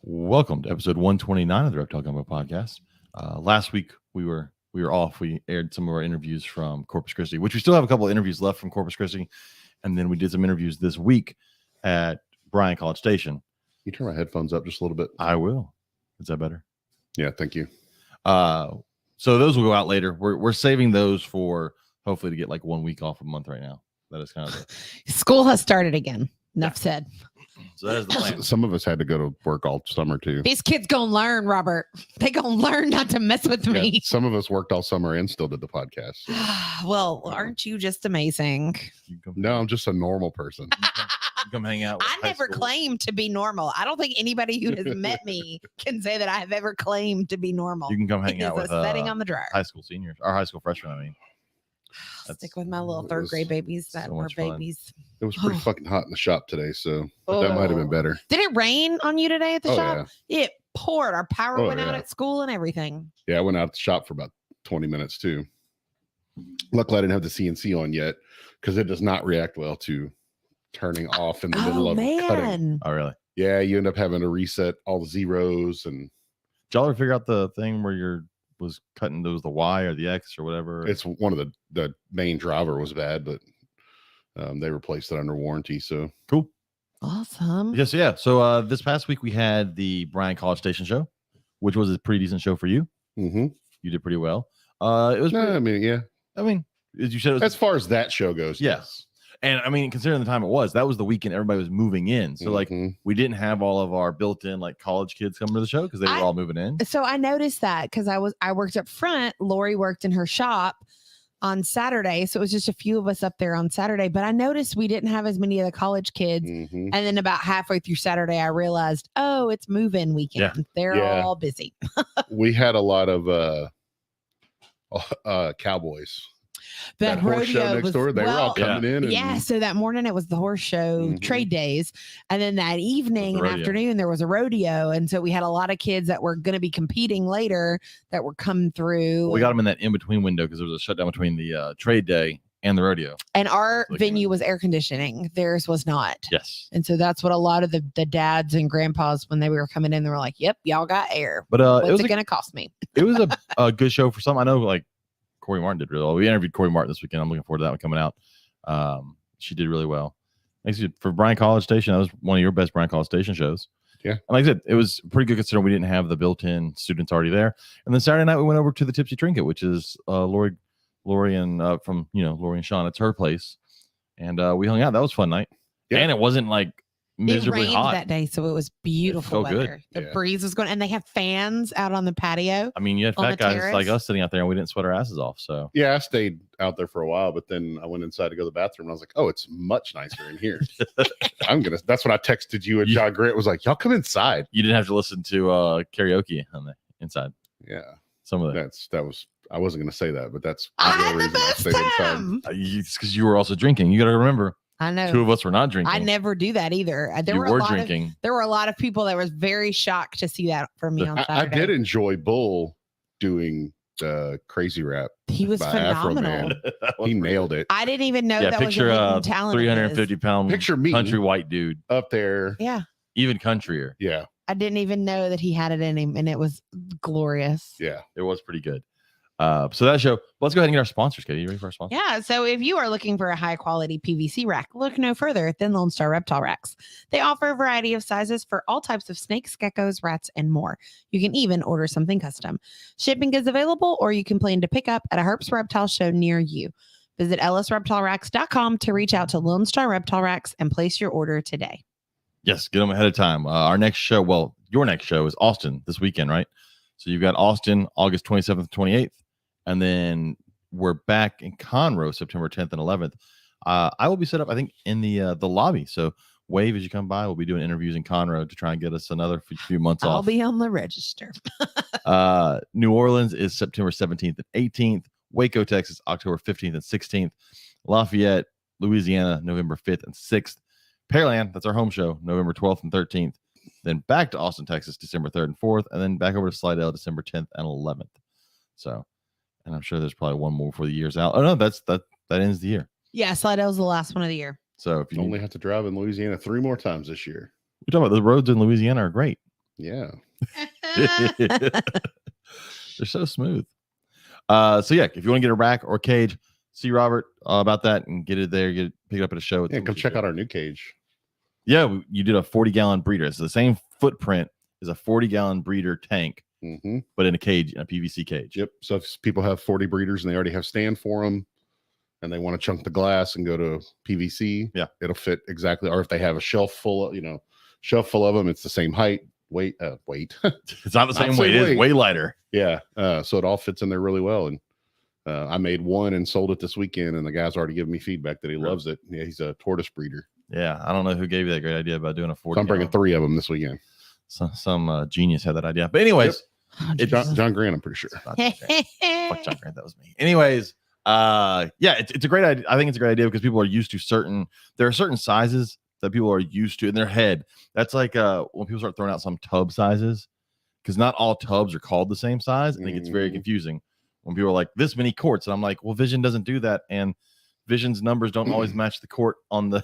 Welcome to episode 129 of the Reptile Gumbo podcast. Last week we were off. We aired some of our interviews from Corpus Christi, which we still have a couple of interviews left from Corpus Christi, and then we did some interviews this week at Bryan College Station. You turn my headphones up just a little bit. I will. Is that better? Yeah, thank you. So those will go out later. We're saving those for hopefully to get like 1 week off a month right now. That is kind of School has started again. Enough said. So that is the plan. Some of us had to go to work all summer too. These kids gonna learn, Robert. They gonna learn not to mess with me. Yeah, some of us worked all summer and still did the podcast. So. Well, aren't you just amazing? No, I'm just a normal person. Come hang out. With I never claimed to be normal. I don't think anybody who has met me can say that I have ever claimed to be normal. You can come hang out with setting on the dryer. High school seniors or high school freshmen. I mean, Stick with my little third grade babies that so were much fun. babies. It was pretty fucking hot in the shop today, so that might have been better. Did it rain on you today at the shop? Yeah. It poured. Our power went out at school and everything. Yeah, I went out to the shop for about 20 minutes too. Luckily, I didn't have the CNC on yet because it does not react well to turning off in the middle of cutting. Oh, really? Yeah, you end up having to reset all the zeros. And did y'all ever figure out the thing where you're was cutting those the Y or the X or whatever? It's one of the main driver was bad, but they replaced it under warranty. So cool. Awesome. Yes, yeah. So this past week we had the Bryan College Station show, which was a pretty decent show for you. Mm-hmm. You did pretty well. It was. I mean, as you said, it was, as far as that show goes, yes. And I mean, considering the time it was, that was the weekend everybody was moving in. So like we didn't have all of our built-in like college kids coming to the show because they were all moving in. So I noticed that because I worked up front. Lori worked in her shop on Saturday. So it was just a few of us up there on Saturday. But I noticed we didn't have as many of the college kids. And then about halfway through Saturday, I realized, oh, it's move-in weekend. Yeah. They're all busy. We had a lot of cowboys. That horse show next door, they were all coming in. Yeah, so that morning it was the horse show trade days. And then that evening and afternoon, there was a rodeo. And so we had a lot of kids that were going to be competing later that were coming through. We got them in that in-between window because there was a shutdown between the trade day and the rodeo. And our venue was air conditioning. Theirs was not. Yes. And so that's what a lot of the dads and grandpas, when they were coming in, they were like, yep, y'all got air. But what's it going to cost me? It was a good show for some. I know like Corey Martin did really well. We interviewed Corey Martin this weekend. I'm looking forward to that one coming out. She did really well. Actually, for Bryan College Station, that was one of your best Bryan College Station shows. Yeah. And like I said, it was pretty good considering we didn't have the built-in students already there. And then Saturday night, we went over to the Tipsy Trinket, which is Lori and from, Lori and Sean. It's her place. And we hung out. That was a fun night. Yeah. And it wasn't like miserably hot that day, so it was beautiful weather. Good. The breeze was going, and they have fans out on the patio. I mean, you had fat guys like us sitting out there, and we didn't sweat our asses off. So yeah, I stayed out there for a while, but then I went inside to go to the bathroom, and I was like, "Oh, it's much nicer in here." That's when I texted you, and John Grant was like, "Y'all come inside." You didn't have to listen to karaoke on the inside. Yeah, some of that. That was. I wasn't going to say that, but that's the reason I stayed inside. It's because you were also drinking. You got to remember. I know. Two of us were not drinking. I never do that either. There were a lot of people that was very shocked to see that from me on Saturday. I did enjoy Bull doing the crazy rap. He was phenomenal. He nailed it. I didn't even know that picture was a hidden talent. 350-pound picture me country white dude up there. Yeah. Even countryer. Yeah. I didn't even know that he had it in him, and it was glorious. Yeah. It was pretty good. So that show, let's go ahead and get our sponsors, Katie. You ready for our sponsors? Yeah. So if you are looking for a high quality PVC rack, look no further than Lone Star Reptile Racks. They offer a variety of sizes for all types of snakes, geckos, rats, and more. You can even order something custom. Shipping is available, or you can plan to pick up at a Herps Reptile show near you. Visit lsreptileracks.com to reach out to Lone Star Reptile Racks and place your order today. Yes, get them ahead of time. Our next show, your next show is Austin this weekend, right? So you've got Austin August 27th, 28th. And then we're back in Conroe September 10th and 11th. I will be set up, I think, in the lobby. So wave as you come by. We'll be doing interviews in Conroe to try and get us another few months off. I'll be on the register. New Orleans is September 17th and 18th. Waco, Texas, October 15th and 16th. Lafayette, Louisiana, November 5th and 6th. Pearland, that's our home show, November 12th and 13th. Then back to Austin, Texas, December 3rd and 4th. And then back over to Slidell, December 10th and 11th. So... and I'm sure there's probably one more before the year's out. Oh no, that ends the year. Yeah, Slidell's the last one of the year. So if you only have to drive in Louisiana 3 more times this year. We're talking about the roads in Louisiana are great. Yeah. They're so smooth. So yeah, if you want to get a rack or cage, see Robert about that and get it there. Pick it up at a show. Yeah, come check out our new cage. Yeah, you did a 40-gallon breeder. It's the same footprint as a 40-gallon breeder tank, but in a cage, in a PVC cage. Yep. So if people have 40 breeders and they already have stand for them, and they want to chunk the glass and go to PVC, yeah, it'll fit exactly. Or if they have a shelf full of, them, it's the same height, weight. It's not the same weight. It's way lighter. Yeah. So it all fits in there really well. And I made one and sold it this weekend, and the guy's already given me feedback that he loves it. Yeah, he's a tortoise breeder. Yeah, I don't know who gave you that great idea about doing a 40. So I'm bringing 3 of them this weekend. Some genius had that idea. But anyways, John Grant, I'm pretty sure. Fuck John Grant, that was me. Anyways, it's a great idea. I think it's a great idea because people are used to there are certain sizes that people are used to in their head. That's like when people start throwing out some tub sizes, because not all tubs are called the same size. I think it's very confusing when people are like, this many quarts, and I'm like, well, Vision doesn't do that, and Vision's numbers don't always match the quart on the.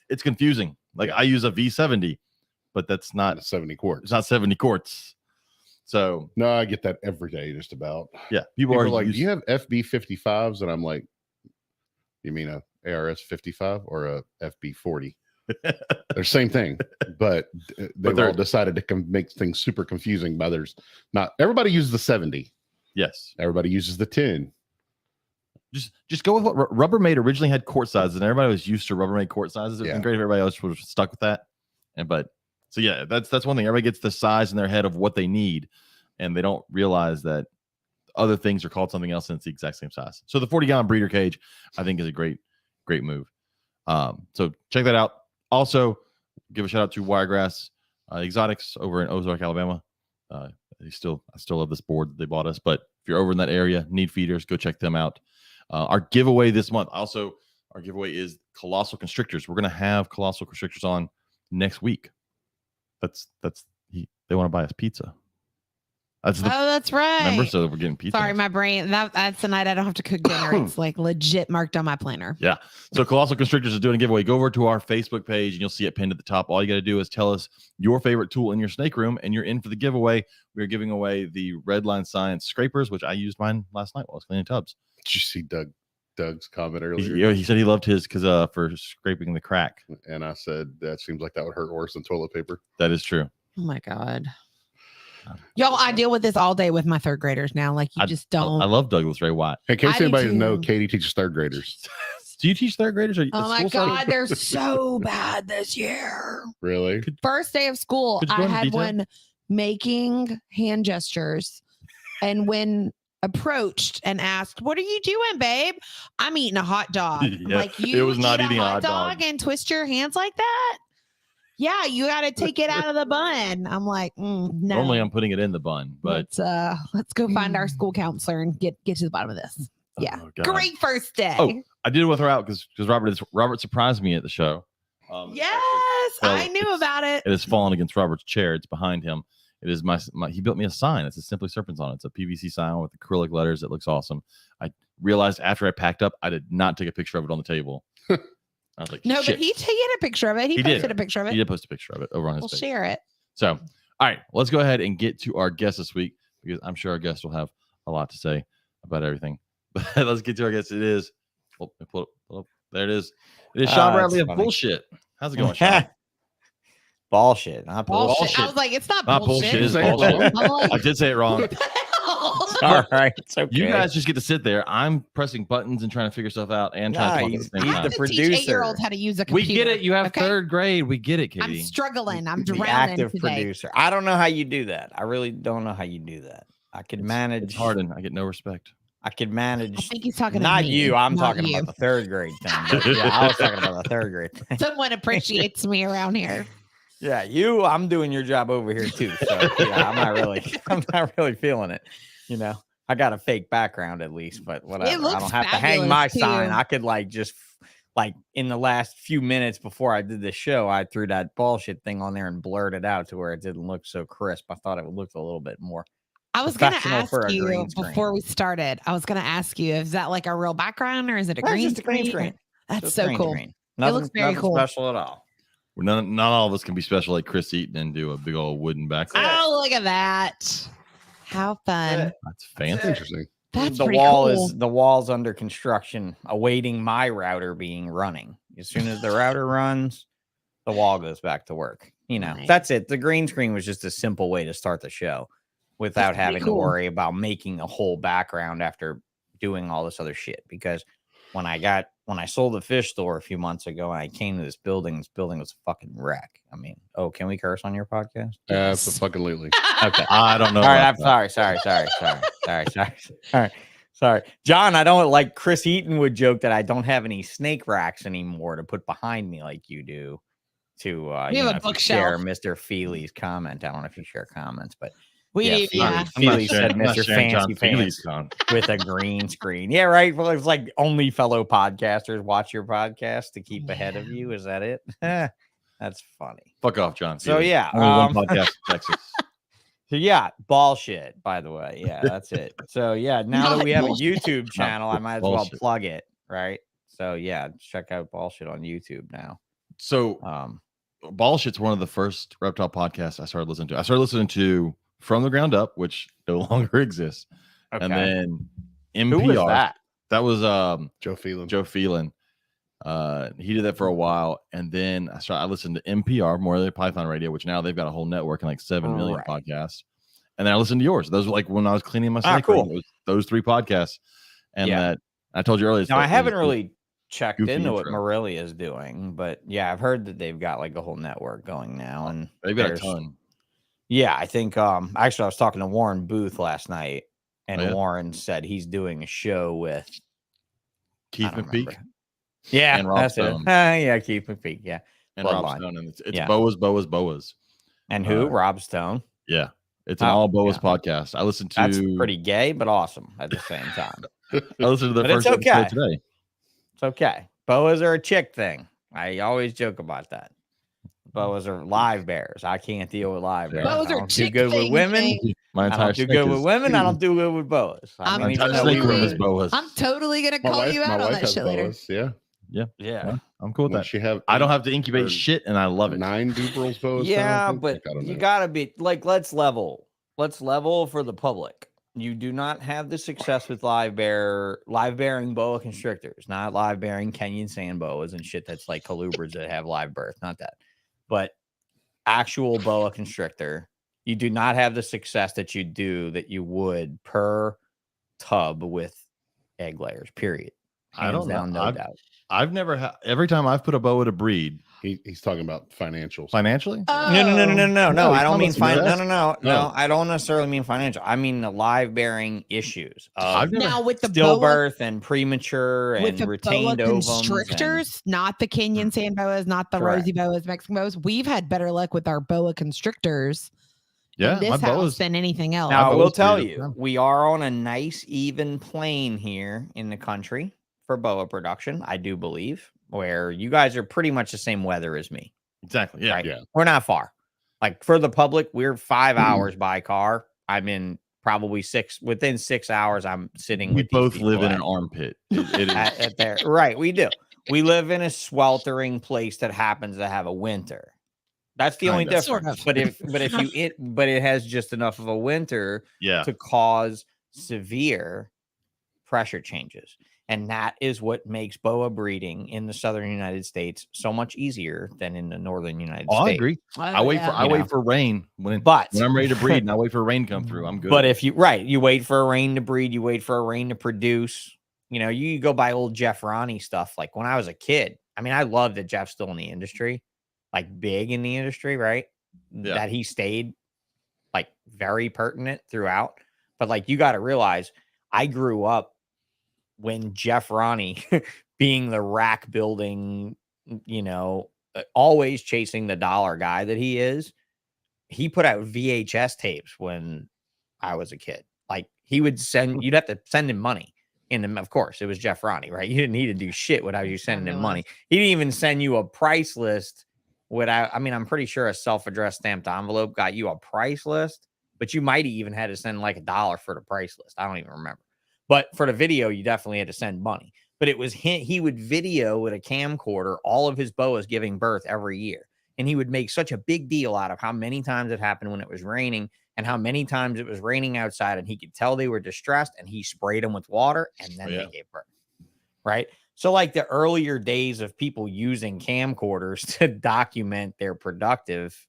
It's confusing. Like I use a V70, but that's not 70 quarts. It's not 70 quarts. So no, I get that every day, just about. Yeah, people are like, do you have FB 55s? And I'm like, you mean a ARS 55 or a FB 40? They're the same thing, but they've all decided to make things super confusing. By not everybody uses the 70. Yes, everybody uses the 10. Just go with what Rubbermaid originally had quart sizes, and everybody was used to Rubbermaid quart sizes. It would been great if everybody else was stuck with that. So yeah, that's one thing. Everybody gets the size in their head of what they need, and they don't realize that other things are called something else and it's the exact same size. So the 40-gallon breeder cage, I think, is a great move. So check that out. Also, give a shout out to Wiregrass Exotics over in Ozark, Alabama. I still love this board that they bought us, but if you're over in that area, need feeders, go check them out. Our giveaway this month, also, our giveaway is Colossal Constrictors. We're going to have Colossal Constrictors on next week. They want to buy us pizza. That's right. Remember, so we're getting pizza. Sorry, my brain. That's the night I don't have to cook dinner. It's like legit marked on my planner. Yeah. So Colossal Constrictors is doing a giveaway. Go over to our Facebook page and you'll see it pinned at the top. All you got to do is tell us your favorite tool in your snake room, and you're in for the giveaway. We're giving away the Redline Science scrapers, which I used mine last night while I was cleaning tubs. Did you see Doug's comment earlier? He said he loved his because for scraping the crack. And I said that seems like that would hurt worse than toilet paper. That is true. Oh my God. Y'all, I deal with this all day with my third graders now. Like you just don't. I love Douglas Ray Watt. In case anybody know, Katie teaches third graders. Do you teach third graders? Oh my God, they're so bad this year. Really? First day of school, I had one making hand gestures, and when approached and asked, "What are you doing, babe?" "I'm eating a hot dog." Yeah, like you it was not eating a hot dog and twist your hands like that. Yeah, you got to take it out of the bun. I'm like, no. Normally I'm putting it in the bun, but let's go find our school counselor and get to the bottom of this. Yeah, great first day. Oh, I did it with her out because Robert surprised me at the show. Yes, I knew about it. It has fallen against Robert's chair. It's behind him. It is my he built me a sign. It's a Simply Serpents on it. It's a PVC sign with acrylic letters. It looks awesome. I realized after I packed up, I did not take a picture of it on the table. I was like, no, shit. But he had a picture of it. He posted a picture of it. He did post a picture of it over on his page. We'll share it. So, all right, let's go ahead and get to our guest this week, because I'm sure our guest will have a lot to say about everything. But let's get to our guest. It is, there it is. It is Sean Bradley of Bullshit. How's it going, Sean? BallSh, not bullshit. I was like, it's not bullshit. It's bullshit. I did say it wrong. All right, it's okay. You guys just get to sit there. I'm pressing buttons and trying to figure stuff out and trying to talk at the same time. The producer. Teach 8-year-olds how to use a computer. We get it. You have third grade. We get it, Katie. I'm struggling. I'm the drowning active today. Producer. I don't know how you do that. I really don't know how you do that. I could manage. It's hard, and I get no respect. I could manage. I think he's talking not to me. you. I'm not talking you. about the third grade thing. Yeah, I was talking about the third grade thing. Someone appreciates me around here. Yeah, I'm doing your job over here too. So yeah, I'm not really feeling it. You know, I got a fake background at least, but whatever. I don't have to hang my sign. I could just in the last few minutes before I did the show, I threw that bullshit thing on there and blurred it out to where it didn't look so crisp. I thought it would look a little bit more. I was going to ask you before we started. I was going to ask you, is that like a real background or is it a green screen? That's so cool. Nothing, it looks very cool. Special at all. Not all of us can be special like Chris Eaton and do a big old wooden back. Oh, look at that! How fun! That's fancy. Interesting. That's the pretty wall cool. is the wall's under construction, awaiting my router being running. As soon as the router runs, the wall goes back to work. Nice. That's it. The green screen was just a simple way to start the show without having to worry about making a whole background after doing all this other shit. Because when I sold the fish store a few months ago and I came to this building was a fucking wreck. I mean, can we curse on your podcast? Absolutely. Okay. I don't know. All right, I'm sorry. Sorry. John, I don't like Chris Eaton would joke that I don't have any snake racks anymore to put behind me like you do. To have a bookshelf. Share Mr. Feely's comment. I don't know if you share comments, but Yeah. Feely said Mr. Fancy Pants with a green screen. Yeah, right. Well, it's like only fellow podcasters watch your podcast to keep ahead of you. Is that it? That's funny. Fuck off, John. So yeah, only one podcast in Texas. So yeah, BallSh, by the way. Yeah, that's it. So yeah, now that we have a YouTube channel, I might as well plug it, right? So yeah, check out BallSh on YouTube now. So BallSh's one of the first reptile podcasts I started listening to. I started listening to From the Ground Up, which no longer exists. Okay. And then NPR. Who was that? That was Joe Phelan. Joe Phelan. He did that for a while, and then I listened to NPR, Morelia Python Radio, which now they've got a whole network and like 7 million podcasts. And then I listened to yours. Those were like when I was cleaning my snake ring, those 3 podcasts. And that I told you earlier. Now I haven't really checked into what Morelia is doing, but yeah, I've heard that they've got like a whole network going now, and they've got a ton. Yeah, I think actually I was talking to Warren Booth last night, and Warren said he's doing a show with Keith McPeak. Yeah, and Rob that's Stone. Yeah, Keith McPeak. Yeah, and Rob Stone, and it's Boas. And who? Rob Stone. Yeah, it's an all Boas podcast. I listened to. That's pretty gay, but awesome at the same time. I listened to the first episode today. It's okay. Boas are a chick thing. I always joke about that. Boas are live bears. I can't deal with live bears. Boas are too good with women. My entire I don't do good with women. I don't do good with boas. I'm totally gonna call you out on that shit later. Yeah. I'm cool with that. I don't have to incubate shit, and I love it. 9 Duperls boas. Yeah, but you gotta be like, let's level for the public. You do not have the success with live bearing boa constrictors, not live bearing Kenyan sand boas and shit that's like colubrids that have live birth, not that. But actual boa constrictor, you do not have the success that you would per tub with egg layers, period. I don't know. No doubt. I've never had. Every time I've put a boa to breed, he's talking about financials. Financially? No. I don't mean no. I don't necessarily mean financial. I mean the live bearing issues. Now with the stillbirth and premature and with the retained boa ovums constrictors, not the Kenyan sand boas, not the rosy boas, Mexican boas. We've had better luck with our boa constrictors. Yeah, in this house than anything else. Now I will tell you, we are on a nice even plane here in the country for boa production, I do believe, where you guys are pretty much the same weather as me. Exactly. Yeah. Right? Yeah. We're not far. Like for the public, we're 5 hours by car. I'm in probably within 6 hours. I'm sitting. We both live in an armpit. It is there. Right. We do. We live in a sweltering place that happens to have a winter. That's the only difference. Sort of. But it has just enough of a winter to cause severe pressure changes. And that is what makes boa breeding in the southern United States so much easier than in the northern United States. I agree. I wait for rain when I'm ready to breed, and I wait for rain to come through. I'm good. But if you wait for a rain to breed, you wait for a rain to produce. You know, you go by old Jeff Ronnie stuff. Like when I was a kid, I mean, I love that Jeff's still in the industry, like big in the industry, right? Yeah. That he stayed like very pertinent throughout. But like you got to realize, I grew up when Jeff Ronnie being the rack building, always chasing the dollar guy that he is, he put out VHS tapes when I was a kid. Like you'd have to send him money in them. Of course, it was Jeff Ronnie, right? You didn't need to do shit without you sending him money. He didn't even send you a price list I'm pretty sure a self-addressed stamped envelope got you a price list, but you might have even had to send like $1 for the price list. I don't even remember. But for the video, you definitely had to send money. But it was he would video with a camcorder all of his boas giving birth every year And he would make such a big deal out of how many times it happened when it was raining and how many times it was raining outside. And he could tell they were distressed and he sprayed them with water and then they gave birth. Right. So like the earlier days of people using camcorders to document their productive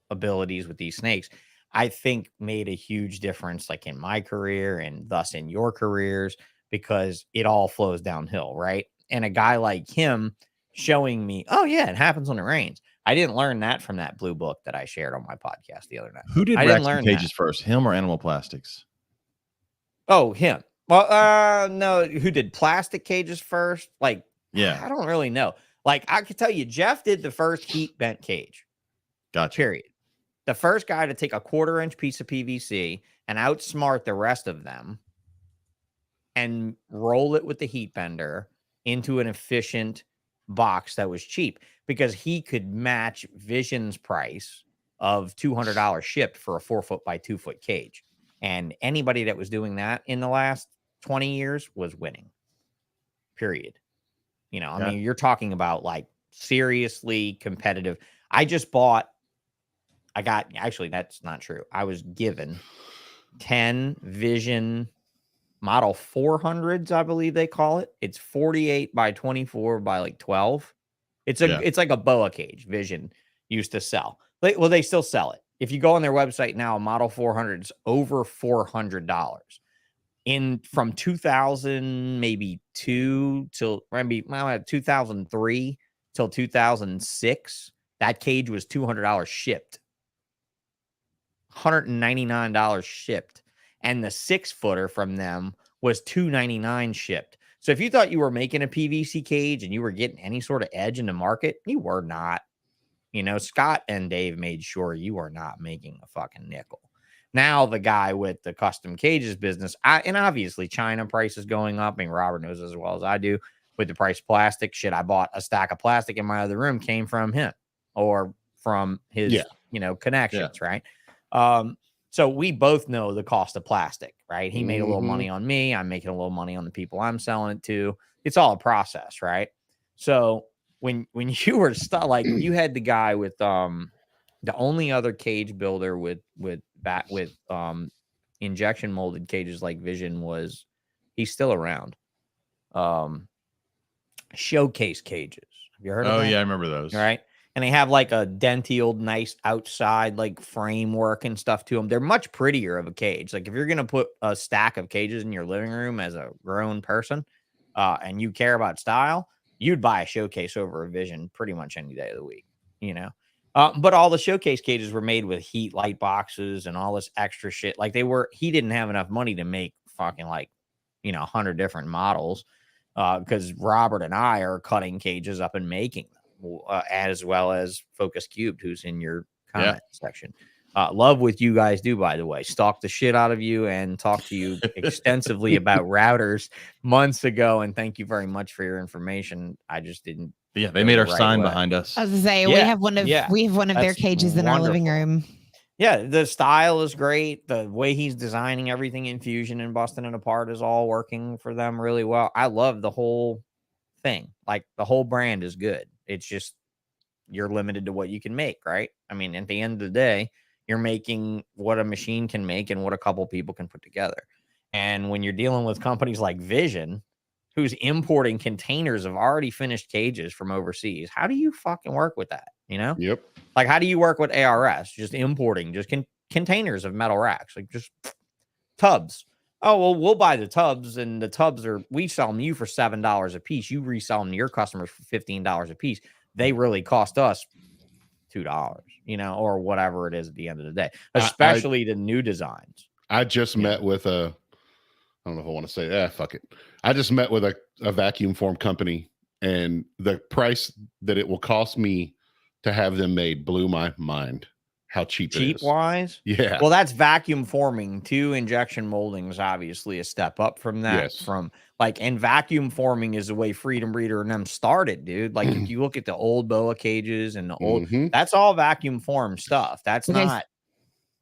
abilities with these snakes, I think made a huge difference, like in my career and thus in your careers, because it all flows downhill. Right. And a guy like him showing me, oh yeah, it happens when it rains. I didn't learn that from that blue book that I shared on my podcast the other night. Who did racks and cages first, him or Animal Plastics? Oh, him. Well, no, who did plastic cages first? Like, yeah, I don't really know. Like, I could tell you, Jeff did the first heat bent cage. Gotcha. Period. The first guy to take a 1/4-inch piece of PVC and outsmart the rest of them and roll it with the heat bender into an efficient box that was cheap, because he could match Vision's price of $200 shipped for a 4-foot by 2-foot cage. And anybody that was doing that in the last 20 years was winning. Period. You know, I mean, you're talking about like seriously competitive. Actually, that's not true. I was given 10 Vision Model 400s, I believe they call it. It's 48 by 24 by like 12. It's like a boa cage Vision used to sell. Well, they still sell it. If you go on their website now, a Model 400 is over $400. From 2000, maybe 2003 till 2006, that cage was $200 shipped. $199 shipped. And the 6-footer from them was $299 shipped. So if you thought you were making a PVC cage and you were getting any sort of edge in the market, you were not. You know, Scott and Dave made sure you are not making a fucking nickel. Now the guy with the custom cages business, and obviously China price is going up. I mean, Robert knows as well as I do with the price of plastic. Shit, I bought a stack of plastic in my other room came from him or from his, connections, right? So we both know the cost of plastic, right? He made a little money on me. I'm making a little money on the people I'm selling it to. It's all a process, right? So when you were like you had the guy with the only other cage builder with injection molded cages like Vision was, he's still around. Showcase cages. Have you heard of that? Oh yeah, I remember those. Right. And they have like a dentilled, nice outside like framework and stuff to them. They're much prettier of a cage. Like if you're going to put a stack of cages in your living room as a grown person and you care about style, you'd buy a Showcase over a Vision pretty much any day of the week, you know? But all the Showcase cages were made with heat light boxes and all this extra shit. Like he didn't have enough money to make fucking 100 different models because Robert and I are cutting cages up and making them. As well as Focus Cubed, who's in your comment section. Love what you guys do, by the way. Stalk the shit out of you and talk to you extensively about routers months ago. And thank you very much for your information. I just didn't. Yeah, they made our sign behind us. I was gonna say we have one of their cages in our living room. Yeah, the style is great. The way he's designing everything in Fusion and busting it apart is all working for them really well. I love the whole thing. Like the whole brand is good. It's just you're limited to what you can make, right? I mean, at the end of the day, you're making what a machine can make and what a couple people can put together. And when you're dealing with companies like Vision, who's importing containers of already finished cages from overseas, how do you fucking work with that? You know? Yep. Like, how do you work with ARS? Just importing just containers of metal racks, like just tubs. Oh, well, we'll buy the tubs, and the tubs we sell them you for $7 a piece. You resell them to your customers for $15 a piece. They really cost us $2, or whatever it is at the end of the day, especially the new designs. I just met with I don't know if I want to say, fuck it. I just met with a vacuum form company, and the price that it will cost me to have them made blew my mind. How cheap it is. Wise? Yeah. Well, that's vacuum forming. 2 injection molding is obviously a step up from that. Yes. And vacuum forming is the way Freedom Breeder and them started, dude. Like if you look at the old boa cages and the old, that's all vacuum form stuff. That's not,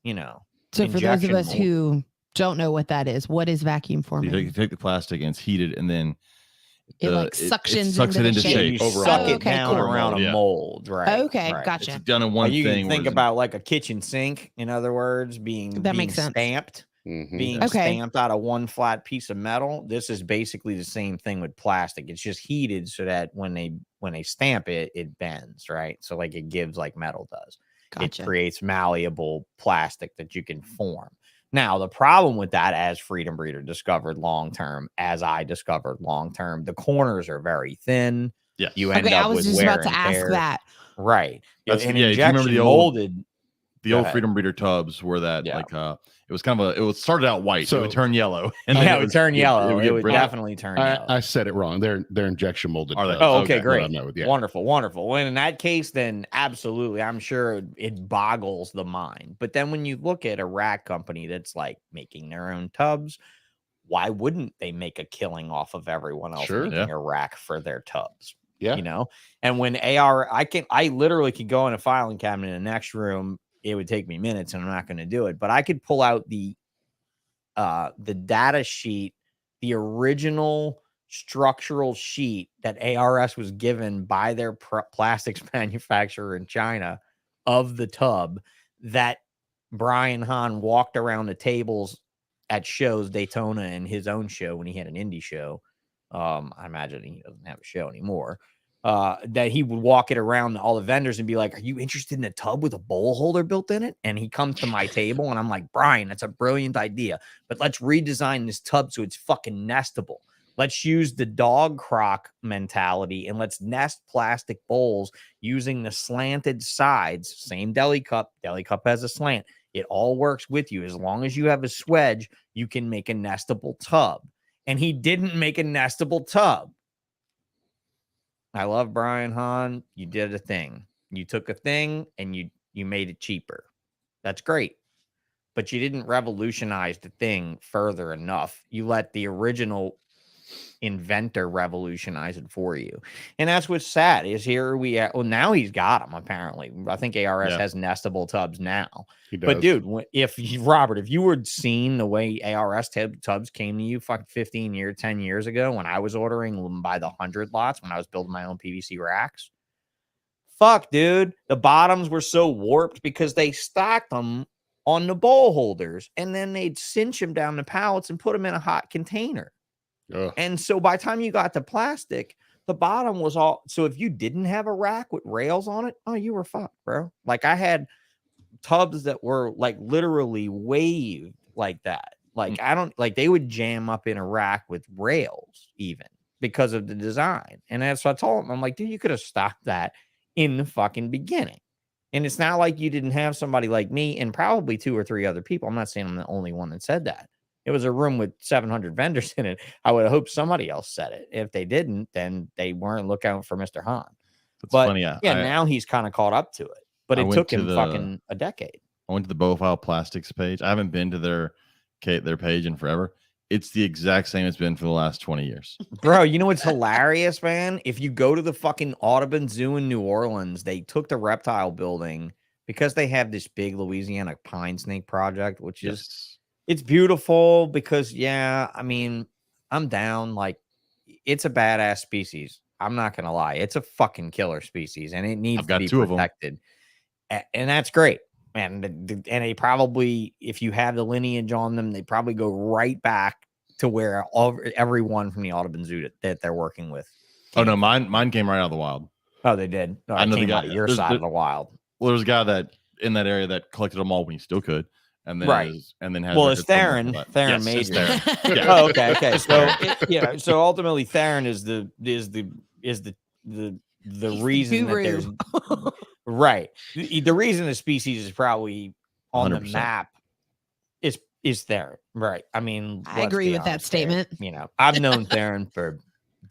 So for those of us who don't know what that is, what is vacuum forming? You take the plastic and it's heated, and then It like suctions sucks it into shape. You suck it down around a mold, right? Okay, gotcha. It's done in one you thing. Can think about like a kitchen sink, in other words, being makes sense. stamped. Being stamped out of one flat piece of metal. This is basically the same thing with plastic. It's just heated so that when they stamp it, it bends, right? So like it gives like metal does. Gotcha. It creates malleable plastic that you can form. Now, the problem with that, as Freedom Breeder discovered long term, as I discovered long term, the corners are very thin. Yes. You end up I was with just wear about to and ask tear. that. Right. That's, An do you remember injection molded. The old Freedom Breeder tubs were that like it was kind of it was started out white, so it would turn yellow. And it would turn yellow. It would definitely turn yellow. I said it wrong. They're injection molded. Are they? Oh, okay, great. Yeah. Wonderful. Well, in that case, then absolutely, I'm sure it boggles the mind. But then when you look at a rack company that's like making their own tubs, why wouldn't they make a killing off of everyone else making a rack for their tubs? Yeah. You know, and when I literally could go in a filing cabinet in the next room. It would take me minutes, and I'm not going to do it. But I could pull out the data sheet, the original structural sheet that ARS was given by their plastics manufacturer in China of the tub that Brian Hahn walked around the tables at shows, Daytona and his own show when he had an indie show. I imagine he doesn't have a show anymore. That he would walk it around all the vendors and be like, "Are you interested in a tub with a bowl holder built in it?" And he comes to my table and I'm like, "Brian, that's a brilliant idea, but let's redesign this tub so it's fucking nestable. Let's use the dog crock mentality and let's nest plastic bowls using the slanted sides. Same deli cup. Deli cup has a slant. It all works with you. As long as you have a swedge, you can make a nestable tub." And he didn't make a nestable tub. I love Brian Hahn. You did a thing. You took a thing and you made it cheaper. That's great. But you didn't revolutionize the thing further enough. You let the original inventor revolutionize it for you. And that's what's sad is here we are. Well, now he's got them, apparently. I think ARS has nestable tubs now. He does. But dude, if you were seen the way ARS tubs came to you 10 years ago when I was ordering them by the 100 lots, when I was building my own PVC racks, fuck, dude, the bottoms were so warped because they stacked them on the bowl holders and then they'd cinch them down the pallets and put them in a hot container. And so by the time you got to plastic, the bottom was all. So if you didn't have a rack with rails on it, oh, you were fucked, bro. Like I had tubs that were like literally waved like that. Like they would jam up in a rack with rails even because of the design. And that's what I told him. I'm like, dude, you could have stopped that in the fucking beginning. And it's not like you didn't have somebody like me and probably 2 or 3 other people. I'm not saying I'm the only one that said that. It was a room with 700 vendors in it. I would hope somebody else said it. If they didn't, then they weren't looking out for Mr. Hahn. But funny. Now he's kind of caught up to it. But it took him fucking a decade. I went to the Bowfile Plastics page. I haven't been to their page in forever. It's the exact same it's been for the last 20 years. Bro, you know what's hilarious, man? If you go to the fucking Audubon Zoo in New Orleans, they took the reptile building because they have this big Louisiana Pine snake project, which is... It's beautiful because, I mean, I'm down. Like, it's a badass species. I'm not going to lie. It's a fucking killer species, and it needs to be protected. And that's great. And they probably, if you have the lineage on them, they probably go right back to where everyone from the Audubon Zoo that they're working with. Oh, no, mine came right out of the wild. Oh, they did? Oh, I know the guy out of your side of the wild. Well, there's a guy that in that area that collected them all when he still could. And then it's Theron Major. Oh, okay. So so ultimately Theron is the reason that there's right. The reason the species is probably on 100%. The map is Theron. Right. I mean, I agree with that statement. You know, I've known Theron for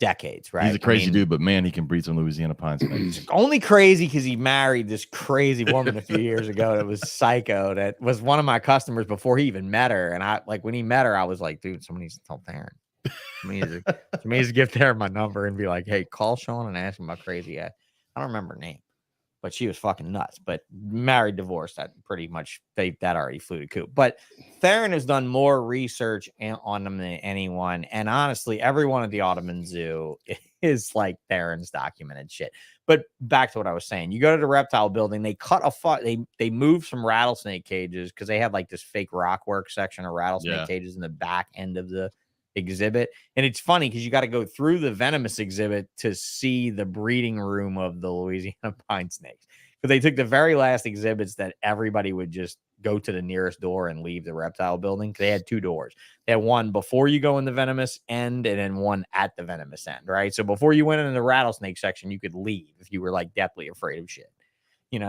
decades, right? He's a crazy dude, but man, he can breed some Louisiana Pine snakes. Only crazy because he married this crazy woman a few years ago that was psycho. That was one of my customers before he even met her. And when he met her, I was like, dude, somebody needs to tell Theron. Somebody needs to give Theron my number and be like, hey, call Sean and ask him about crazy. I don't remember her name, but she was fucking nuts. But married, divorced, that pretty much that already flew to coop. But Theron has done more research on them than anyone. And honestly, everyone at the Audubon Zoo is like Theron's documented shit. But back to what I was saying, you go to the reptile building, they cut they moved some rattlesnake cages because they had like this fake rock work section of rattlesnake cages in the back end of the exhibit. And it's funny because you got to go through the venomous exhibit to see the breeding room of the Louisiana pine snakes, because they took the very last exhibits that everybody would just go to the nearest door and leave the reptile building. They had 2 doors. They had one before you go in the venomous end and then one at the venomous end, right? So before you went into the rattlesnake section, you could leave if you were like deathly afraid of shit,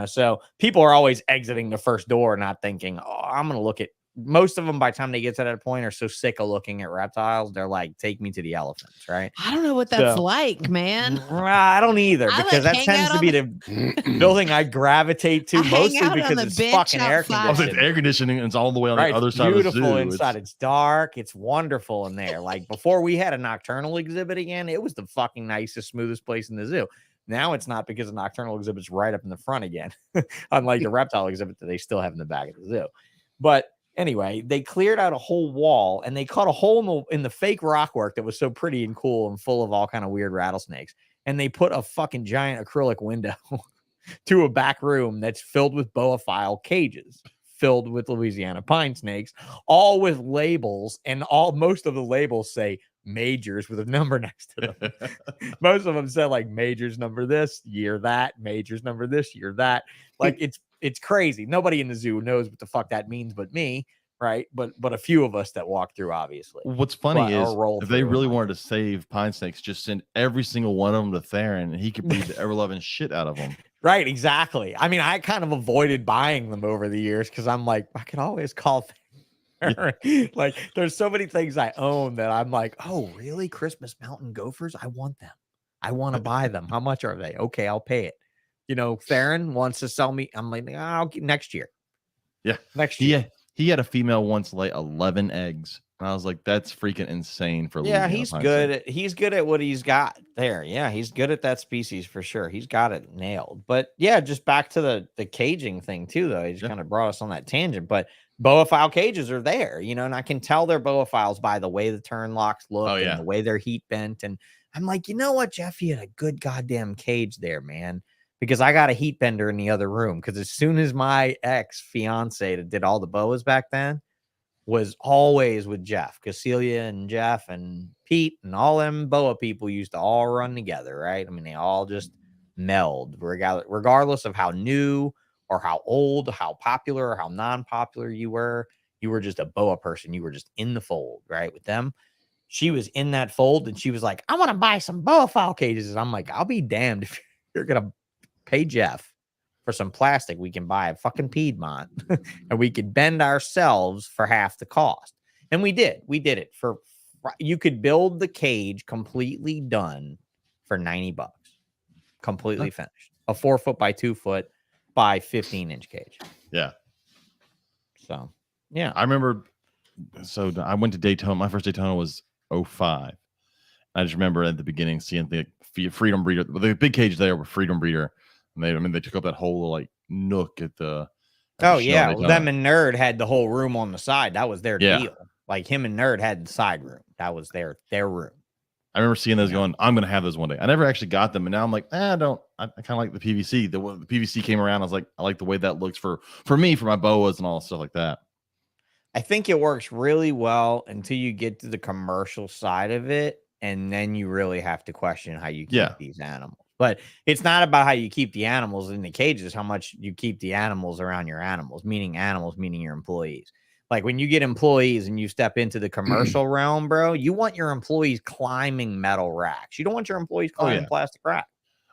so people are always exiting the first door not thinking, oh, I'm gonna look at. Most of them, by the time they get to that point, are so sick of looking at reptiles, they're like, take me to the elephants, right? I don't know what that's like, man. I don't either, because that tends to be the building I gravitate to, mostly because it's fucking air conditioning. It's air conditioning, and it's all the way on the other side of the zoo. Beautiful inside. It's dark. It's wonderful in there. Like before we had a nocturnal exhibit again, it was the fucking nicest, smoothest place in the zoo. Now it's not, because the nocturnal exhibit's right up in the front again, unlike the reptile exhibit that they still have in the back of the zoo. But anyway, they cleared out a whole wall and they cut a hole in the fake rockwork that was so pretty and cool and full of all kind of weird rattlesnakes. And they put a fucking giant acrylic window to a back room that's filled with boaphile cages, filled with Louisiana pine snakes, all with labels. And most of the labels say majors with a number next to them. Most of them said like majors number this, year that, majors number this, year that. Like it's crazy. Nobody in the zoo knows what the fuck that means but me, right? But a few of us that walk through, obviously. What's funny is if they really wanted to save pine snakes, just send every single one of them to Theron and he could breed the ever-loving shit out of them. Right, exactly. I mean, I kind of avoided buying them over the years because I'm like, I could always call Theron. Like, there's so many things I own that I'm like, oh, really? Christmas mountain gophers? I want them. I want to buy them. How much are they? Okay, I'll pay it. Theron wants to sell me. I'm like, I'll get next year. Yeah. Next year. He had a female once lay 11 eggs. And I was like, that's freaking insane for Louisiana. Yeah, he's good at what he's got there. Yeah, he's good at that species for sure. He's got it nailed. But yeah, just back to the caging thing too, though. He just kind of brought us on that tangent. But boaphile cages are there, and I can tell they're boaphiles by the way the turn locks look and the way they're heat bent. And I'm like, you know what, Jeff? You had a good goddamn cage there, man. Because I got a heat bender in the other room. Because as soon as my ex-fiance that did all the boas back then was always with Jeff, because Celia and Jeff and Pete and all them boa people used to all run together, right? I mean, they all just meld, regardless of how new or how old, how popular or how non-popular you were. You were just a boa person. You were just in the fold, right? With them. She was in that fold and she was like, I want to buy some boaphile cages. And I'm like, I'll be damned if you're going to pay Jeff for some plastic we can buy at fucking Piedmont and we could bend ourselves for half the cost. And we did it for, you could build the cage completely done for $90, completely finished, a 4 foot by 2 foot by 15-inch cage. Yeah. So, yeah, I remember. So I went to Daytona. My first Daytona was 2005. I just remember at the beginning seeing the Freedom Breeder, the big cage there with Freedom Breeder. And they took up that whole like nook at the. Them and Nerd had the whole room on the side. That was their deal. Like him and Nerd had the side room. That was their room. I remember seeing those going, I'm going to have those one day. I never actually got them. And now I'm like, I kind of like the PVC. The PVC came around. I was like, I like the way that looks for me, for my boas and all stuff like that. I think it works really well until you get to the commercial side of it. And then you really have to question how you keep these animals. But it's not about how you keep the animals in the cages, how much you keep the animals around your animals, meaning your employees. Like when you get employees and you step into the commercial realm, bro, you want your employees climbing metal racks. You don't want your employees climbing plastic racks.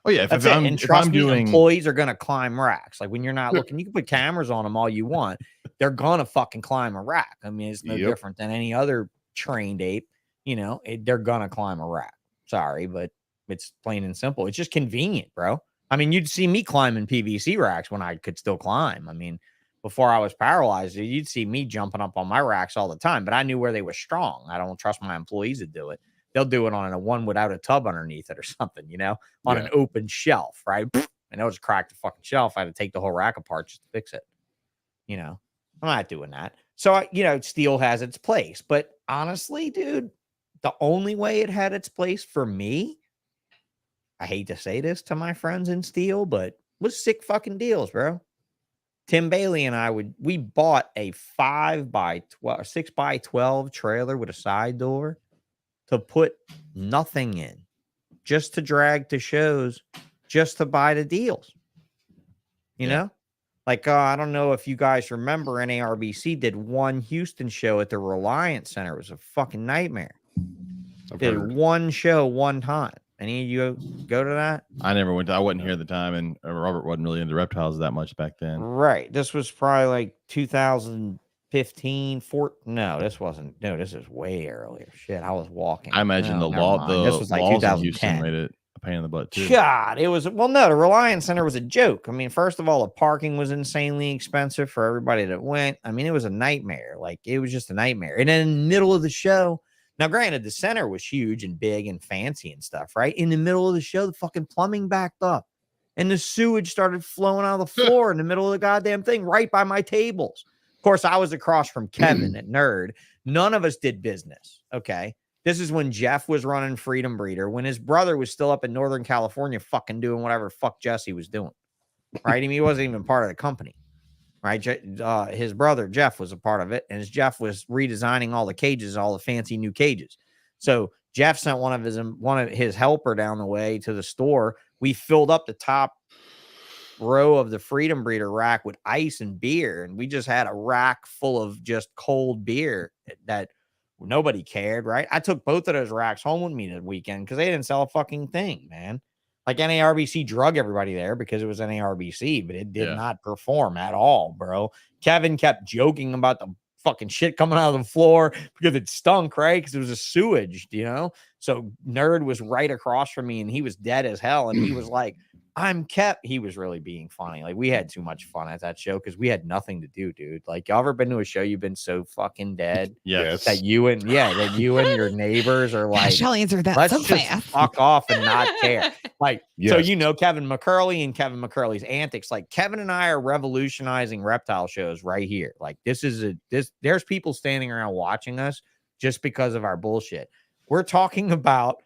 Oh, yeah. Employees are going to climb racks. Like when you're not looking, you can put cameras on them all you want. They're going to fucking climb a rack. I mean, it's no different than any other trained ape. They're going to climb a rack. Sorry, but it's plain and simple. It's just convenient, bro. I mean, you'd see me climbing PVC racks when I could still climb. I mean, before I was paralyzed, you'd see me jumping up on my racks all the time, but I knew where they were strong. I don't trust my employees to do it. They'll do it on a one without a tub underneath it or something, on an open shelf, right? and it was cracked the fucking shelf. I had to take the whole rack apart just to fix it. You know, I'm not doing that. So, steel has its place. But honestly, dude, the only way it had its place for me, I hate to say this to my friends in steel, but was sick fucking deals, bro. Tim Bailey and I we bought a 6x12 trailer with a side door to put nothing in, just to drag to shows, just to buy the deals. You know? Like, I don't know if you guys remember, NARBC did one Houston show at the Reliant Center. It was a fucking nightmare. Did one show one time. Any of you go to that? I never went to. I wasn't here at the time, and Robert wasn't really into reptiles that much back then. Right. This was probably like 2015. No, this wasn't. No, this is way earlier. Shit, I was walking. I imagine this was like laws in Houston made it a pain in the butt too. God, it was. Well, no, the Reliant Center was a joke. I mean, first of all, the parking was insanely expensive for everybody that went. I mean, it was a nightmare. Like, it was just a nightmare. And then in the middle of the show. Now, granted, the center was huge and big and fancy and stuff, right? In the middle of the show, the fucking plumbing backed up and the sewage started flowing out of the floor in the middle of the goddamn thing right by my tables. Of course, I was across from Kevin at Nerd. None of us did business, okay? This is when Jeff was running Freedom Breeder, when his brother was still up in Northern California fucking doing whatever fuck Jesse was doing, right? I mean, he wasn't even part of the company. Right, his brother Jeff was a part of it, and as Jeff was redesigning all the cages, all the fancy new cages. So Jeff sent one of his helper down the way to the store. We filled up the top row of the Freedom Breeder rack with ice and beer, and we just had a rack full of just cold beer that nobody cared. Right, I took both of those racks home with me the weekend because they didn't sell a fucking thing, man. Like, NARBC drug everybody there because it was NARBC, but it did not perform at all, bro. Kevin kept joking about the fucking shit coming out of the floor because it stunk, right? Because it was a sewage, So Nerd was right across from me and he was dead as hell. And he was like, he was really being funny. Like, we had too much fun at that show because we had nothing to do, dude. Like, y'all ever been to a show you've been so fucking dead? Yes. That you and your neighbors are like, I'll answer that let's so just fast. fuck off and not care. Like, yes. So Kevin McCurley and Kevin McCurley's antics. Like, Kevin and I are revolutionizing reptile shows right here. Like, there's people standing around watching us just because of our bullshit. We're talking about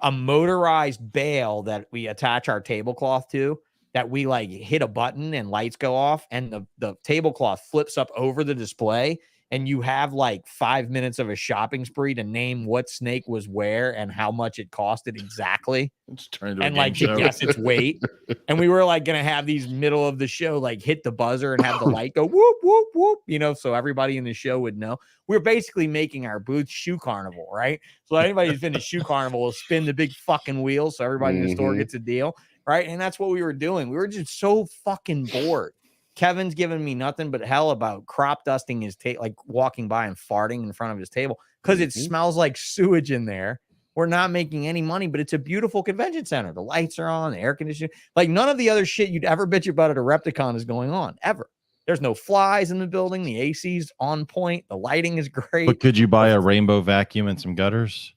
a motorized bale that we attach our tablecloth to, that we like hit a button and lights go off and the tablecloth flips up over the display. And you have like 5 minutes of a shopping spree to name what snake was where and how much it costed exactly. And like to guess its weight. And we were like going to have these middle of the show, like hit the buzzer and have the light go whoop, whoop, whoop, so everybody in the show would know. We're basically making our booth shoe carnival, right? So anybody who's been to shoe carnival will spin the big fucking wheel so everybody in the store gets a deal, right? And that's what we were doing. We were just so fucking bored. Kevin's giving me nothing but hell about crop dusting his table, like walking by and farting in front of his table because it smells like sewage in there. We're not making any money, but it's a beautiful convention center. The lights are on, the air conditioning. Like, none of the other shit you'd ever bitch about at a Repticon is going on, ever. There's no flies in the building. The AC's on point. The lighting is great. But could you buy a rainbow vacuum and some gutters?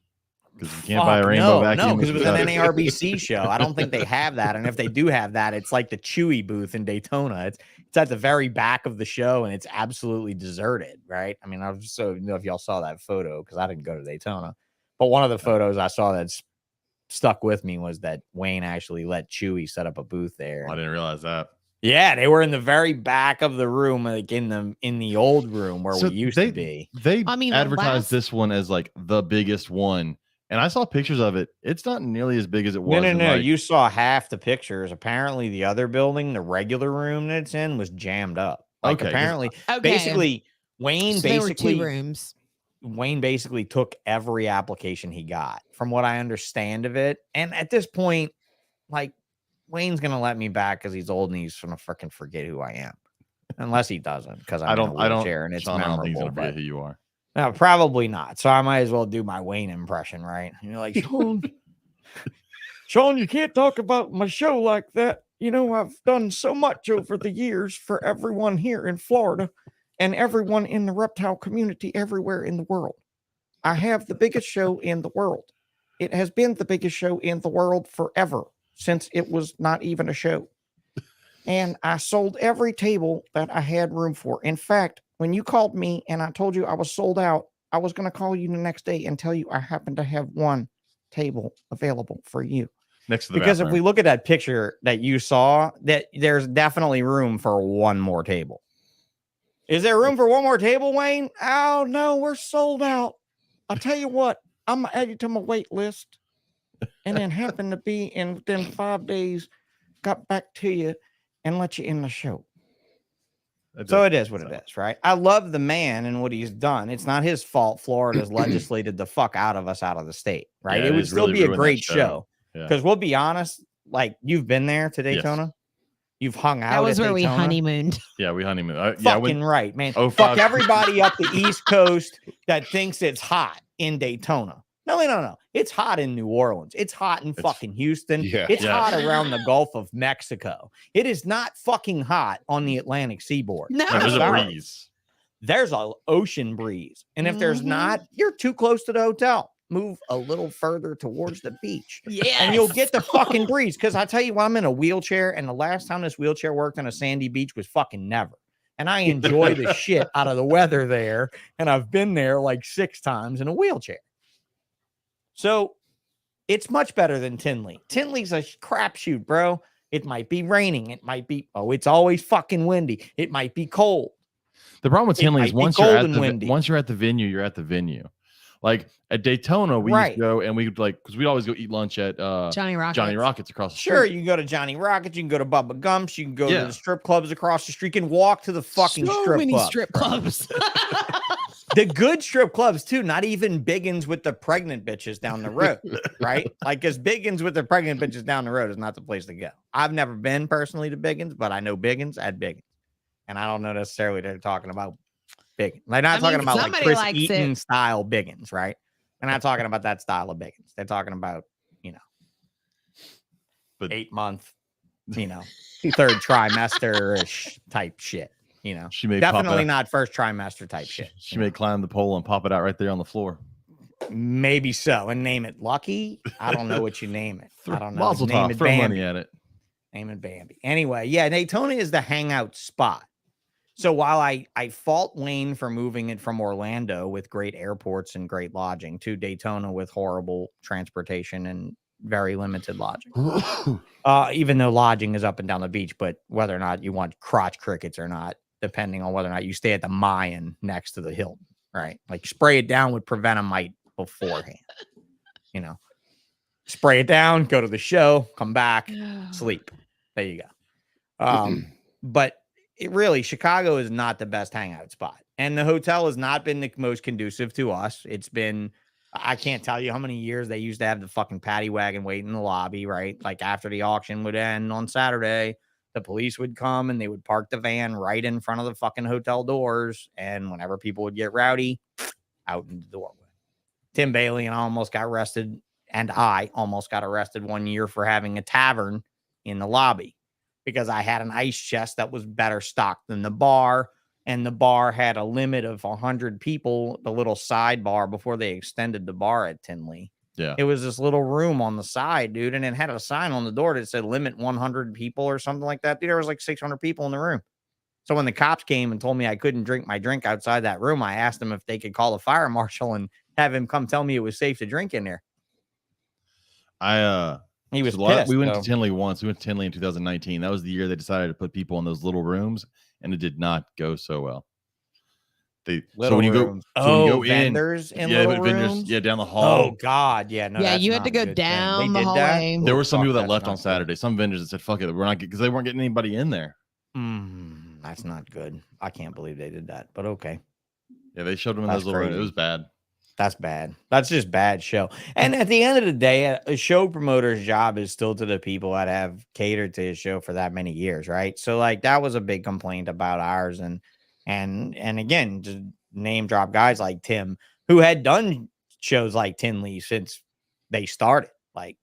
Because you can't buy a rainbow vacuum. No, because it was an NARBC show. I don't think they have that. And if they do have that, it's like the Chewy booth in Daytona. It's at the very back of the show, and it's absolutely deserted, right? I mean, I was so if y'all saw that photo, because I didn't go to Daytona. But one of the photos I saw that's stuck with me was that Wayne actually let Chewy set up a booth there. I didn't realize that. Yeah, they were in the very back of the room, like in the old room where we used to be. They advertised this one as like the biggest one. And I saw pictures of it. It's not nearly as big as it was. No. You saw half the pictures. Apparently, the other building, the regular room that it's in, was jammed up. Like, apparently, basically, Wayne there were 2 rooms. Wayne basically took every application he got, from what I understand of it. And at this point, like, Wayne's gonna let me back because he's old and he's gonna freaking forget who I am, unless he doesn't. Because I don't share, and it's Sean, memorable. I don't think he's gonna forget who you are. No, probably not. So I might as well do my Wayne impression, right? And you're like, Sean, you can't talk about my show like that. I've done so much over the years for everyone here in Florida and everyone in the reptile community everywhere in the world. I have the biggest show in the world. It has been the biggest show in the world forever, since it was not even a show. and I sold every table that I had room for. In fact, when you called me and I told you I was sold out, I was going to call you the next day and tell you I happen to have one table available for you. Next to the because bathroom. if we look at that picture that you saw, that there's definitely room for one more table. Is there room for one more table, Wayne? Oh no, we're sold out. I'll tell you what, I'm gonna add you to my wait list, and then happen to be in within 5 days, got back to you and let you in the show. So it is what it is, right? I love the man and what he's done. It's not his fault Florida's legislated the fuck out of us out of the state, right? Yeah, it would still really be a great show. Yeah. Because we'll be honest, like you've been there to Daytona. Yes. You've hung out. That was where Daytona. we honeymooned. Yeah, we honeymooned. Fucking right, man. Fuck everybody up the East Coast that thinks it's hot in Daytona. No. It's hot in New Orleans. It's hot in fucking Houston. Yeah. It's hot around the Gulf of Mexico. It is not fucking hot on the Atlantic seaboard. No, there's a breeze. There's an ocean breeze. And if there's not, you're too close to the hotel. Move a little further towards the beach. Yeah. And you'll get the fucking breeze. Because I tell you what, I'm in a wheelchair. And the last time this wheelchair worked on a sandy beach was fucking never. And I enjoy the shit out of the weather there. And I've been there like 6 times in a wheelchair. So it's much better than Tinley. Tinley's a crapshoot, bro. It might be raining. It might be, it's always fucking windy. It might be cold. The problem with Tinley is once you're at the venue, you're at the venue. Like at Daytona, we used to go and we would because we'd always go eat lunch at Johnny Rockets across the street. Sure, you can go to Johnny Rockets, you can go to Bubba Gump's, you can go to the strip clubs across the street, you can walk to the fucking strip clubs. The good strip clubs too, not even Biggins with the pregnant bitches down the road, right? Like, because Biggins with the pregnant bitches down the road is not the place to go. I've never been personally to Biggins, but I know Biggins at Biggins, and I don't know necessarily they're talking about Biggins. They're not talking about like Chris Eaton style Biggins, right? They're not talking about that style of Biggins. They're talking about, but 8-month, third trimester-ish type shit. She may definitely not first trimester type shit. She may climb the pole and pop it out right there on the floor. Maybe so, and name it Lucky. I don't know what you name it. I don't know. Mazel name tov, it throw Bambi. money at it. Name it Bambi. Anyway, yeah, Daytona is the hangout spot. So while I fault Wayne for moving it from Orlando with great airports and great lodging to Daytona with horrible transportation and very limited lodging, even though lodging is up and down the beach, but whether or not you want crotch crickets or not, depending on whether or not you stay at the Mayan next to the Hilton, right? Like spray it down with Prevenamite beforehand, spray it down, go to the show, come back, sleep. There you go. But Chicago is not the best hangout spot. And the hotel has not been the most conducive to us. It's been, I can't tell you how many years they used to have the fucking paddy wagon wait in the lobby, right? Like after the auction would end on Saturday, the police would come and they would park the van right in front of the fucking hotel doors. And whenever people would get rowdy, out in the doorway. Tim Bailey and I almost got arrested 1 year for having a tavern in the lobby because I had an ice chest that was better stocked than the bar. And the bar had a limit of 100 people, the little sidebar before they extended the bar at Tinley. Yeah. It was this little room on the side, dude. And it had a sign on the door that said limit 100 people or something like that. Dude, there was like 600 people in the room. So when the cops came and told me I couldn't drink my drink outside that room, I asked them if they could call the fire marshal and have him come tell me it was safe to drink in there. He was pissed. We went to Tinley once. We went to Tinley in 2019. That was the year they decided to put people in those little rooms, and it did not go so well. When you go vendors in little rooms? Yeah, down the hall. Oh God, yeah, no. Yeah, you had to go down the hallway. There were some people that left on Saturday. Some vendors that said, "Fuck it, we're not," because they weren't getting anybody in there. That's not good. I can't believe they did that, but okay. Yeah, they showed them in those little rooms. It was bad. That's bad. That's just bad show. And at the end of the day, a show promoter's job is still to the people that have catered to his show for that many years, right? So like that was a big complaint about ours. And again, just name drop guys like Tim who had done shows like Tinley since they started. Like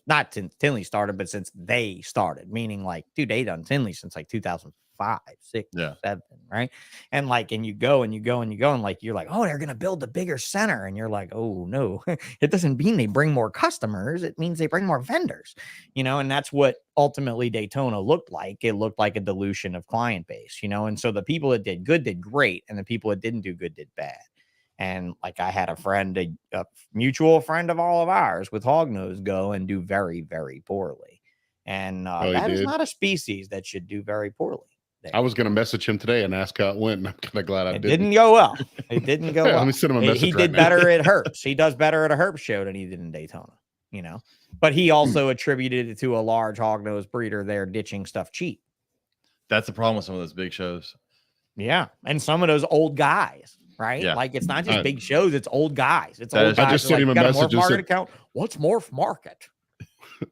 not since Tinley started, but since they started, meaning like, dude, they done Tinley since like 2005. 5, 6, Yeah. 7, right? And like, and you go and like, you're like, oh, they're going to build a bigger center. And you're like, oh no, it doesn't mean they bring more customers. It means they bring more vendors, and that's what ultimately Daytona looked like. It looked like a dilution of client base, and so the people that did good did great. And the people that didn't do good did bad. And like I had a friend, a mutual friend of all of ours with Hognose go and do very, very poorly. And that is not a species that should do very poorly. I was going to message him today and ask how it went. And I'm kind of glad I didn't. It didn't go well. It didn't go well. Let me send him a message. He did better at Herps. He does better at a Herp show than he did in Daytona, But he also attributed it to a large hognose breeder there ditching stuff cheap. That's the problem with some of those big shows. Yeah. And some of those old guys. Right? Yeah. Like it's not just big shows, it's old guys. It's old guys. I just sent him a message. Market account. What's Morph Market?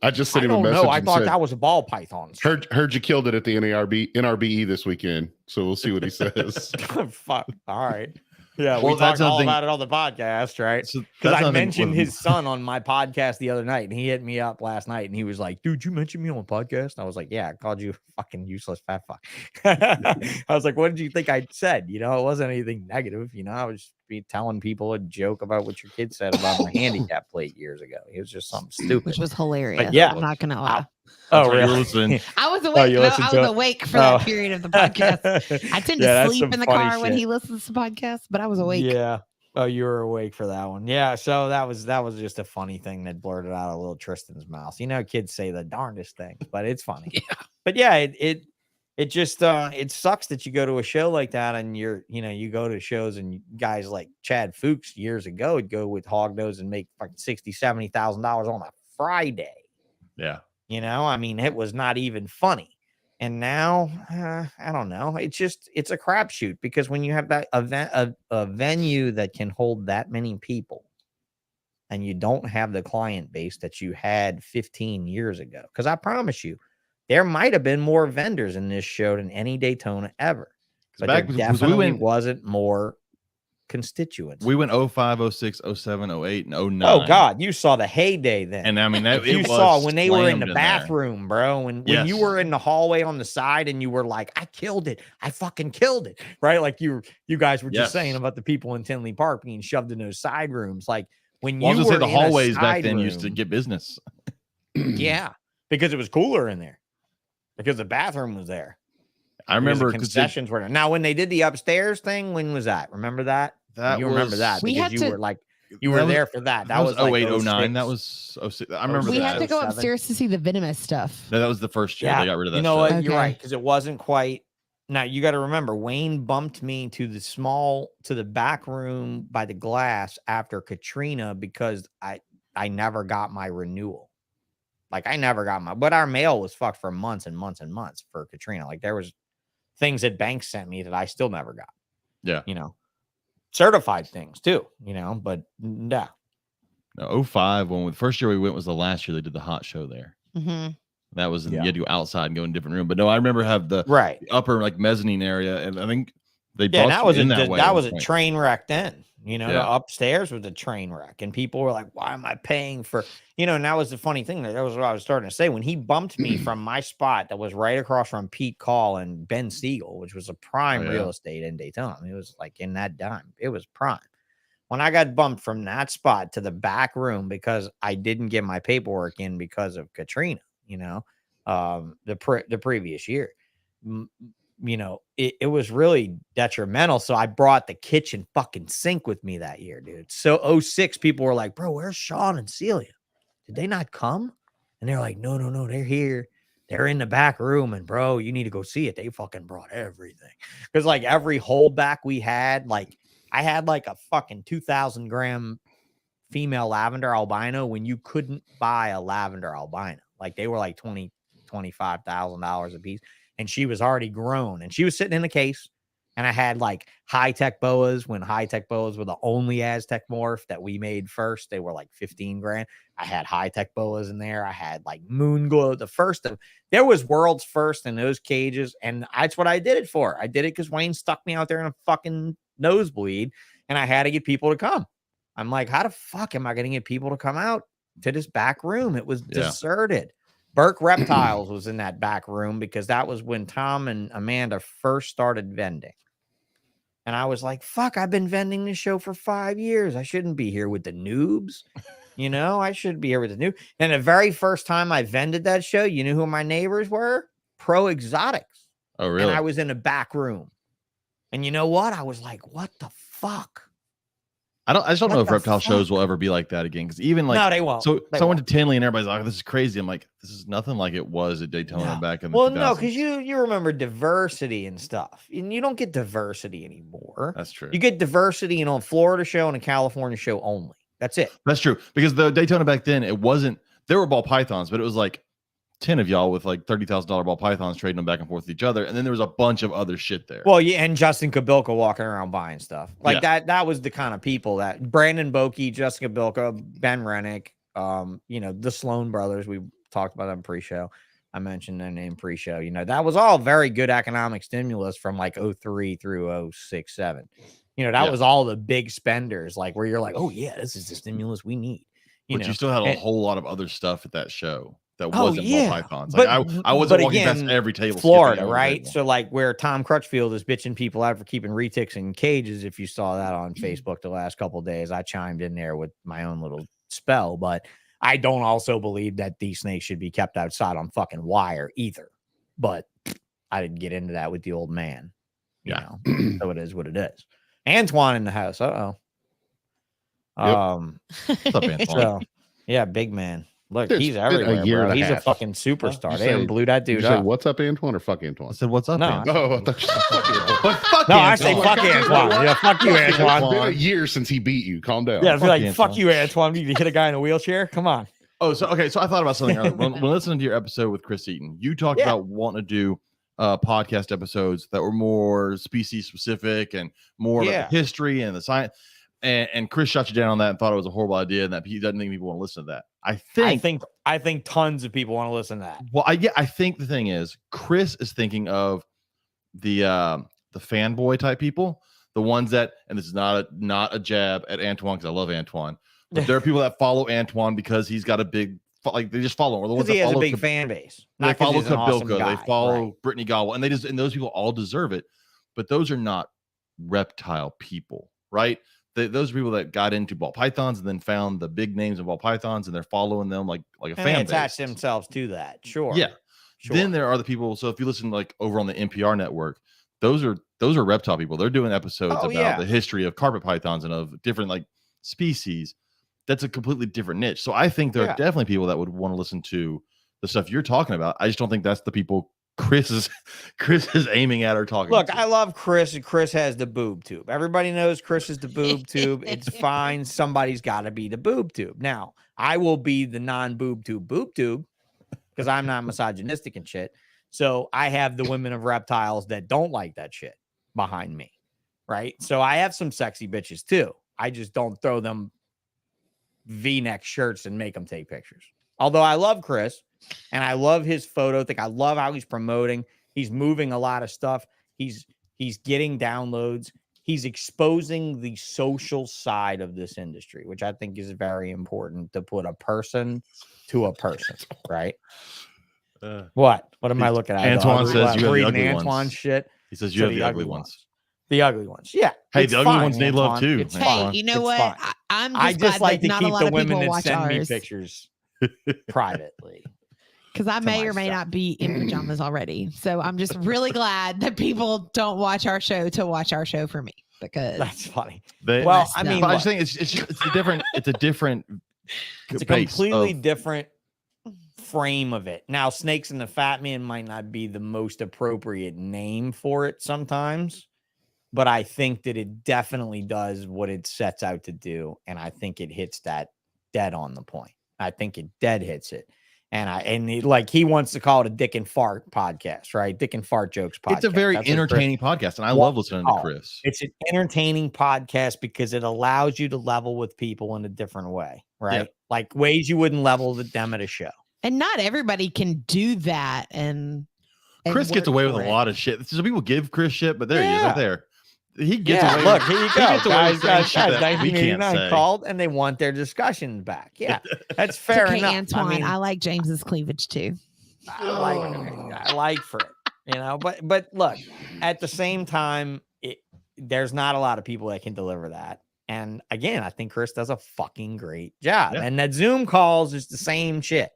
I just sent him a message. No, I thought that was a ball python. Heard you killed it at the NRBE this weekend. So we'll see what he says. Fuck. All right. Yeah, well, we talked all about it on the podcast, right? Because I mentioned his son on my podcast the other night, and he hit me up last night, and he was like, "Dude, you mentioned me on the podcast?" And I was like, "Yeah, I called you a fucking useless fat fuck." I was like, "What did you think I said?" It wasn't anything negative. I was telling people a joke about what your kid said about my handicap plate years ago. It was just something stupid, which was hilarious. But yeah, I'm not gonna lie. Oh, really? I was awake. I was awake for that period of the podcast. I tend to sleep in the car when he listens to podcasts, but I was awake. Yeah. Oh, you were awake for that one. Yeah. So that was just a funny thing that blurted out of little Tristan's mouth. Kids say the darndest things, but it's funny. Yeah. But yeah, it just it sucks that you go to a show like that and you go to shows and guys like Chad Fuchs years ago would go with Hognose and make fucking $60,000-$70,000 on a Friday. Yeah. It was not even funny. And now, I don't know. It's a crapshoot because when you have that event, a venue that can hold that many people and you don't have the client base that you had 15 years ago, because I promise you, there might have been more vendors in this show than any Daytona ever. But there definitely wasn't more constituents. We went 05, 06, 07, 08, and 09. Oh God, you saw the heyday then. And you saw when they were in the bathroom, bro. When you were in the hallway on the side and you were like, I killed it. I fucking killed it. Right? Like you guys were just saying about the people in Tinley Park being shoved in those side rooms. Like when you were the hallways back then used to get business. Yeah, because it was cooler in there. Because the bathroom was there. I remember concessions were there. Now, when they did the upstairs thing, when was that? Remember that? Remember that because you were there for that. That was 08, 09. That was 06. I remember we that. had to go upstairs to see the venomous stuff. No, that was the first year they got rid of that. You know what? You're right, because it wasn't quite. Now you got to remember, Wayne bumped me to the back room by the glass after Katrina because I never got my renewal. Like I never got but our mail was fucked for months and months and months for Katrina. Like there was things that banks sent me that I still never got. Yeah. Certified things too, but yeah. No, 05, when the first year we went was the last year they did the hot show there. Mm-hmm. That was you had to go outside and go in a different room. But no, I remember have the upper like mezzanine area, and I think they brought that was that was a train wreck then. The upstairs was a train wreck, and people were like, "Why am I paying for?" And that was the funny thing. That was what I was starting to say when he bumped me from my spot that was right across from Pete Call and Ben Siegel, which was a prime real estate in Daytona. It was like in that dime. It was prime. When I got bumped from that spot to the back room because I didn't get my paperwork in because of Katrina, the previous year. It was really detrimental. So I brought the kitchen fucking sink with me that year, dude. So 06, people were like, bro, where's Sean and Celia? Did they not come? And they're like, no, they're here. They're in the back room. And bro, you need to go see it. They fucking brought everything. Because like every holdback we had, like I had like a fucking 2,000 gram female lavender albino when you couldn't buy a lavender albino. Like they were like $25,000 a piece. And she was already grown and she was sitting in the case. And I had like high-tech boas when high-tech boas were the only Aztec morph that we made first. They were like 15 grand. I had high-tech boas in there. I had like moon glow. There was world's first in those cages. And that's what I did it for. I did it because Wayne stuck me out there in a fucking nosebleed and I had to get people to come. I'm like, how the fuck am I going to get people to come out to this back room? It was deserted. Burke Reptiles was in that back room because that was when Tom and Amanda first started vending. And I was like, fuck, I've been vending this show for 5 years. I shouldn't be here with the noobs. You know, I should be here with the new. And the very first time I vended that show, you know who my neighbors were? Pro Exotics. Oh, really? And I was in a back room. And you know what? I was like, what the fuck? I just don't know if reptile shows will ever be like that again. Because even like, no, they won't. So I went to Tinley and everybody's like, oh, this is crazy. I'm like, this is nothing like it was at Daytona back in the 2000s. No, because you remember diversity and stuff. And you don't get diversity anymore. That's true. You get diversity in a Florida show and a California show only. That's it. That's true. Because the Daytona back then, it wasn't, there were ball pythons, but it was like 10 of y'all with like $30,000 ball pythons trading them back and forth with each other. And then there was a bunch of other shit there. Well, yeah, and Justin Kabilka walking around buying stuff. Like that was the kind of people that Brandon Bokey, Justin Kabilka, Ben Rennick, you know, the Sloan brothers. We talked about them pre-show. I mentioned their name pre-show. You know, that was all very good economic stimulus from like 03 through 06, 07. You know, that was all the big spenders, like where you're like, oh yeah, this is the stimulus we need. You still had a whole lot of other stuff at that show that wasn't ball pythons. Like but, I wasn't walking past every table. Florida, right? So like where Tom Crutchfield is bitching people out for keeping retics in cages. If you saw that on Facebook the last couple of days, I chimed in there with my own little spell. But I don't also believe that these snakes should be kept outside on fucking wire either. But I didn't get into that with the old man. You know, so it is what it is. Antoine in the house. What's up, Antoine? So, yeah, big man. Look, Dude, he's everywhere, bro. He's a fucking superstar. They blew that dude up. What's up, Antoine, or fuck Antoine? I said, what's up, Antoine? Oh, I thought you said fuck Antoine. But fuck no, Antoine. I say fuck Antoine. Yeah, fuck you, Antoine. It's been a year since he beat you. Calm down. Yeah, I feel like, Antoine. fuck you, Antoine. You hit a guy in a wheelchair? Come on. Oh, so I thought about something earlier. When listening to your episode with Chris Eaton, you talked about wanting to do podcast episodes that were more species specific and more about the history and the science. And Chris shot you down on that and thought it was a horrible idea and that he doesn't think people want to listen to that. I think tons of people want to listen to that. Well, I think the thing is Chris is thinking of the fanboy type people, the ones that, and this is not a jab at Antoine because I love Antoine, but there are people that follow Antoine because he's got a big, like they just follow him. Or the ones he that has follow a big fan base. They follow Kabilka, awesome they follow Brittany Gobble, and those people all deserve it. But those are not reptile people, right? Those are people that got into ball pythons and then found the big names of ball pythons and they're following them like a fan base. They attach themselves to that. Sure. Yeah. Sure. Then there are the people. So if you listen like over on the NPR network, those are reptile people. They're doing episodes about the history of carpet pythons and of different like species. That's a completely different niche. So I think there are definitely people that would want to listen to the stuff you're talking about. I just don't think that's the people Chris is aiming at or talking. Look, to. I love Chris. Chris has the boob tube. Everybody knows Chris is the boob tube. It's fine. Somebody's got to be the boob tube. Now, I will be the non-boob tube because I'm not misogynistic and shit. So I have the women of reptiles that don't like that shit behind me, right? So I have some sexy bitches too. I just don't throw them V-neck shirts and make them take pictures. Although I love Chris and I love his photo thing. I love how he's promoting. He's moving a lot of stuff. He's getting downloads. He's exposing the social side of this industry, which I think is very important to put a person to a person, right? What am I looking at? Antoine says you have the ugly Antoine ones. Shit. He says you have the ugly ones. The ugly ones. Yeah. Hey, the ugly ones need love too. It's hey, fine. you know what? I just like to keep the women that send me pictures privately. Because I may or may not be in pajamas already. So I'm just really glad that people don't watch our show to watch our show for me. Because that's funny. I mean, I just think it's a different it's a completely different frame of it. Now, Snakes and the Fat Man might not be the most appropriate name for it sometimes, but I think that it definitely does what it sets out to do, and I think it hits that dead on the point. I think it dead hits it. And he wants to call it a Dick and Fart podcast, right? Dick and Fart jokes podcast. It's a very entertaining podcast, and I love listening to Chris. It's an entertaining podcast because it allows you to level with people in a different way, right? Yeah. Like ways you wouldn't level with them at a show. And not everybody can do that. And Chris gets away with a lot of shit. So people give Chris shit, but there he is right there. he gets Yeah, away. look, here you go. Guys, 1989 called and they want their discussions back. Yeah, that's fair okay, enough. Antoine, I like James's cleavage too. I like for it, you know. But look, at the same time, there's not a lot of people that can deliver that. And again, I think Chris does a fucking great job. Yeah. And that Zoom calls is the same shit.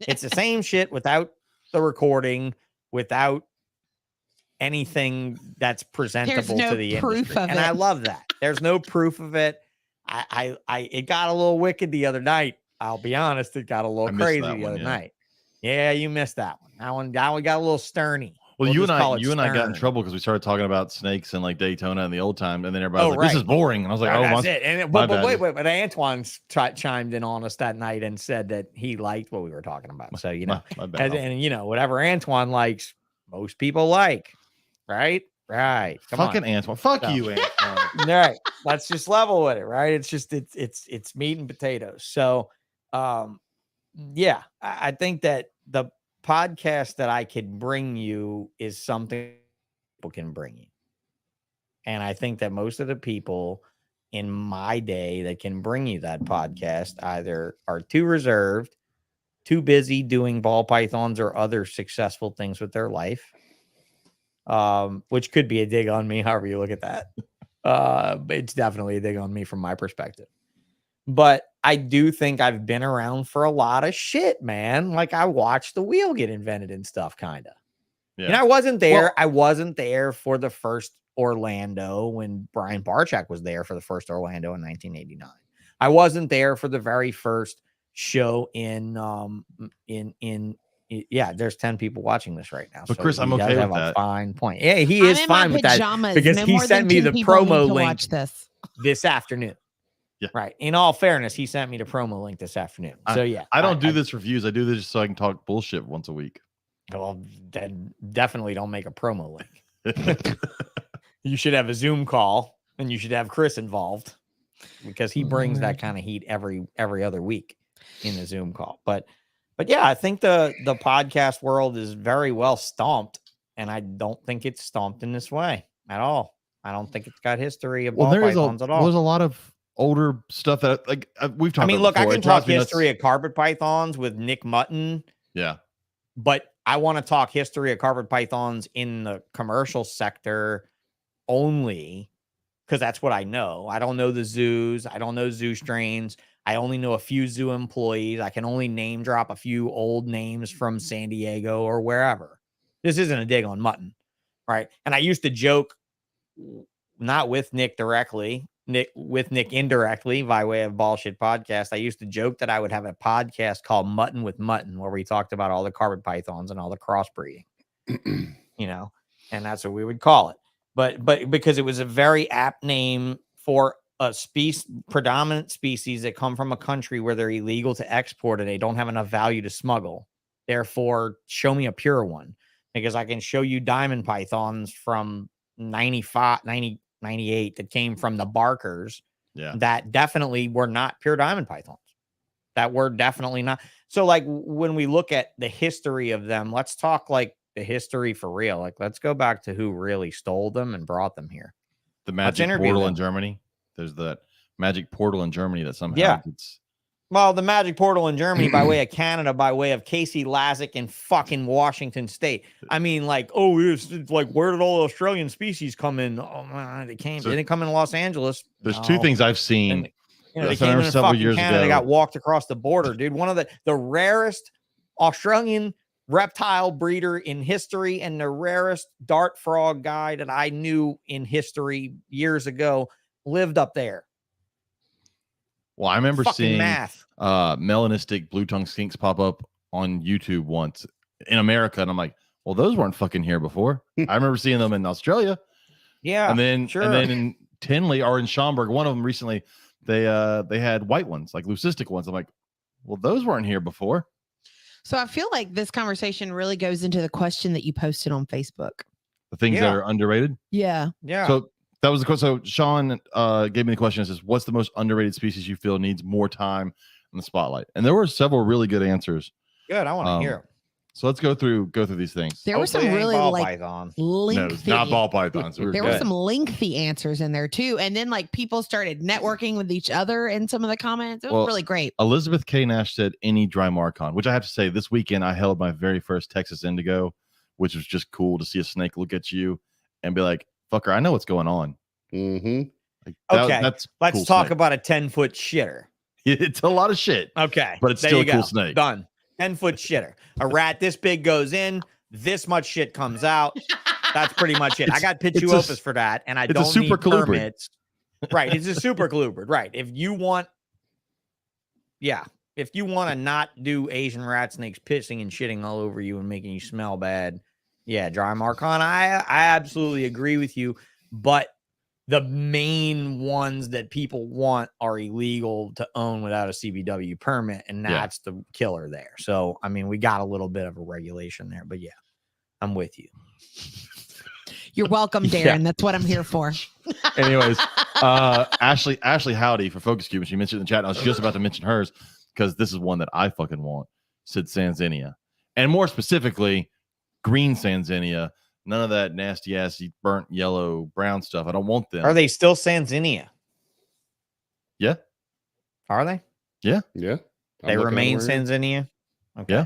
It's the same shit without the recording, without anything that's presentable no to the proof industry. of And it. I love that. There's no proof of it. It got a little wicked the other night. I'll be honest, it got a little crazy the other night. Yeah, you missed that one. That one got a little sterny. Well, you and I got in trouble because we started talking about snakes and like Daytona and the old time, and then everybody was like, "This is boring," and I was like, "Oh, that's it." And but wait, but Antoine chimed in on us that night and said that he liked what we were talking about. So you know, my bad. and you know, whatever Antoine likes, most people like, right? Right. Fucking Antoine. Fuck you, Antoine. All right. Let's just level with it, right? It's just it's meat and potatoes. So yeah, I think that the podcast that I could bring you is something people can bring you. And I think that most of the people in my day that can bring you that podcast either are too reserved, too busy doing ball pythons or other successful things with their life. Which could be a dig on me, however you look at that. It's definitely a dig on me from my perspective. But I do think I've been around for a lot of shit, man. Like I watched the wheel get invented and stuff, kind of. Yeah. And I wasn't there. Well, I wasn't there for the first Orlando when Brian Barczak was there for the first Orlando in 1989. I wasn't there for the very first show yeah, there's 10 people watching this right now. But so Chris, I'm okay with that. Fine point. Yeah, he is fine with that because he sent me the promo link this afternoon. Yeah. Right. In all fairness, he sent me the promo link this afternoon. So yeah, I don't do this reviews. I do this just so I can talk bullshit once a week. Well, then definitely don't make a promo link. You should have a Zoom call and you should have Chris involved because he brings that kind of heat every other week in the Zoom call. But yeah, I think the podcast world is very well stomped, and I don't think it's stomped in this way at all. I don't think it's got history of ball pythons at all. There's a lot of older stuff that like we've talked. I mean, about look, before. I can talk history of carpet pythons with Nick Mutton. Yeah, but I want to talk history of carpet pythons in the commercial sector only because that's what I know. I don't know the zoos. I don't know zoo strains. I only know a few zoo employees. I can only name drop a few old names from San Diego or wherever. This isn't a dig on Mutton, right? And I used to joke, not with Nick directly, with Nick indirectly by way of BallSh podcast. I used to joke that I would have a podcast called Mutton with Mutton, where we talked about all the carpet pythons and all the crossbreeding, you know, and that's what we would call it. But because it was a very apt name for a predominant species that come from a country where they're illegal to export and they don't have enough value to smuggle. Therefore, show me a pure one, because I can show you diamond pythons from 95, 90, 98 that came from the Barkers. Yeah, that definitely were not pure diamond pythons. That were definitely not. So like when we look at the history of them, let's talk like the history for real. Like let's go back to who really stole them and brought them here. The magic portal in Germany. There's that magic portal in Germany that somehow gets. Well, the magic portal in Germany by way of Canada, by way of Casey Lazick in fucking Washington State. I mean, like, oh, it's like, where did all Australian species come in? Oh, man, they didn't come in Los Angeles. There's two things I've seen. They came in several years Canada. Ago. They got walked across the border, dude. One of the rarest Australian reptile breeder in history and the rarest dart frog guy that I knew in history years ago lived up there. Well, I remember seeing melanistic blue tongue skinks pop up on YouTube once in America, and I'm like, well, those weren't fucking here before. I remember seeing them in Australia. Yeah, and then in Tinley or in Schaumburg, one of them recently, they had white ones, like leucistic ones. I'm like, well, those weren't here before. So I feel like this conversation really goes into the question that you posted on Facebook. The things that are underrated. Yeah. So that was the question. So Sean gave me the question. It says, what's the most underrated species you feel needs more time in the spotlight? And there were several really good answers. Good. I want to hear. So let's go through these things. There were some really like lengthy. No, it's not ball pythons. There were some lengthy answers in there too, and then like people started networking with each other in some of the comments. It was really great. Elizabeth K. Nash said any dry marcon, which I have to say this weekend I held my very first Texas Indigo, which was just cool to see a snake look at you and be like, "Fucker, I know what's going on." Mm-hmm. Like, let's cool talk snake. about a 10-foot shitter. It's a lot of shit. Okay, but it's still a cool snake. Done. 10-foot shitter. A rat this big goes in, this much shit comes out. That's pretty much it. I got Pituophis for that, and I don't need permits. Right, it's a super colubrid. Right. If you want to not do Asian rat snakes pissing and shitting all over you and making you smell bad, dry marcon. I absolutely agree with you, but the main ones that people want are illegal to own without a CBW permit, and that's the killer there. So, I mean, we got a little bit of a regulation there, but I'm with you. You're welcome, Darren. That's what I'm here for. Anyways, Ashley Howdy for Focus Cube, she mentioned in the chat, and I was just about to mention hers because this is one that I fucking want. Said Sanzinia, and more specifically, green Sanzinia. None of that nasty ass burnt yellow brown stuff. I don't want them. Are they still Sanzinia? Yeah. Are they? Yeah. Yeah. They remain Sanzinia. Okay. Yeah.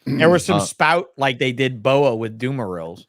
There was some spout like they did Boa with Dumarills.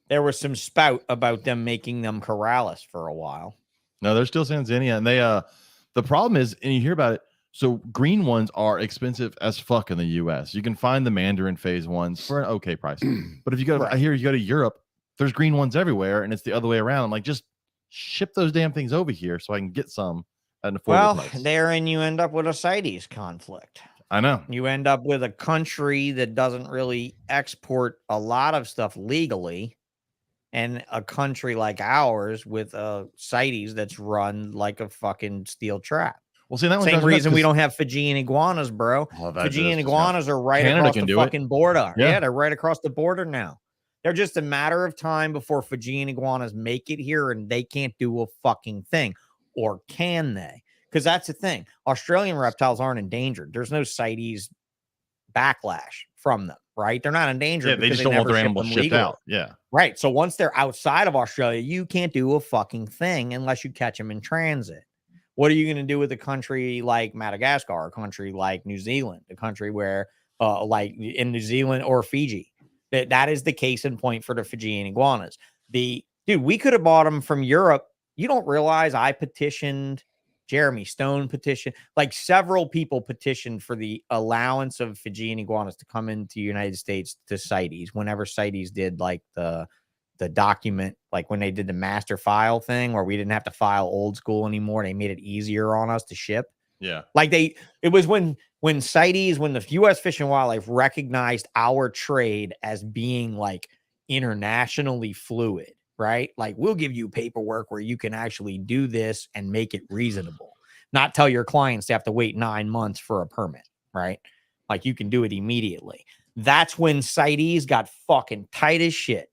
There was some spout about them making them Corrales for a while. No, they're still Sanzinia, and they the problem is, and you hear about it. So green ones are expensive as fuck in the U.S. You can find the Mandarin phase ones for an okay price, but if you go, I hear you go to Europe, there's green ones everywhere, and it's the other way around. I'm like, just ship those damn things over here so I can get some at an affordable price. Therein you end up with a CITES conflict. I know. You end up with a country that doesn't really export a lot of stuff legally, and a country like ours with a CITES that's run like a fucking steel trap. Well, see, that same reason we don't have Fijian iguanas, bro. Fijian iguanas are right across the fucking border. Yeah, they're right across the border now. They're just a matter of time before Fijian iguanas make it here, and they can't do a fucking thing. Or can they? Because that's the thing. Australian reptiles aren't endangered. There's no CITES backlash from them, right? They're not endangered. Yeah, they just don't want their animals shipped out. Yeah. Right. So once they're outside of Australia, you can't do a fucking thing unless you catch them in transit. What are you going to do with a country like Madagascar, a country like New Zealand, a country where, like in New Zealand or Fiji? That is the case in point for the Fijian iguanas. Dude, we could have bought them from Europe. You don't realize I petitioned, Jeremy Stone petitioned, like several people petitioned for the allowance of Fijian iguanas to come into the United States to CITES whenever CITES did like the document, like when they did the master file thing where we didn't have to file old school anymore. They made it easier on us to ship. Yeah. Like it was when CITES, when the U.S. Fish and Wildlife recognized our trade as being like internationally fluid, right? Like we'll give you paperwork where you can actually do this and make it reasonable, not tell your clients they have to wait 9 months for a permit, right? Like you can do it immediately. That's when CITES got fucking tight as shit.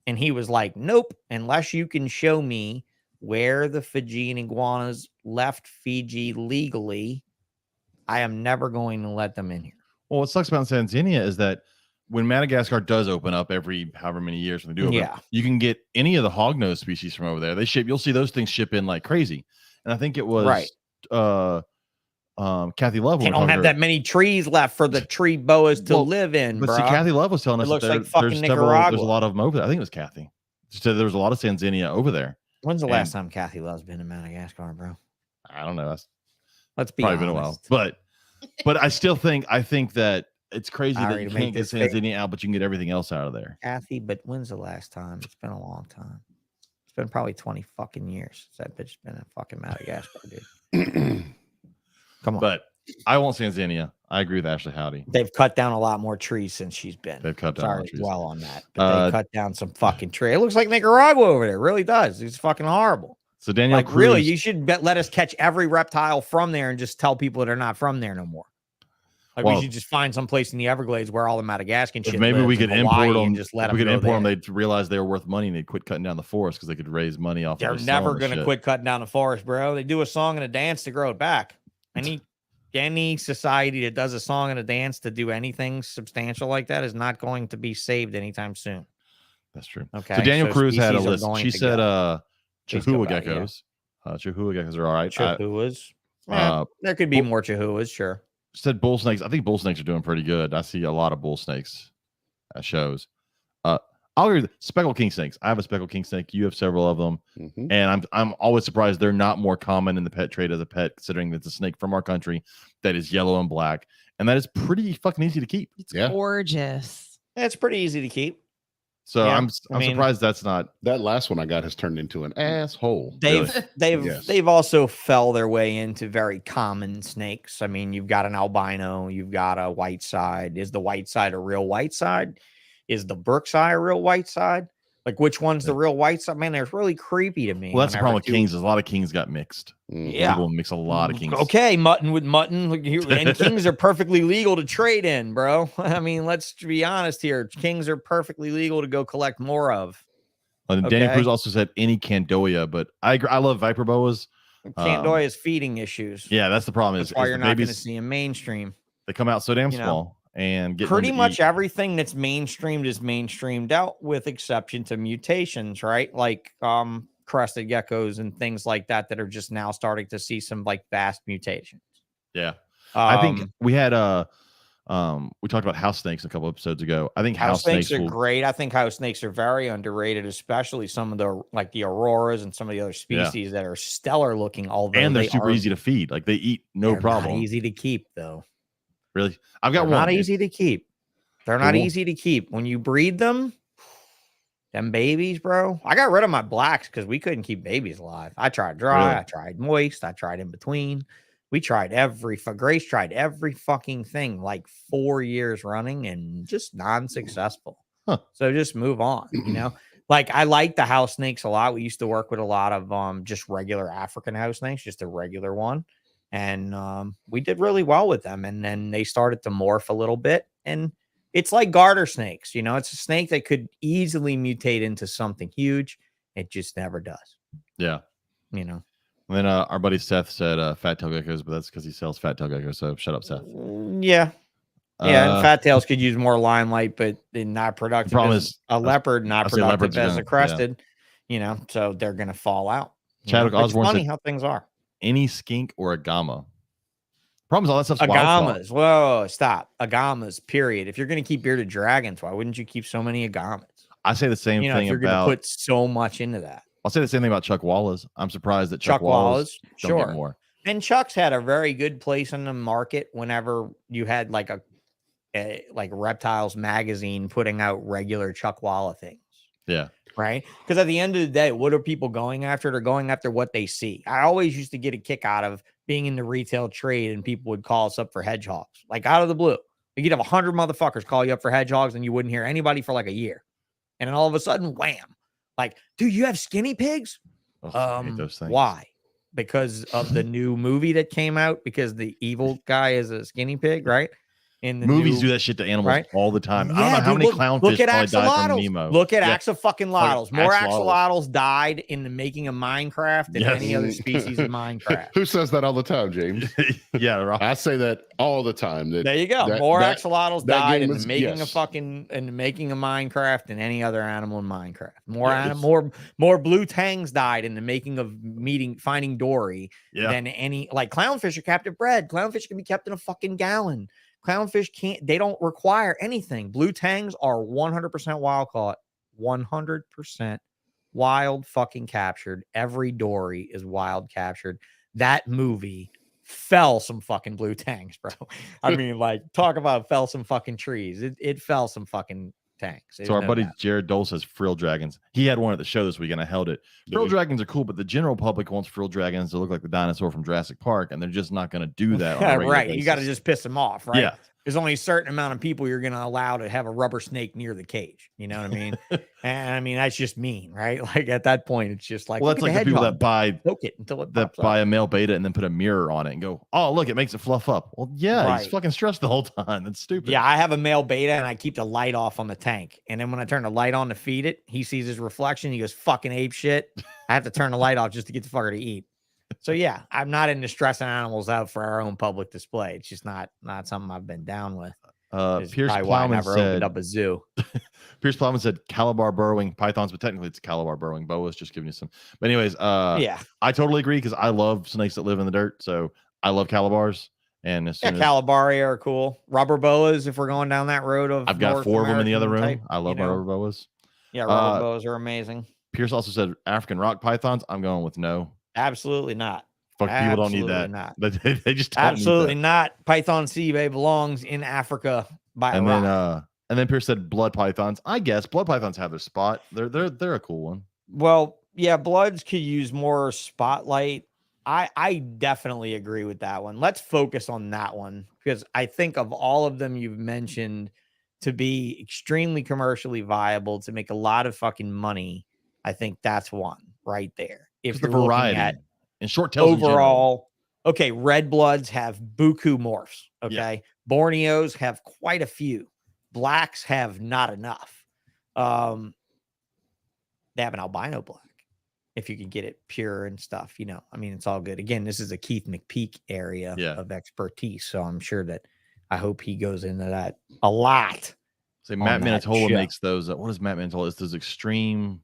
And he was like, nope, unless you can show me where the Fijian iguanas left Fiji legally, I am never going to let them in here. Well, what sucks about Sanzinia is that when Madagascar does open up every however many years when they do open up, you can get any of the hognose species from over there. They ship, you'll see those things ship in like crazy. And I think it was Kathy Love. They don't have that many trees left for the tree boas to live in. But see, Kathy Love was telling us looks like fucking Nicaragua. There's a lot of them over there. I think it was Kathy. She said there was a lot of Sanzinia over there. When's the last time Kathy Love's been in Madagascar, bro? I don't know. Let's be probably honest. Been a while. But I think that it's crazy that you can't get Sanzinia out, but you can get everything else out of there. Kathy, but when's the last time? It's been a long time. It's been probably 20 fucking years since that bitch's been in fucking Madagascar, dude. Come on. But I want Sanzinia. I agree with Ashley Howdy. They've cut down a lot more trees since she's been. They've cut down more trees. Well on that. But they cut down some fucking tree. It looks like Nicaragua over there. It really does. It's fucking horrible. So Danielle, like, Cruz, really, you should let us catch every reptile from there and just tell people they're not from there no more. Like we should just find some place in the Everglades where all the Madagascan shit. Maybe we could import them. Just let we could import them. There. They'd realize they were worth money and they'd quit cutting down the forest because they could raise money off. They're never going to quit cutting down the forest, bro. They do a song and a dance to grow it back. any society that does a song and a dance to do anything substantial like that is not going to be saved anytime soon. That's true. Okay. So Daniel Cruz had a list. She said Chihuahua geckos. Chihuahua geckos are all right. Chihuahuas. There could be more chihuahuas, sure. Said bull snakes. I think bull snakes are doing pretty good. I see a lot of bull snakes at shows. I'll agree with speckled king snakes. I have a speckled king snake. You have several of them, and I'm always surprised they're not more common in the pet trade as a pet, considering it's a snake from our country that is yellow and black, and that is pretty fucking easy to keep. It's gorgeous. Yeah, it's pretty easy to keep. So yeah, I'm surprised that's not. That last one I got has turned into an asshole. They've also fell their way into very common snakes. I mean, you've got an albino, you've got a white side. Is the white side a real white side? Is the Brooks eye a real white side? Like, which one's the real white side? Man, they're really creepy to me. Well, that's the problem with kings. Is a lot of kings got mixed. Yeah, people mix a lot of kings. Okay, mutton with mutton, and kings are perfectly legal to trade in, bro. I mean, let's be honest here. Kings are perfectly legal to go collect more of. And Daniel Cruz also said any Candoya, but I agree. I love viper boas. Candoya's feeding issues. Yeah, that's the problem. That's why you're not going to see them mainstream. They come out so damn small. And get pretty much everything that's mainstreamed is mainstreamed out, with exception to mutations, right? Like crested geckos and things like that are just now starting to see some like vast mutations. Yeah. I think we had we talked about house snakes a couple episodes ago. I think house snakes are great. I think house snakes are very underrated, especially some of the like the auroras and some of the other species that are stellar looking, although they're super easy to feed. Like they eat no problem. Not easy to keep though. Really? I've got one. Not easy to keep. They're not easy to keep. When you breed them babies, bro. I got rid of my blacks because we couldn't keep babies alive. I tried dry. Really? I tried moist. I tried in between. We tried Grace tried every fucking thing like 4 years running and just non-successful. Huh. So just move on, you know? Like I like the house snakes a lot. We used to work with a lot of just regular African house snakes, just a regular one. And we did really well with them. And then they started to morph a little bit. And it's like garter snakes. You know, it's a snake that could easily mutate into something huge. It just never does. Yeah. You know. And then our buddy Seth said fat tail geckos, but that's because he sells fat tail geckos. So shut up, Seth. Yeah. Yeah. And fat tails could use more limelight, but they're not productive. The problem is a leopard, not productive as a crested, you know, so they're going to fall out. Chadwick Osborne said, funny how things are. Any skink or agama. Problem is all that stuff's agamas. Whoa, stop. Agamas, period. If you're going to keep bearded dragons, why wouldn't you keep so many agamas? I say the same thing if you're about. Going to put so much into that. I'll say the same thing about Chuck Wallas. I'm surprised that Chuck Wallas don't get more. And Chuck's had a very good place in the market whenever you had like like Reptiles magazine putting out regular Chuck Walla things. Yeah. Right. Because at the end of the day, what are people going after? They're going after what they see. I always used to get a kick out of being in the retail trade and people would call us up for hedgehogs, like out of the blue. You'd have 100 motherfuckers call you up for hedgehogs and you wouldn't hear anybody for like a year. And then all of a sudden, wham, like, dude, you have skinny pigs? I hate those things. Why? Because of the new movie that came out, because the evil guy is a skinny pig, right? In the movies do that shit to animals all the time. I don't know how many clownfish probably died from Nemo. Look at axolotls. More axolotls died in the making of Minecraft than any other species in Minecraft. Who says that all the time, James? Yeah, right. I say that all the time. There you go. More axolotls died in the making of Minecraft than any other animal in Minecraft. More blue tangs died in the making of finding Dory than any. Like clownfish are captive bred. Clownfish can be kept in a fucking gallon. Clownfish they don't require anything. Blue tangs are 100% wild caught, 100% wild fucking captured. Every dory is wild captured. That movie fell some fucking blue tangs, bro. I mean, like, talk about fell some fucking trees. It fell some fucking tanks. So our buddy Jared Dole says frill dragons. He had one at the show this week and I held it. Frill dragons are cool, but the general public wants frill dragons to look like the dinosaur from Jurassic Park, and they're just not going to do that. On a right. basis. You got to just piss them off, right? Yeah. There's only a certain amount of people you're going to allow to have a rubber snake near the cage. You know what I mean? And I mean, that's just mean, right? Like at that point, it's just like, well, that's like the people that buy it until it buy a male beta and then put a mirror on it and go, oh, look, it makes it fluff up. Well, yeah, he's fucking stressed the whole time. That's stupid. Yeah, I have a male beta and I keep the light off on the tank. And then when I turn the light on to feed it, he sees his reflection. He goes, fucking ape shit. I have to turn the light off just to get the fucker to eat. So yeah, I'm not into stressing animals out for our own public display. It's just not something I've been down with. Pierce why I Plowman never opened up a zoo. Pierce Plowman said Calabar burrowing pythons, but technically it's Calabar burrowing boas. Just giving you some. But anyways, yeah, I totally agree because I love snakes that live in the dirt. So I love Calabars. And as soon as Calabaria are cool. Rubber boas, if we're going down that road of I've got North 4 of them in the other room. type, I love my rubber boas. Yeah, rubber boas are amazing. Pierce also said African rock pythons. I'm going with no. Absolutely not. Fuck, people don't need that. Not. They just don't absolutely need not. Python Seabay belongs in Africa by a rock. And then Pierce said blood pythons. I guess blood pythons have their spot. They're a cool one. Well, yeah, bloods could use more spotlight. I definitely agree with that one. Let's focus on that one because I think of all of them you've mentioned to be extremely commercially viable, to make a lot of fucking money. I think that's one right there. If you're the variety looking at and short tails overall, okay, red bloods have buku morphs. Okay, Borneos have quite a few. Blacks have not enough. They have an albino black. If you can get it pure and stuff, I mean, it's all good. Again, this is a Keith McPeak area of expertise. So I'm sure that I hope he goes into that a lot. Say Matt Manitola makes those. What is Matt Manitola? It's those extreme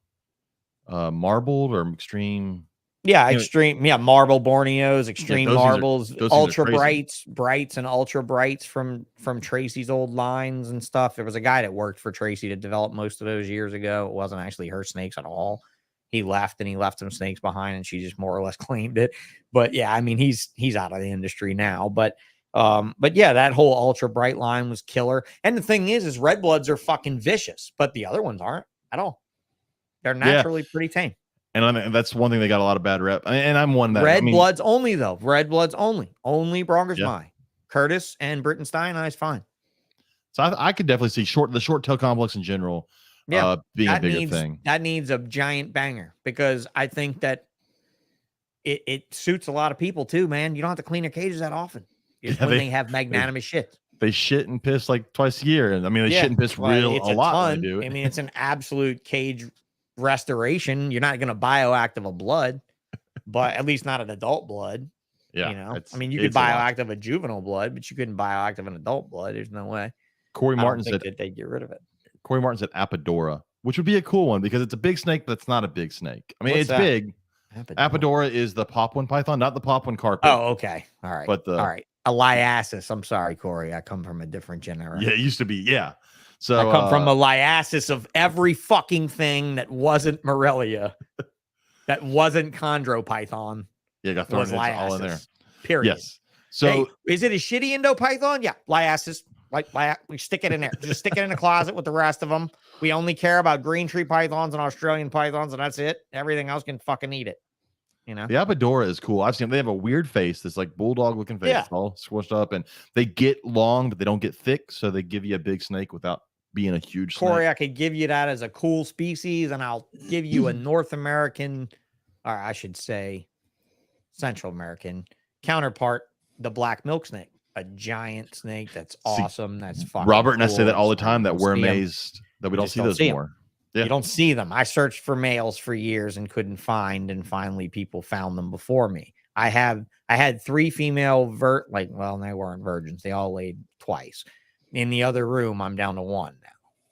marbled or extreme. Yeah, extreme. Marble Borneos, extreme marbles, ultra brights and ultra brights from Tracy's old lines and stuff. There was a guy that worked for Tracy to develop most of those years ago. It wasn't actually her snakes at all. He left some snakes behind and she just more or less claimed it. But yeah, I mean, he's out of the industry now. But yeah, that whole ultra bright line was killer. And the thing is red bloods are fucking vicious, but the other ones aren't at all. They're naturally pretty tame. And that's one thing they got a lot of bad rep. And I'm one that red bloods only though. Red bloods only Bronger's Mai. Curtis and Brittenstein, is fine. So I could definitely see the short tail complex in general. Being a bigger thing. That needs a giant banger because I think that it suits a lot of people too, man. You don't have to clean their cages that often. It's when they have magnanimous shit. They shit and piss like twice a year. And I mean, they shit and piss a lot when they do it. I mean, it's an absolute cage restoration. You're not going to bioactive a blood, but at least not an adult blood. Yeah. I mean, you could bioactive a juvenile blood, but you couldn't bioactive an adult blood. There's no way. Corey Martin said that they'd get rid of it. Corey Martin said Apodora, which would be a cool one because it's a big snake that's not a big snake. I mean, it's big. Apodora is the Papuan python, not the Papuan carpet. Oh, okay. All right. But all right. Eliasis. I'm sorry, Corey. I come from a different generation. Yeah, it used to be. Yeah. So I come from a Eliasis of every fucking thing that wasn't Morelia, that wasn't chondropython. Yeah, got thrown all in there. Period. Yes. So is it a shitty endopython? Yeah. Liasis. We stick it in there. Just stick it in a closet with the rest of them. We only care about green tree pythons and Australian pythons, and that's it. Everything else can fucking eat it. The Apodora is cool. I've seen them. They have a weird face, this like bulldog looking face, all squished up, and they get long, but they don't get thick. So they give you a big snake without being a huge Corey, snake. I could give you that as a cool species, and I'll give you a North American, or I should say Central American counterpart, the black milk snake. A giant snake that's awesome. That's fucking Robert and cool. I say that all the time that we're amazed that we don't see those more. Yeah. You don't see them. I searched for males for years and couldn't find, and finally people found them before me. I had 3 female they weren't virgins. They all laid twice. In the other room, I'm down to 1 now,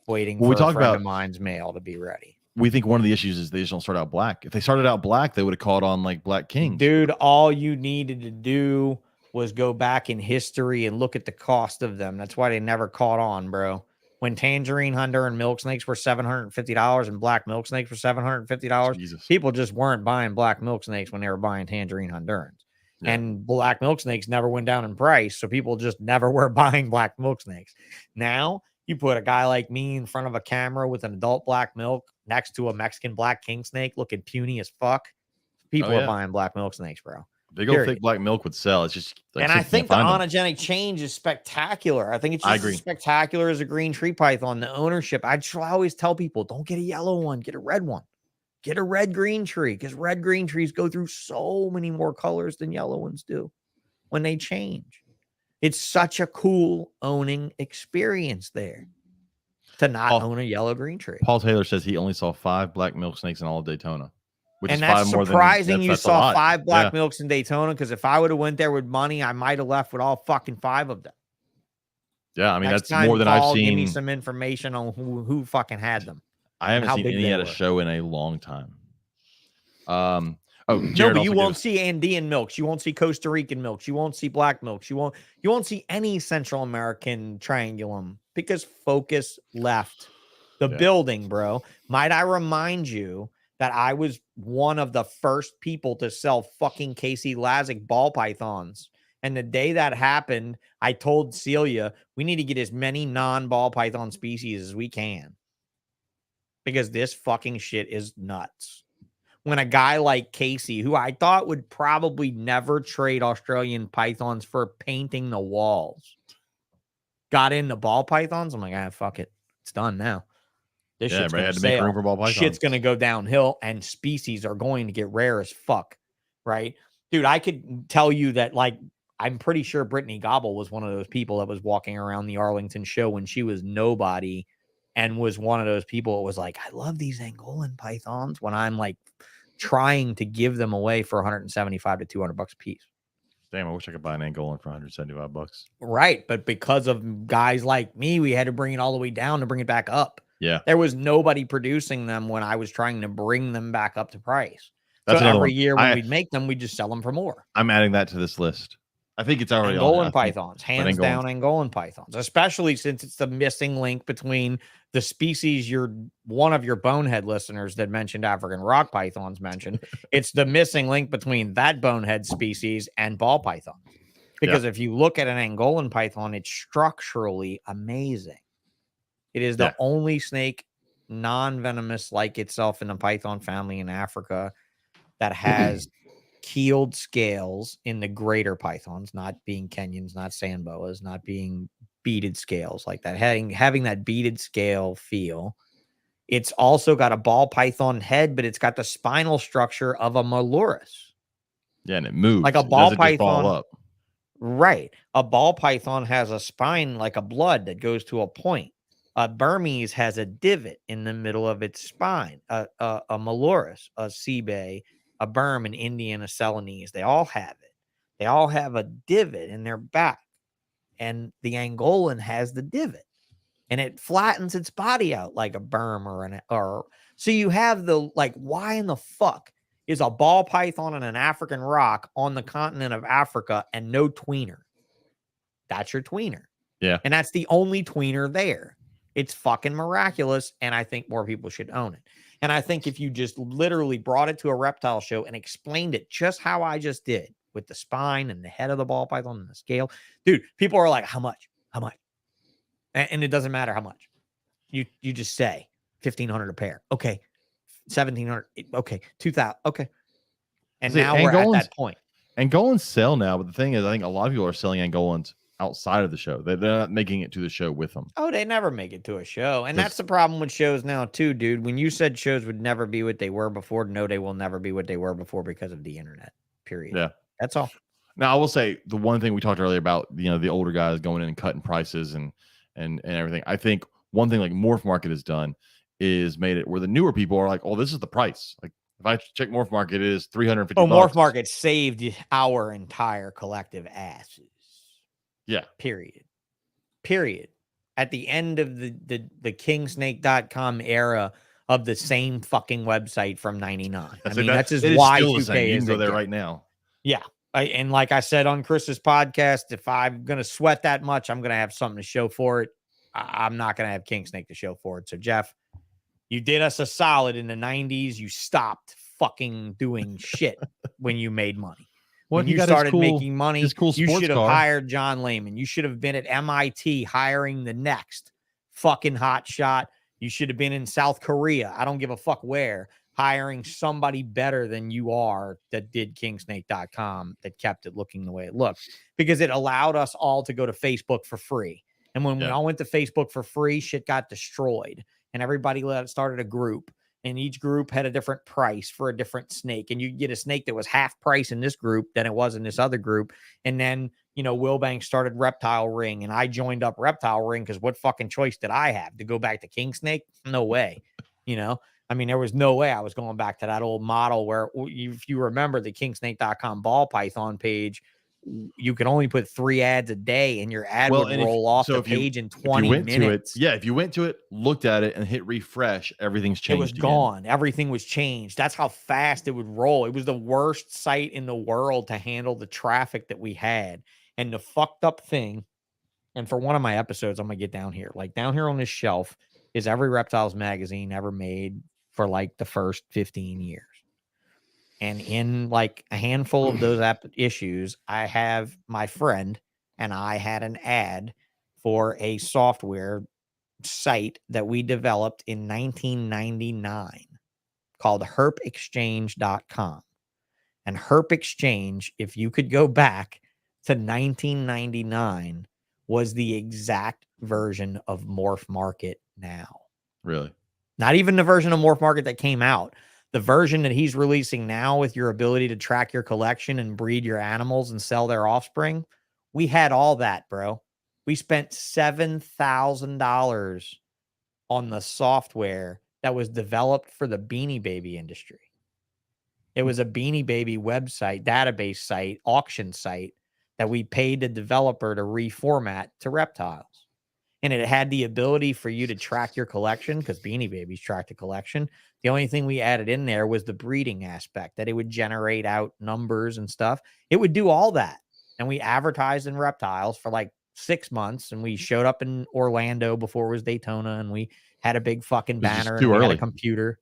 waiting for a friend of mine's male to be ready. We think one of the issues is they just don't start out black. If they started out black, they would have caught on like Black Kings. Dude, all you needed to do was go back in history and look at the cost of them. That's why they never caught on, bro. When tangerine hunter and milk snakes were $750 and black milk snakes were $750, people just weren't buying black milk snakes when they were buying tangerine Hondurans. Yeah. And black milk snakes never went down in price, so people just never were buying black milk snakes. Now, you put a guy like me in front of a camera with an adult black milk next to a Mexican black king snake looking puny as fuck. People are buying black milk snakes, bro. Big old thick black milk would sell. It's just and I think the onogenic change is spectacular. I think it's just as spectacular as a green tree python. The ownership, I always tell people, don't get a yellow one, get a red one. Get a red green tree, because red green trees go through so many more colors than yellow ones do when they change. It's such a cool owning experience there to not own a yellow green tree. Paul Taylor says he only saw 5 black milk snakes in all of Daytona. which and is that's 5 more than surprising. You that's a saw lot. 5 black milks in Daytona, because if I would have went there with money, I might have left with all fucking 5 of them. Yeah, I mean, Next that's more than I've seen. Give me some information on who fucking had them. I haven't seen any at a show in a long time. Jared, but you won't see Andean milks. You won't see Costa Rican milks. You won't see black milks. You won't see any Central American triangulum, because Focus left the building, bro. Might I remind you that I was one of the first people to sell fucking Casey Lazick ball pythons. And the day that happened, I told Celia, we need to get as many non-ball python species as we can, because this fucking shit is nuts. When a guy like Casey, who I thought would probably never trade Australian pythons for painting the walls, got into ball pythons, I'm like, fuck it. It's done now. This shit's going to make room for ball pythons. Shit's going to go downhill, and species are going to get rare as fuck, right? Dude, I could tell you that, like, I'm pretty sure Brittany Gobble was one of those people that was walking around the Arlington show when she was nobody, and was one of those people that was like, I love these Angolan pythons, when I'm like trying to give them away for 175 to 200 bucks a piece. Damn, I wish I could buy an Angolan for 175 bucks. Right. But because of guys like me, we had to bring it all the way down to bring it back up. Yeah. There was nobody producing them when I was trying to bring them back up to price. That's so every year when we'd make them, we'd just sell them for more. I'm adding that to this list. I think it's already Angolan pythons, hands down Angolan pythons, especially since it's the missing link between the species one of your bonehead listeners that mentioned African rock pythons mentioned. It's the missing link between that bonehead species and ball python. Because if you look at an Angolan python, it's structurally amazing. It is the only snake non-venomous like itself in the python family in Africa that has keeled scales in the greater pythons, not being Kenyans, not sand boas, not being beaded scales like that, having that beaded scale feel. It's also got a ball python head, but it's got the spinal structure of a Malurus. Yeah, and it moves like a ball python. Fall up. Right. A ball python has a spine like a blood that goes to a point. A Burmese has a divot in the middle of its spine. A Malurus, a Seabay, a Burm, an Indian, a Ceylonese, they all have it. They all have a divot in their back. And the Angolan has the divot. And it flattens its body out like a Burm or so you have the, like, why in the fuck is a ball python and an African rock on the continent of Africa and no tweener? That's your tweener. Yeah. And that's the only tweener there. It's fucking miraculous. And I think more people should own it. And I think if you just literally brought it to a reptile show and explained it just how I just did, with the spine and the head of the ball python and the scale, dude, people are like, how much? How much? And it doesn't matter how much. You just say $1,500 a pair. Okay. $1,700. Okay. $2,000. Okay. And now we're at that point. Angolans sell now, but the thing is, I think a lot of people are selling Angolans outside of the show. They're not making it to the show with them. Oh, they never make it to a show. And that's the problem with shows now too, dude. When you said shows would never be what they were before, no, they will never be what they were before because of the internet, period. Yeah. That's all. Now, I will say the one thing we talked earlier about, the older guys going in and cutting prices and everything. I think one thing like Morph Market has done is made it where the newer people are like, oh, this is the price. Like, if I check Morph Market, it is $350. Oh, Morph Market saved our entire collective asses. Yeah. Period. At the end of the kingsnake.com era of the same fucking website from 99. I mean, that's as Y2K you can go there right now. Yeah. And like I said on Chris's podcast, if I'm going to sweat that much, I'm going to have something to show for it. I'm not going to have King Snake to show for it. So, Jeff, you did us a solid in the 90s. You stopped fucking doing shit when you made money. When you started making money, you should have hired John Lehman. You should have been at MIT hiring the next fucking hot shot. You should have been in South Korea. I don't give a fuck where. Hiring somebody better than you are that did kingsnake.com, that kept it looking the way it looked, because it allowed us all to go to Facebook for free. And when we all went to Facebook for free, shit got destroyed. And everybody started a group. And each group had a different price for a different snake. And you get a snake that was half price in this group than it was in this other group. And then, Wilbank started Reptile Ring, and I joined up Reptile Ring because what fucking choice did I have? To go back to King Snake? No way. I mean, there was no way I was going back to that old model where, if you remember the kingsnake.com ball python page, you could only put 3 ads a day and your ad would roll off the page in 20 minutes. If you went to it, looked at it and hit refresh, everything's changed. It was gone. Everything was changed. That's how fast it would roll. It was the worst site in the world to handle the traffic that we had. And the fucked up thing, and for one of my episodes, I'm going to get down here. Like down here on this shelf is every reptiles magazine ever made for like the first 15 years. And in like a handful of those issues, I have my friend and I had an ad for a software site that we developed in 1999 called herpexchange.com. And Herp Exchange, if you could go back to 1999, was the exact version of Morph Market now. Really? Not even the version of Morph Market that came out. The version that he's releasing now with your ability to track your collection and breed your animals and sell their offspring. We had all that, bro. We spent $7,000 on the software that was developed for the Beanie Baby industry. It was a Beanie Baby website, database site, auction site that we paid the developer to reformat to reptiles. And it had the ability for you to track your collection because Beanie Babies tracked the collection. The only thing we added in there was the breeding aspect, that it would generate out numbers and stuff. It would do all that. And we advertised in reptiles for like 6 months. And we showed up in Orlando before it was Daytona. And we had a big fucking banner and we had a computer.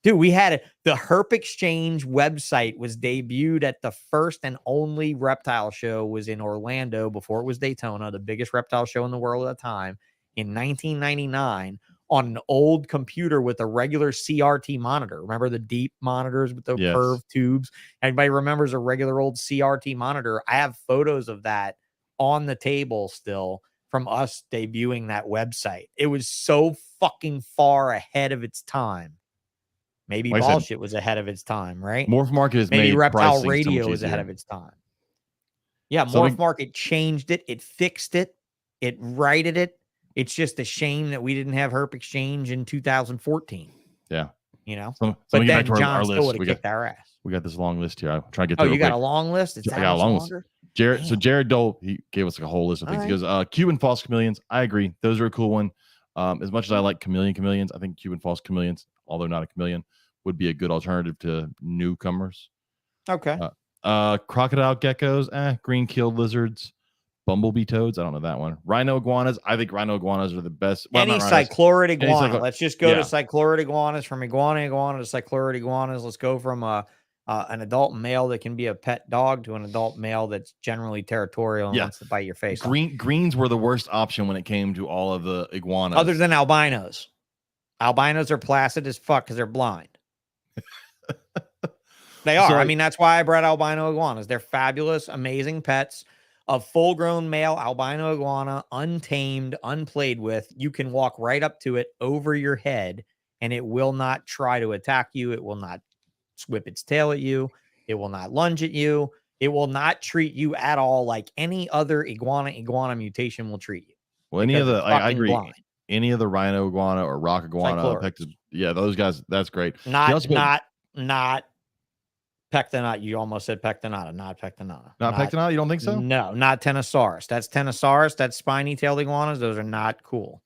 Dude, we had it. The Herp Exchange website was debuted at the first and only reptile show was in Orlando before it was Daytona, the biggest reptile show in the world at the time, in 1999 on an old computer with a regular CRT monitor. Remember the deep monitors with the curved tubes? Everybody remembers a regular old CRT monitor. I have photos of that on the table still from us debuting that website. It was so fucking far ahead of its time. Maybe BallSh was ahead of its time, right? Morph Market is maybe Reptile Radio is ahead of its time. Yeah, Morph Market changed it. It fixed it. It righted it. It's just a shame that we didn't have Herp Exchange in 2014. Yeah. You know? But then John still would have kicked our ass. We got this long list here. I'm trying to get through. Oh, you got a long list? It's I got a long list. Jared, so Jared Dole, he gave us like a whole list of things. He goes, Cuban false chameleons. I agree. Those are a cool one. As much as I like chameleons, I think Cuban false chameleons, although not a chameleon, would be a good alternative to newcomers. Okay. Crocodile geckos, green-keeled lizards, bumblebee toads. I don't know that one. Rhino iguanas. I think rhino iguanas are the best. Well, any cyclorid iguana. Let's just go to cyclorid iguanas. From iguana to cyclorid iguanas. Let's go from an adult male that can be a pet dog to an adult male that's generally territorial and wants to bite your face. Greens were the worst option when it came to all of the iguanas. Other than albinos. Albinos are placid as fuck because they're blind. They are. I mean, that's why I bred albino iguanas. They're fabulous, amazing pets. A full-grown male albino iguana, untamed, unplayed with. You can walk right up to it over your head, and it will not try to attack you. It will not whip its tail at you. It will not lunge at you. It will not treat you at all like any other iguana mutation will treat you. Well, any of the, I agree. Blind. Any of the rhino iguana or rock iguana, those guys, that's great. Not pectinata. You almost said pectinata, not pectinata. Not pectinata? You don't think so? No, not Tenosaurus. That's Tenosaurus. That's spiny-tailed iguanas. Those are not cool.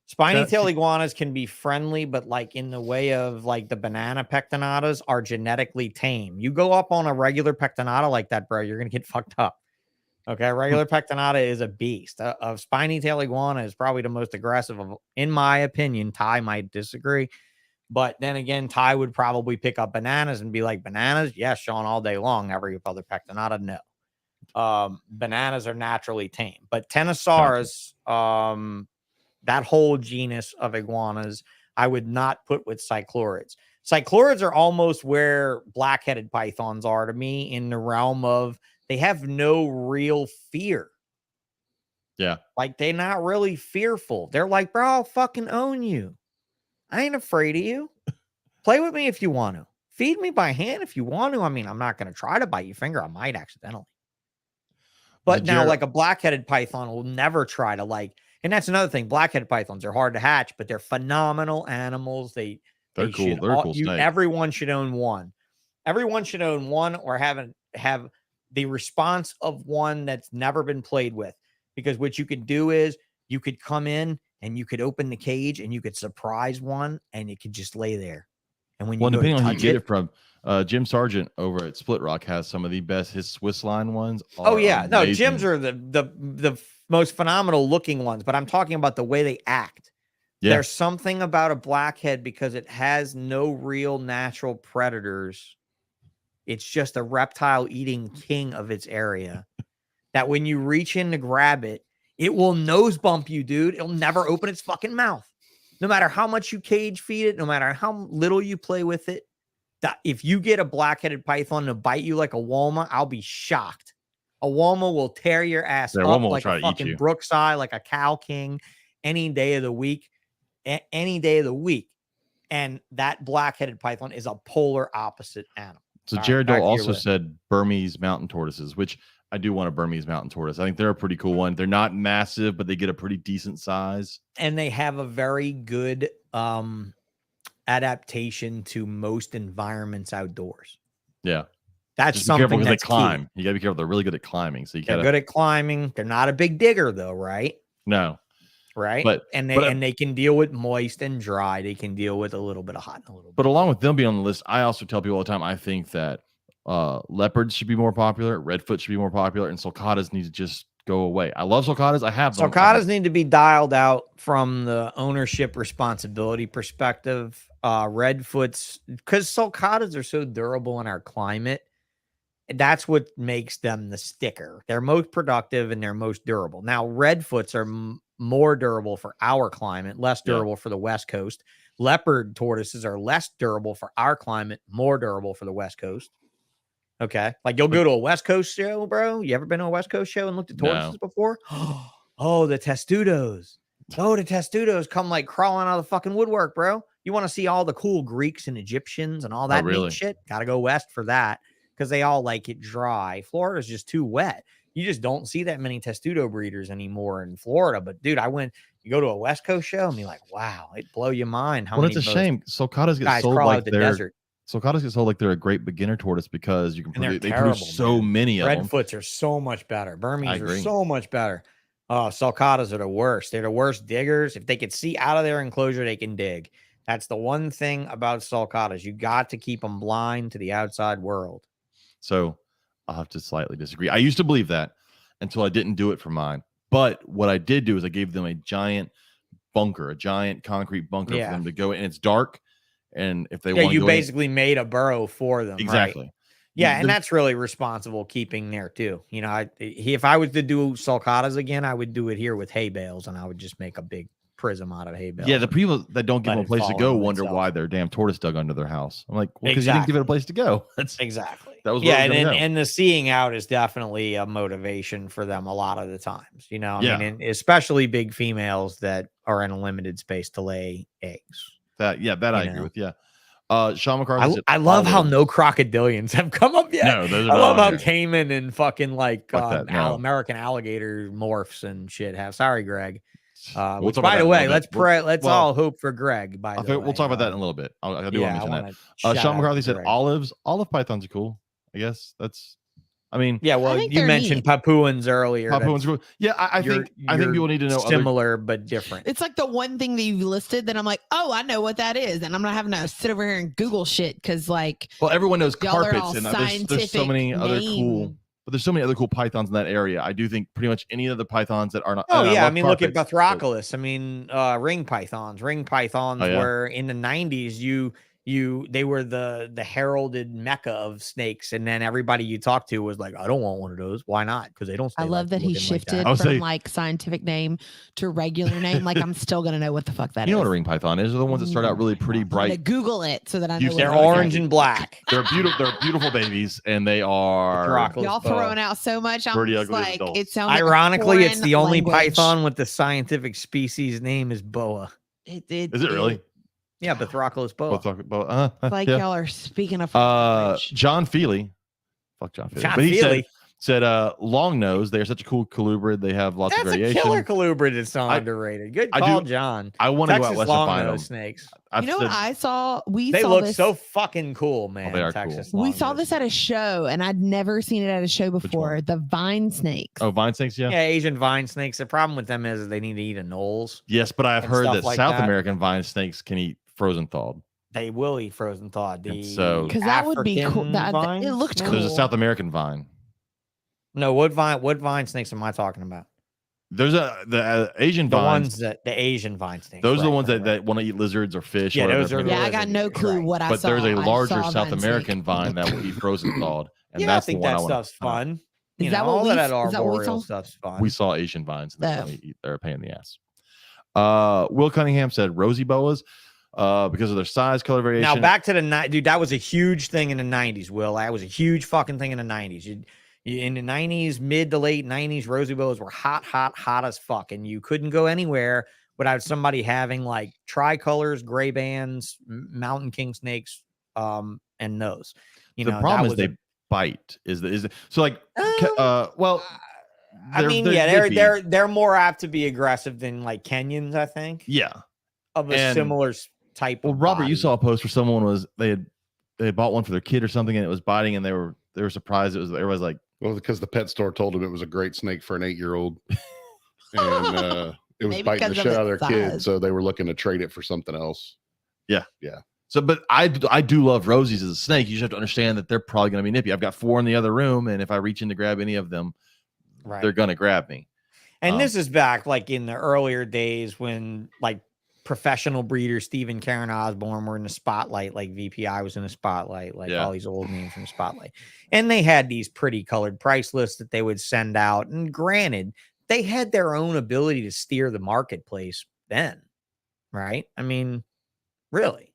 Spiny-tailed iguanas can be friendly, but like in the way of like the banana pectinatas are genetically tame. You go up on a regular pectinata like that, bro, you're going to get fucked up. Okay, regular pectinata is a beast. A spiny-tailed iguana is probably the most aggressive of, in my opinion. Ty might disagree, but then again, Ty would probably pick up bananas and be like, "Bananas, yes, Sean, all day long." Every other pectinata, no. Bananas are naturally tame, but Tenosaurus, that whole genus of iguanas, I would not put with cyclorids. Cyclorids are almost where black-headed pythons are to me, in the realm of they have no real fear. Yeah. Like, they're not really fearful. They're like, bro, I'll fucking own you. I ain't afraid of you. Play with me if you want to. Feed me by hand if you want to. I mean, I'm not going to try to bite your finger. I might accidentally. But now, like a black-headed python will never try to, like, and that's another thing. Black-headed pythons are hard to hatch, but they're phenomenal animals. They They're cool. They're a cool snake. Everyone should own one. Everyone should own one or have the response of one that's never been played with. Because what you could do is you could come in and you could open the cage and you could surprise one and it could just lay there. And when you depending on who you get it from, Jim Sargent over at Split Rock has some of the best. His Swiss line ones. Oh yeah, no, Jim's are the most phenomenal looking ones. But I'm talking about the way they act. Yeah. There's something about a blackhead because it has no real natural predators. It's just a reptile eating king of its area. That when you reach in to grab it, it will nose bump you, dude. It'll never open its fucking mouth. No matter how much you cage feed it, no matter how little you play with it, that if you get a black-headed python to bite you like a Walma, I'll be shocked. A Walma will tear your ass up like a fucking Brookside, like a Cow King, any day of the week. Any day of the week. And that black-headed python is a polar opposite animal. So Jared Dole also said Burmese mountain tortoises, which I do want a Burmese mountain tortoise. I think they're a pretty cool one. They're not massive, but they get a pretty decent size. And they have a very good adaptation to most environments outdoors. Yeah. That's just something because they climb. You gotta be careful. They're really good at climbing. So they're good at climbing. They're not a big digger though, right? No. Right. And they can deal with moist and dry. They can deal with a little bit of hot and a little bit. But along with them being on the list, I also tell people all the time, I think that leopards should be more popular, redfoot should be more popular, and sulcatas need to just go away. I love sulcatas. I have them. Sulcatas need to be dialed out from the ownership responsibility perspective. Redfoots, because sulcatas are so durable in our climate. That's what makes them the sticker. They're most productive and they're most durable. Now, redfoots are more durable for our climate, less durable for the West Coast. Leopard tortoises are less durable for our climate, more durable for the West Coast. Okay. Like you'll go to a West Coast show, bro. You ever been to a West Coast show and looked at tortoises before? Oh, the testudos. Oh, the testudos come like crawling out of the fucking woodwork, bro. You want to see all the cool Greeks and Egyptians and all that neat shit? Got to go west for that because they all like it dry. Florida's just too wet. You just don't see that many testudo breeders anymore in Florida. But dude, you go to a West Coast show and be like, wow, it blow your mind. It's a shame. Sulcatas get sold like Sulcatas get sold like they're a great beginner tortoise because you can produce so many of them. Redfoots are so much better. Burmese are so much better. Sulcatas are the worst. They're the worst diggers. If they could see out of their enclosure, they can dig. That's the one thing about sulcatas. You got to keep them blind to the outside world. So I'll have to slightly disagree. I used to believe that until I didn't do it for mine. But what I did do is I gave them a giant bunker, a giant concrete bunker for them to go in. And it's dark. And if they want, you basically made a burrow for them. Exactly. Right? Yeah, and that's really responsible keeping there too. You know, if I was to do sulcatas again, I would do it here with hay bales, and I would just make a big prism out of hay bales. Yeah, the people that don't give them a place to go wonder why their damn tortoise dug under their house. I'm like, well, because you didn't give it a place to go. That's exactly. That was and the seeing out is definitely a motivation for them a lot of the times. You know, I mean, especially big females that are in a limited space to lay eggs. I agree with. Yeah. Sean McCarthy. I love how no crocodilians have come up yet. No, I love how caiman and fucking American alligator morphs and shit have. Sorry, Greg. Which, by the way, let's pray. Let's all hope for Greg. We'll talk about that in a little bit. I do want to mention that. Sean McCarthy said olive pythons are cool. I guess that's. I mean, yeah. Well, you mentioned Papuans earlier. Papuans, cool. Yeah. I think people need to know similar but different. It's like the one thing that you listed that I'm like, oh, I know what that is, and I'm not having to sit over here and Google shit because everyone knows carpets and there's so many other cool. But there's so many other cool pythons in that area. I do think pretty much any of the pythons that are not. Oh yeah, I mean, look at Bathroculus. I mean, ring pythons. Ring pythons were in the 90s. They were the heralded mecca of snakes, and then everybody you talk to was like, I don't want one of those. Why not? Because they don't. I love that he shifted from scientific name to regular name. Like I'm still gonna know what the fuck that is. You know what a ring python is? They're the ones that start out really pretty bright. I'm gonna Google it so that I know. They're orange and black. They're beautiful. They're beautiful babies, and they are. Y'all throwing out so much. I'm pretty ugly. Like it sounds. Ironically, it's the only python with the scientific species name is boa. Is it really? Yeah, Bathroculus boa. Y'all are speaking of John Feely. Fuck John Feely. But he said Said long nose. They're such a cool colubrid. They have lots of variation. That's a killer colubrid. It's so underrated. Good call, John. I want to go out Texas west and find them. snakes. You know what I saw? They look so fucking cool, man. They are Texas cool. We saw this at a show, and I'd never seen it at a show before. The vine snakes. Oh, vine snakes, yeah. Yeah, Asian vine snakes. The problem with them is they need to eat anoles. Yes, but I've heard that South American vine snakes can eat frozen thawed. They will eat frozen thawed. So because that would be cool. It looked cool. There's a South American vine. No, what vine snakes am I talking about? There's the Asian vines. The Asian vine snakes. Those are the ones that want to eat lizards or fish. Yeah, those are. Yeah, I got no clue what I saw. But there's a larger South American vine that will eat frozen thawed, and that's I think that stuff's fun. Is that what that arboreal stuff's fun. We saw Asian vines. And they're a pain in the ass. Will Cunningham said rosy boas because of their size, color variation. Now back to the dude. That was a huge thing in the 90s. Will, that was a huge fucking thing in the 90s. In the 90s, mid to late 90s, rosy boas were hot as fuck, and you couldn't go anywhere without somebody having like tricolors, gray bands, mountain king snakes, and those. The problem is they bite. So like? Well, I mean, they're more apt to be aggressive than like Kenyans, I think. Yeah, of a similar type. Well, Robert, you saw a post where someone they had bought one for their kid or something, and it was biting, and they were surprised. Everybody's like. Well, because the pet store told him it was a great snake for an 8-year-old, and it was biting the shit out of their kid, so they were looking to trade it for something else. Yeah. So, but I do love rosies as a snake. You just have to understand that they're probably going to be nippy. I've got 4 in the other room, and if I reach in to grab any of them, they're going to grab me. And this is back like in the earlier days when like professional breeders, Stephen Karen Osborne, were in the spotlight, like VPI was in the spotlight, like all these old names from the spotlight. And they had these pretty colored price lists that they would send out. And granted, they had their own ability to steer the marketplace then, right? I mean, really,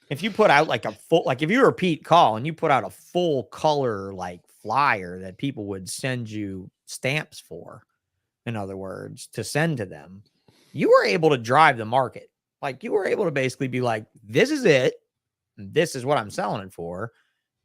if you put out like if you were Pete Call and you put out a full color like flyer that people would send you stamps for, in other words, to send to them, you were able to drive the market. Like you were able to basically be like, this is it. This is what I'm selling it for.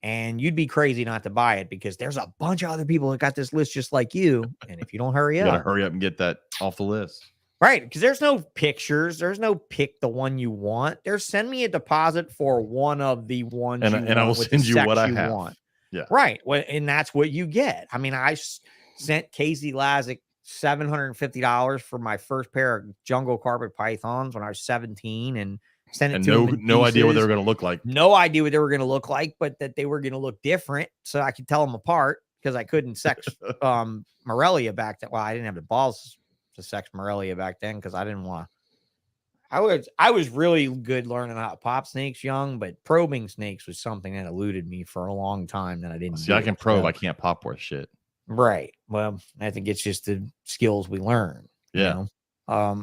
And you'd be crazy not to buy it because there's a bunch of other people that got this list just like you. And if you don't hurry up, you gotta hurry up and get that off the list. Right. Because there's no pictures. There's no pick the one you want. There's send me a deposit for one of the ones and I will send you what I have. Want. Yeah. Right. Well, and that's what you get. I mean, I sent Casey Lazick $750 for my first pair of jungle carpet pythons when I was 17 and sent it to him no idea what they were going to look like. No idea what they were going to look like, but that they were going to look different so I could tell them apart because I couldn't sex Morelia back then. Well, I didn't have the balls to sex Morelia back then because I didn't want to. I was really good learning how to pop snakes young, but probing snakes was something that eluded me for a long time that I didn't see. I can probe, so. I can't pop worth shit. Right. Well, I think it's just the skills we learn. Yeah. You know?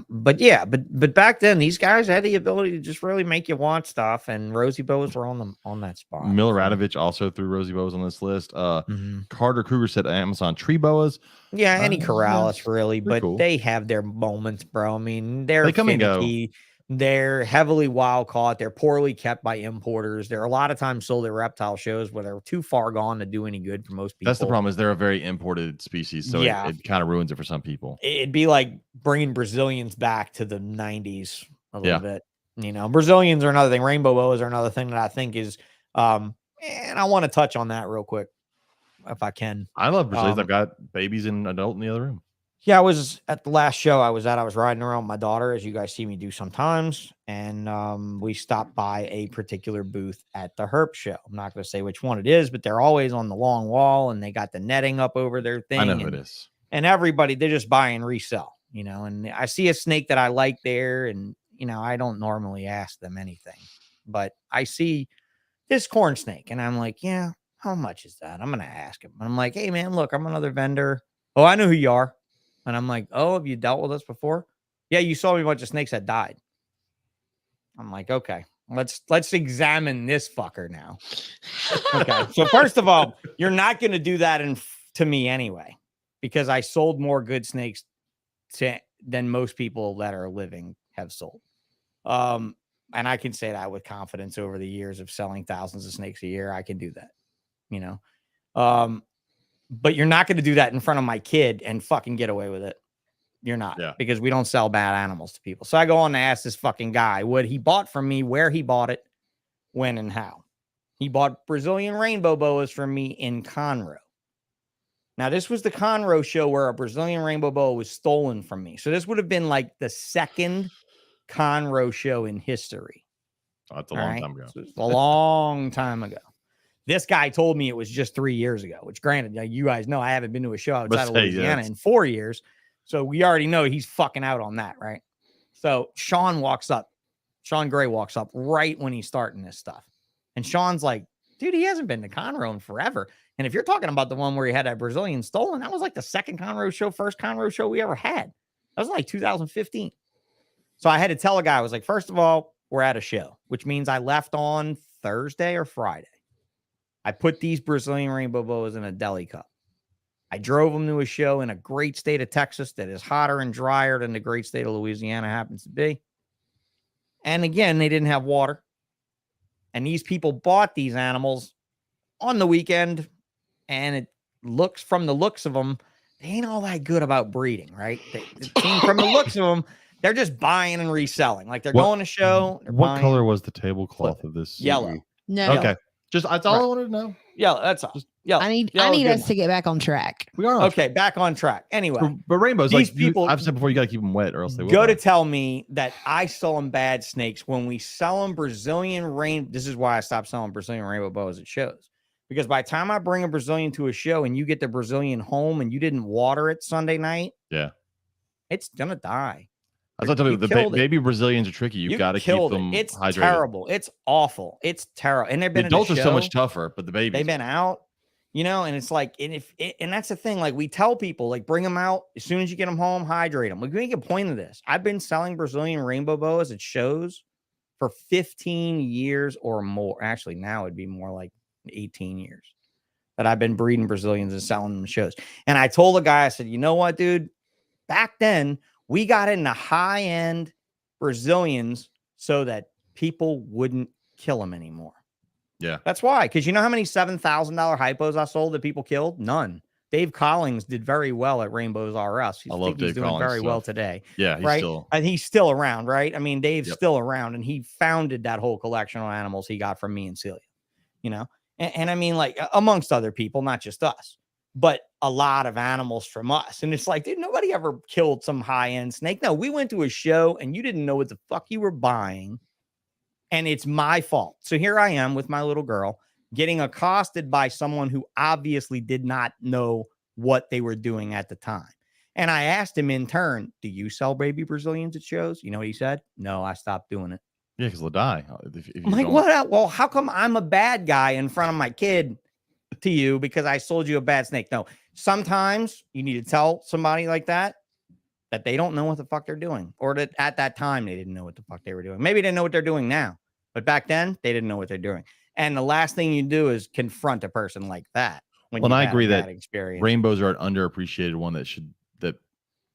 But back then these guys had the ability to just really make you want stuff, and rosy boas were on that spot. Miller Radovich also threw rosy boas on this list. Carter Kruger said Amazon tree boas. Yeah, any Corrales really, but cool. They have their moments, bro. I mean, they come finicky. And go. They're heavily wild caught. They're poorly kept by importers. They're a lot of times sold at reptile shows where they're too far gone to do any good for most people. That's the problem, is they're a very imported species. So it kind of ruins it for some people. It'd be like bringing Brazilians back to the 90s a little bit. You know, Brazilians are another thing. Rainbow boas are another thing that I think is, and I want to touch on that real quick if I can. I love Brazilians. I've got babies and adult in the other room. Yeah, I was at the last show I was riding around with my daughter, as you guys see me do sometimes. And we stopped by a particular booth at the Herp show. I'm not going to say which one it is, but they're always on the long wall and they got the netting up over their thing. I know who it is. And everybody, they just buy and resell, you know, and I see a snake that I like there. And, you know, I don't normally ask them anything, but I see this corn snake and I'm like, yeah, how much is that? I'm going to ask him. And I'm like, hey man, look, I'm another vendor. Oh, I know who you are. And I'm like, oh, have you dealt with us before? Yeah, you saw me a bunch of snakes that died. I'm like, okay, let's examine this fucker now. Okay, so first of all, you're not going to do that to me anyway, because I sold more good snakes than most people that are living have sold. And I can say that with confidence over the years of selling thousands of snakes a year. I can do that, you know. But you're not going to do that in front of my kid and fucking get away with it. You're not, because we don't sell bad animals to people. So I go on to ask this fucking guy what he bought from me, where he bought it, when and how. He bought Brazilian rainbow boas from me in Conroe. Now, this was the Conroe show where a Brazilian rainbow boa was stolen from me. So this would have been like the second Conroe show in history. Oh, that's a long time ago. So a long time ago. This guy told me it was just 3 years ago, which granted, you guys know I haven't been to a show outside of Louisiana in 4 years. So we already know he's fucking out on that, right? So Sean Gray walks up right when he's starting this stuff. And Sean's like, dude, he hasn't been to Conroe in forever. And if you're talking about the one where he had that Brazilian stolen, that was like the second Conroe show, first Conroe show we ever had. That was like 2015. So I had to tell a guy, I was like, first of all, we're at a show, which means I left on Thursday or Friday. I put these Brazilian rainbow boas in a deli cup. I drove them to a show in a great state of Texas that is hotter and drier than the great state of Louisiana happens to be. And again, they didn't have water. And these people bought these animals on the weekend, and it looks, from the looks of them, they ain't all that good about breeding, right? From the looks of them, they're just buying and reselling. Like they're going to show. What color was the tablecloth of this? Yellow. No. Okay. Just that's all I wanted to know. Yellow. That's all. Yellow. I need us to get back on track. We are okay. Back on track. Anyway, but rainbows, these like people, I've said before, you got to keep them wet, or else they will go die. to tell me that I sell them bad snakes when we sell them Brazilian rain. This is why I stopped selling Brazilian rainbow boas at shows. Because by the time I bring a Brazilian to a show and you get the Brazilian home and you didn't water it Sunday night, it's gonna die. I was telling you, the baby Brazilians are tricky. You've got to keep them It's hydrated. terrible. It's awful. It's terrible. And they've been the adults are so much tougher, but the babies, they've been out, and it's like, and that's the thing. Like we tell people, like bring them out as soon as you get them home, hydrate them. We make a point of this. I've been selling Brazilian rainbow boas at shows for 15 years or more. Actually, now it'd be more like 18 years that I've been breeding Brazilians and selling them shows. And I told the guy, I said, you know what, dude? Back then, we got into high-end Brazilians so that people wouldn't kill them anymore. Yeah. That's why. Because you know how many $7,000 hypos I sold that people killed? None. Dave Collins did very well at Rainbows R Us. I love Dave he's doing Collins very stuff. well today. Yeah, he's right? still. And he's still around, right? I mean, Dave's still around, and he founded that whole collection of animals he got from me and Celia. And I mean, like, amongst other people, not just us, but a lot of animals from us. And it's like, dude, nobody ever killed some high-end snake. No, we went to a show and you didn't know what the fuck you were buying. And it's my fault. So here I am with my little girl getting accosted by someone who obviously did not know what they were doing at the time. And I asked him in turn, do you sell baby Brazilians at shows? You know what he said? No, I stopped doing it. Yeah, because they'll die. If I'm like, what? Well, how come I'm a bad guy in front of my kid to you because I sold you a bad snake? No, sometimes you need to tell somebody like that they don't know what the fuck they're doing, or that at that time they didn't know what the fuck they were doing. Maybe they know what they're doing now, but back then they didn't know what they're doing. And the last thing you do is confront a person like that. When I agree that experience. Rainbows are an underappreciated one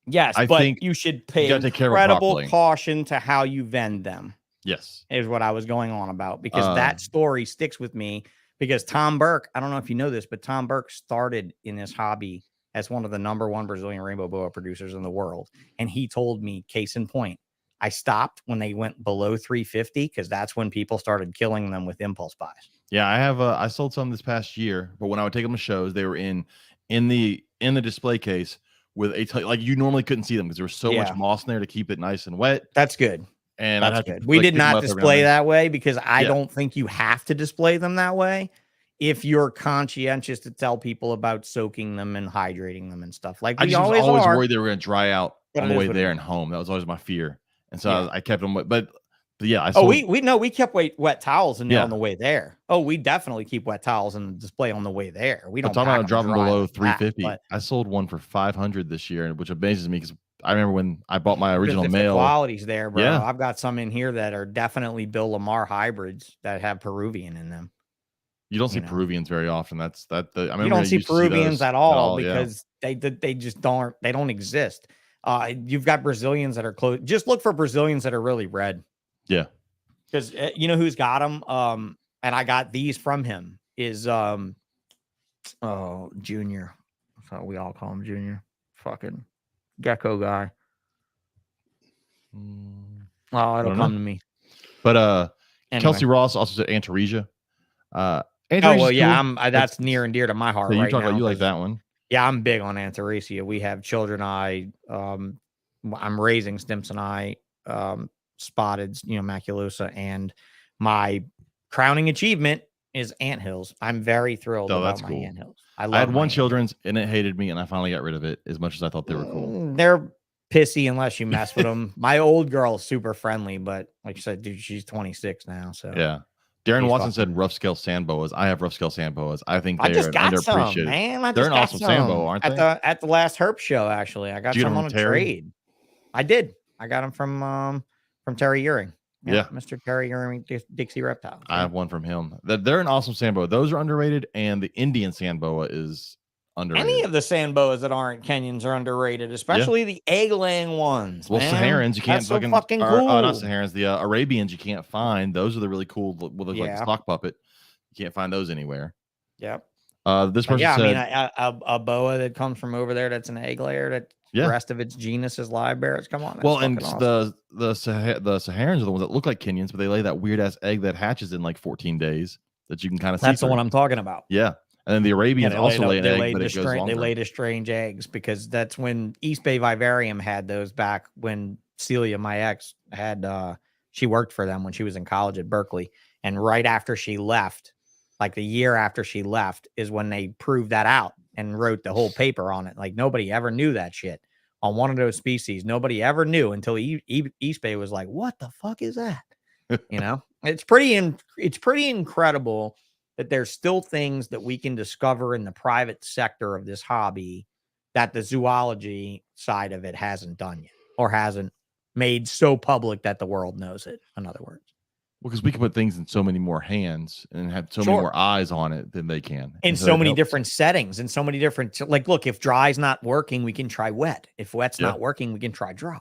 Yes, I but think you should pay incredible incredible caution to how you vend them. Yes. Is what I was going on about, because that story sticks with me, because Tom Burke, I don't know if you know this, but Tom Burke started in this hobby as one of the #1 Brazilian rainbow boa producers in the world. And he told me, case in point, I stopped when they went below 350 because that's when people started killing them with impulse buys. Yeah, I have. I sold some this past year, but when I would take them to shows, they were in the display case with like you normally couldn't see them because there was so much moss in there to keep it nice and wet. That's good. And that's good. We did not display that way because I don't think you have to display them that way if you're conscientious to tell people about soaking them and hydrating them and stuff. Like I we just was always always worried they were going to dry out on the way there and is. home. That was always my fear, and so I kept them wet. But yeah, I sold, we kept wet towels in there on the way there. Oh, we definitely keep wet towels in the display on the way there. We don't talk about dropping below 350. I sold one for 500 this year, which amazes me because I remember when I bought my original male. The quality's there, bro. Yeah. I've got some in here that are definitely Bill Lamar hybrids that have Peruvian in them. You don't see Peruvians very often. I remember you don't see Peruvians at all because they just don't exist. You've got Brazilians that are close. Just look for Brazilians that are really red. Yeah. Because you know who's got them? And I got these from him is Junior. So we all call him Junior. Fucking gecko guy. Oh, it'll come to me. But anyway. Kelsey Ross also said Antaresia. Oh well, yeah, cool. That's near and dear to my heart. So you right talk now, about you like that one. Yeah, I'm big on Antaresia. We have children. I'm raising Stimson spotted, maculosa, and my crowning achievement is anthills. I'm very thrilled about my anthills. I had one children's and it hated me, and I finally got rid of it as much as I thought they were cool. They're pissy unless you mess with them. My old girl is super friendly, but like you said, dude, she's 26 now. So yeah. Darren Watson said rough scale sand boas. I have rough scale sand boas. I think they're underappreciated. Man, they're an awesome sand boa, aren't they? At the last Herp show, actually, I got some on a trade. I did. I got them from Terry Uring. Yeah, Mr. Terry Uring, Dixie Reptiles. I have one from him. They're an awesome sand boa. Those are underrated, and the Indian sand boa is underrated. Any of the sand boas that aren't Kenyans are underrated, especially the egg-laying ones. Well, Saharans, you can't fucking cool. Not Saharans, the Arabians you can't find. Those are the really cool with like a stock puppet. You can't find those anywhere. Yep. This person said, a boa that comes from over there that's an egg layer that the rest of its genus is live bears. Come on. Well, and awesome. the Saharans are the ones that look like Kenyans, but they lay that weird ass egg that hatches in like 14 days that you can kind of see. That's the one I'm talking about. Yeah. And then the Arabians also lay an egg, but it goes longer. They lay the strange eggs because that's when East Bay Vivarium had those back when Celia, my ex, had she worked for them when she was in college at Berkeley. And right after she left, like the year after she left, is when they proved that out and wrote the whole paper on it. Like nobody ever knew that shit on one of those species. Nobody ever knew until East Bay was like, "What the fuck is that?" It's pretty incredible that there's still things that we can discover in the private sector of this hobby that the zoology side of it hasn't done yet or hasn't made so public that the world knows it. In other words. Well, because we can put things in so many more hands and have so many more eyes on it than they can. In so many different settings and so many different, like, look, if dry's not working, we can try wet. If wet's not working, we can try dry.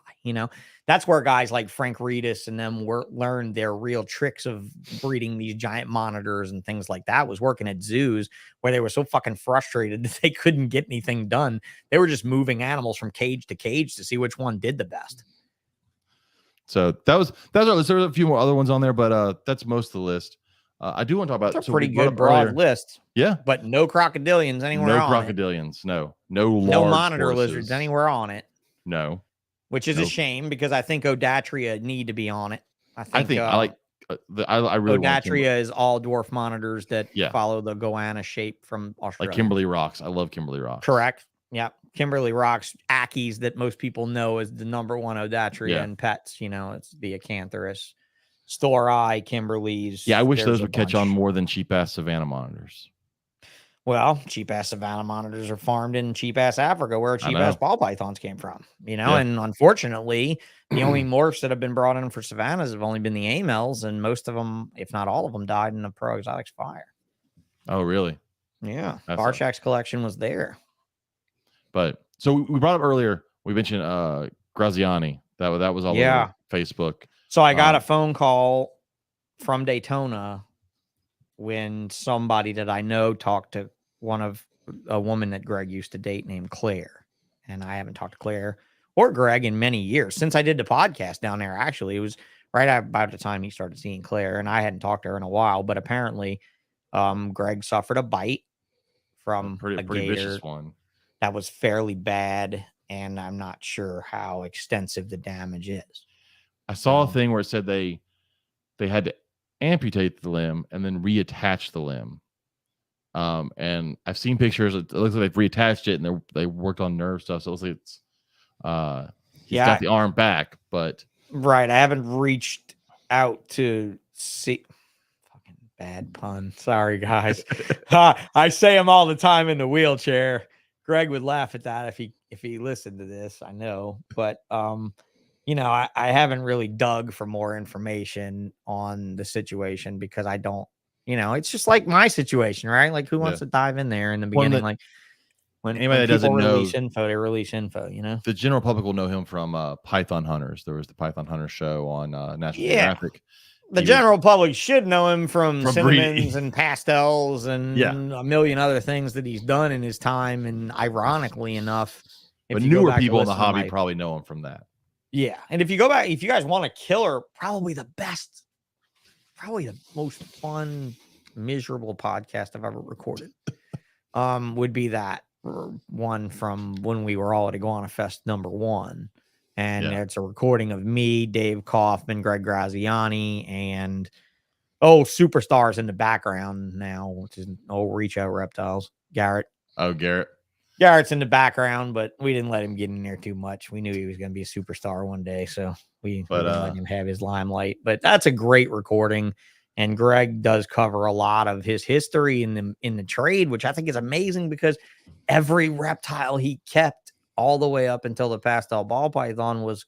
That's where guys like Frank Reedus and them learned their real tricks of breeding these giant monitors and things like that, was working at zoos where they were so fucking frustrated that they couldn't get anything done. They were just moving animals from cage to cage to see which one did the best. So there's a few more other ones on there, but that's most of the list. I do want to talk about a pretty good broad list. Yeah, but no crocodilians anywhere. No crocodilians. No monitor lizards anywhere on it. No, which is a shame because I think Odatria need to be on it. I really Odatria is all dwarf monitors that follow the goanna shape from Australia. Like Kimberly Rocks. I love Kimberly Rocks. Correct. Yeah. Kimberly Rocks, Ackies that most people know as the number one Odatria in pets. It's the Acanthurus, Storai, Kimberly's. Yeah, I wish those would catch on more than cheap ass Savannah monitors. Well, cheap ass Savannah monitors are farmed in cheap ass Africa where cheap ass ball pythons came from, and unfortunately, the only morphs that have been brought in for Savannahs have only been the amels, and most of them, if not all of them, died in the Pro Exotics fire. Oh, really? Yeah. Barchak's collection was there. But so we brought up earlier, we mentioned Graziani. That was all over Facebook. So I got a phone call from Daytona when somebody that I know talked to a woman that Greg used to date named Claire. And I haven't talked to Claire or Greg in many years since I did the podcast down there. Actually, it was right about the time he started seeing Claire, and I hadn't talked to her in a while. But apparently, Greg suffered a bite from a pretty gator. Vicious one. That was fairly bad, and I'm not sure how extensive the damage is. I saw a thing where it said they had to amputate the limb and then reattach the limb. And I've seen pictures. It looks like they've reattached it and they worked on nerve stuff. So it looks like it's he's got the arm back, but right. I haven't reached out to see. Fucking bad pun. Sorry, guys. I say them all the time in the wheelchair. Greg would laugh at that if he listened to this, I know. But I haven't really dug for more information on the situation because I don't, it's just like my situation, right? Like who wants to dive in there in the beginning? Like when anybody that doesn't release info, they release info, The general public will know him from Python Hunters. There was the Python Hunter show on National Geographic. The general public should know him from breeding. cinnamons and pastels and a million other things that he's done in his time. And ironically enough, but newer people in the hobby probably know him from that. Yeah. And if you go back, if you guys want a killer, probably the most fun, miserable podcast I've ever recorded would be that one from when we were all at Iguana Fest #1. And it's a recording of me, Dave Kaufman, Greg Graziani, and superstars in the background now, which is Reach Out Reptiles. Garrett. Oh, Garrett. Garrett's in the background, but we didn't let him get in there too much. We knew he was going to be a superstar one day, so we didn't let him have his limelight. But that's a great recording, and Greg does cover a lot of his history in the trade, which I think is amazing because every reptile he kept all the way up until the pastel ball python was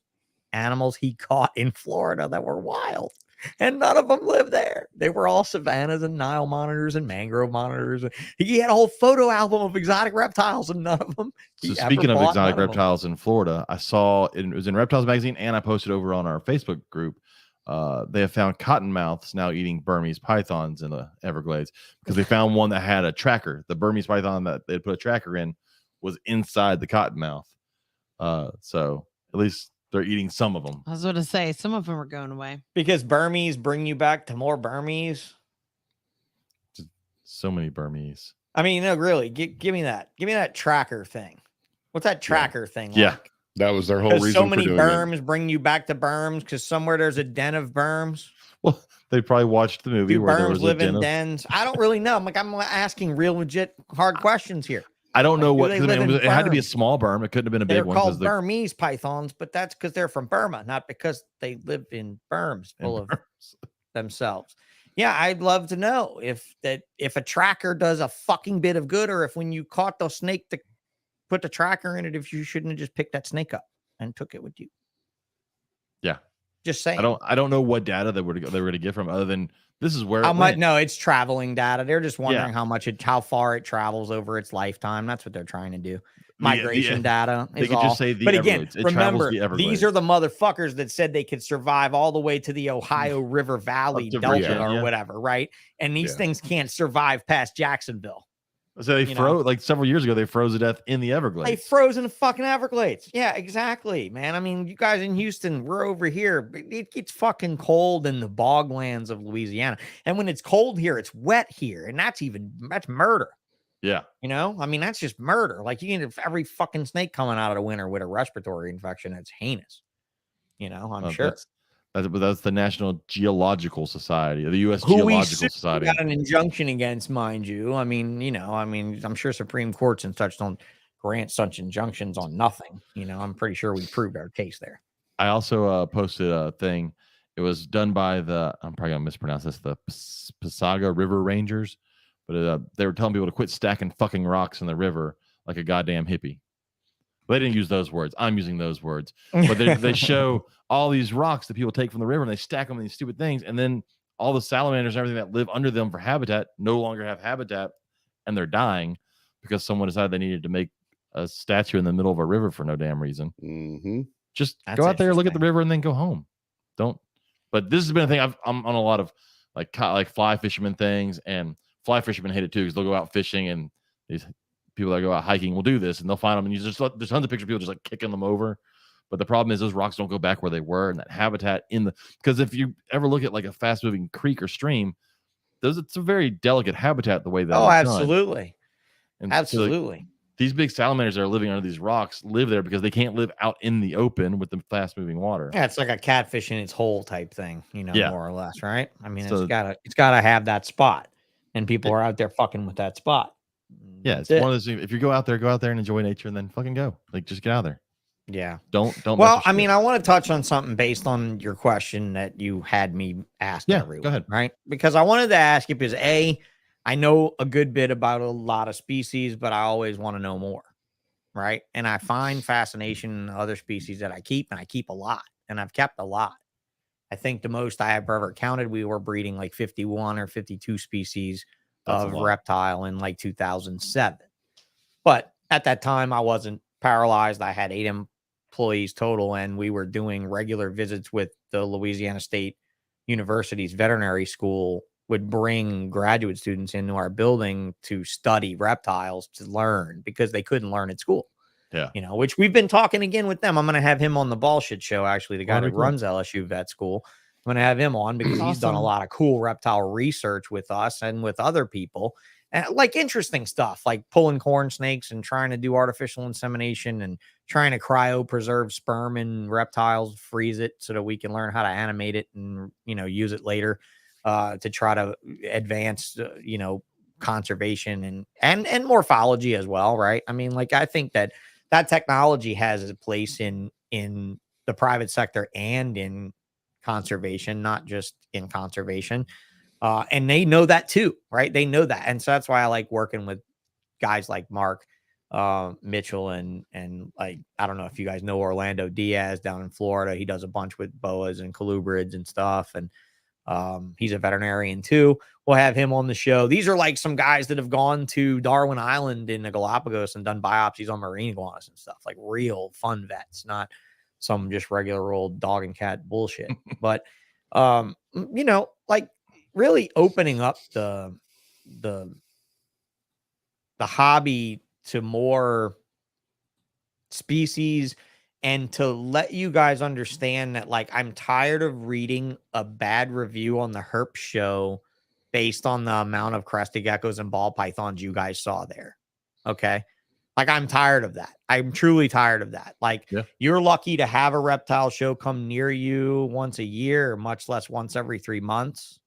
animals he caught in Florida that were wild. And none of them lived there. They were all savannas and Nile monitors and mangrove monitors. He had a whole photo album of exotic reptiles, and none of them. So speaking of exotic reptiles in Florida, I saw it was in Reptiles magazine, and I posted over on our Facebook group. They have found cottonmouths now eating Burmese pythons in the Everglades because they found one that had a tracker. The Burmese python that they put a tracker in was inside the cottonmouth. So at least they're eating some of them. I was going to say, some of them are going away. Because Burmese bring you back to more Burmese. So many Burmese. I mean, no, really, give me that. Give me that tracker thing. What's that tracker thing like? Yeah. That was their whole reason so many for doing berms bring you back to berms because somewhere there's a den of berms. Well, they probably watched the movie where there was live in dens. I don't really know. I'm asking real legit hard questions here. I don't know what it had to be a small berm. It couldn't have been a big one. They're called Burmese pythons, but that's because they're from Burma, not because they live in berms full of themselves. Yeah, I'd love to know if a tracker does a fucking bit of good, or if when you caught the snake to put the tracker in it, if you shouldn't have just picked that snake up and took it with you. Yeah, just saying. I don't know what data they were going to get from other than this is where no, it's traveling data. They're just wondering how far it travels over its lifetime. That's what they're trying to do. Migration data. They could just say the Everglades. Again, remember, these are the motherfuckers that said they could survive all the way to the Ohio River Valley Delta or whatever, right? And these things can't survive past Jacksonville. So they froze like several years ago. They froze to death in the Everglades. They froze in the fucking Everglades. Yeah, exactly, man. I mean, you guys in Houston, we're over here. It gets fucking cold in the boglands of Louisiana, and when it's cold here, it's wet here, and that's murder. Yeah, I mean, that's just murder. Like you get every fucking snake coming out of the winter with a respiratory infection. It's heinous. I'm sure. That's the National Geological Society, or the U.S. Geological Society. Got an injunction against, mind you. I mean, I'm sure Supreme Courts and such don't grant such injunctions on nothing. I'm pretty sure we proved our case there. I also posted a thing. It was done by I'm probably gonna mispronounce this, the Pasaga River Rangers, but they were telling people to quit stacking fucking rocks in the river like a goddamn hippie. They didn't use those words. I'm using those words. But they show all these rocks that people take from the river and they stack them in these stupid things. And then all the salamanders and everything that live under them for habitat no longer have habitat, and they're dying because someone decided they needed to make a statue in the middle of a river for no damn reason. Mm-hmm. Just go out there, look at the river, and then go home. Don't. But this has been a thing. I'm on a lot of like fly fisherman things, and fly fishermen hate it too because they'll go out fishing, and these people that go out hiking will do this, and they'll find them, and there's tons of pictures of people just like kicking them over. But the problem is those rocks don't go back where they were, and that habitat because if you ever look at like a fast moving creek or stream, it's a very delicate habitat the way that. Oh, absolutely. And absolutely. So these big salamanders that are living under these rocks live there because they can't live out in the open with the fast moving water. Yeah, it's like a catfish in its hole type thing, more or less, right? I mean, it's gotta have that spot, and people are out there fucking with that spot. Yeah, it's one of those things. If you go out there and enjoy nature, and then fucking go. Like, just get out there. Yeah. Don't. Well, I mean, I want to touch on something based on your question that you had me ask everyone. Go ahead. Right? Because I wanted to ask you because I know a good bit about a lot of species, but I always want to know more. Right? And I find fascination in other species that I keep, and I keep a lot, and I've kept a lot. I think the most I have ever counted, we were breeding like 51 or 52 species of reptile in like 2007. But at that time, I wasn't paralyzed. I had 8 employees total, and we were doing regular visits with the Louisiana State university's veterinary school would bring graduate students into our building to study reptiles to learn because they couldn't learn at school. Yeah. You know, which we've been talking again with them. I'm going to have him on the BallSh show, actually, the guy that cool. runs LSU vet school. I'm going to have him on because he's done a lot of cool reptile research with us and with other people. And like interesting stuff, like pulling corn snakes and trying to do artificial insemination and trying to cryopreserve sperm in reptiles, freeze it so that we can learn how to animate it and, you know, use it later to try to advance, you know, conservation and morphology as well. Right. I mean, like, I think that technology has a place in the private sector and in conservation, not just in conservation. And they know that too, right? They know that. And so that's why I like working with guys like Mark Mitchell and like, I don't know if you guys know Orlando Diaz down in Florida. He does a bunch with boas and colubrids and stuff. And he's a veterinarian too. We'll have him on the show. These are like some guys that have gone to Darwin Island in the Galapagos and done biopsies on marine iguanas and stuff, like real fun vets, not some just regular old dog and cat bullshit. But, you know, like really opening up the hobby to more species and to let you guys understand that, like, I'm tired of reading a bad review on the Herp show based on the amount of crested geckos and ball pythons you guys saw there. Okay. Like, I'm tired of that. I'm truly tired of that. Like, you're lucky to have a reptile show come near you once a year, much less once every 3 months.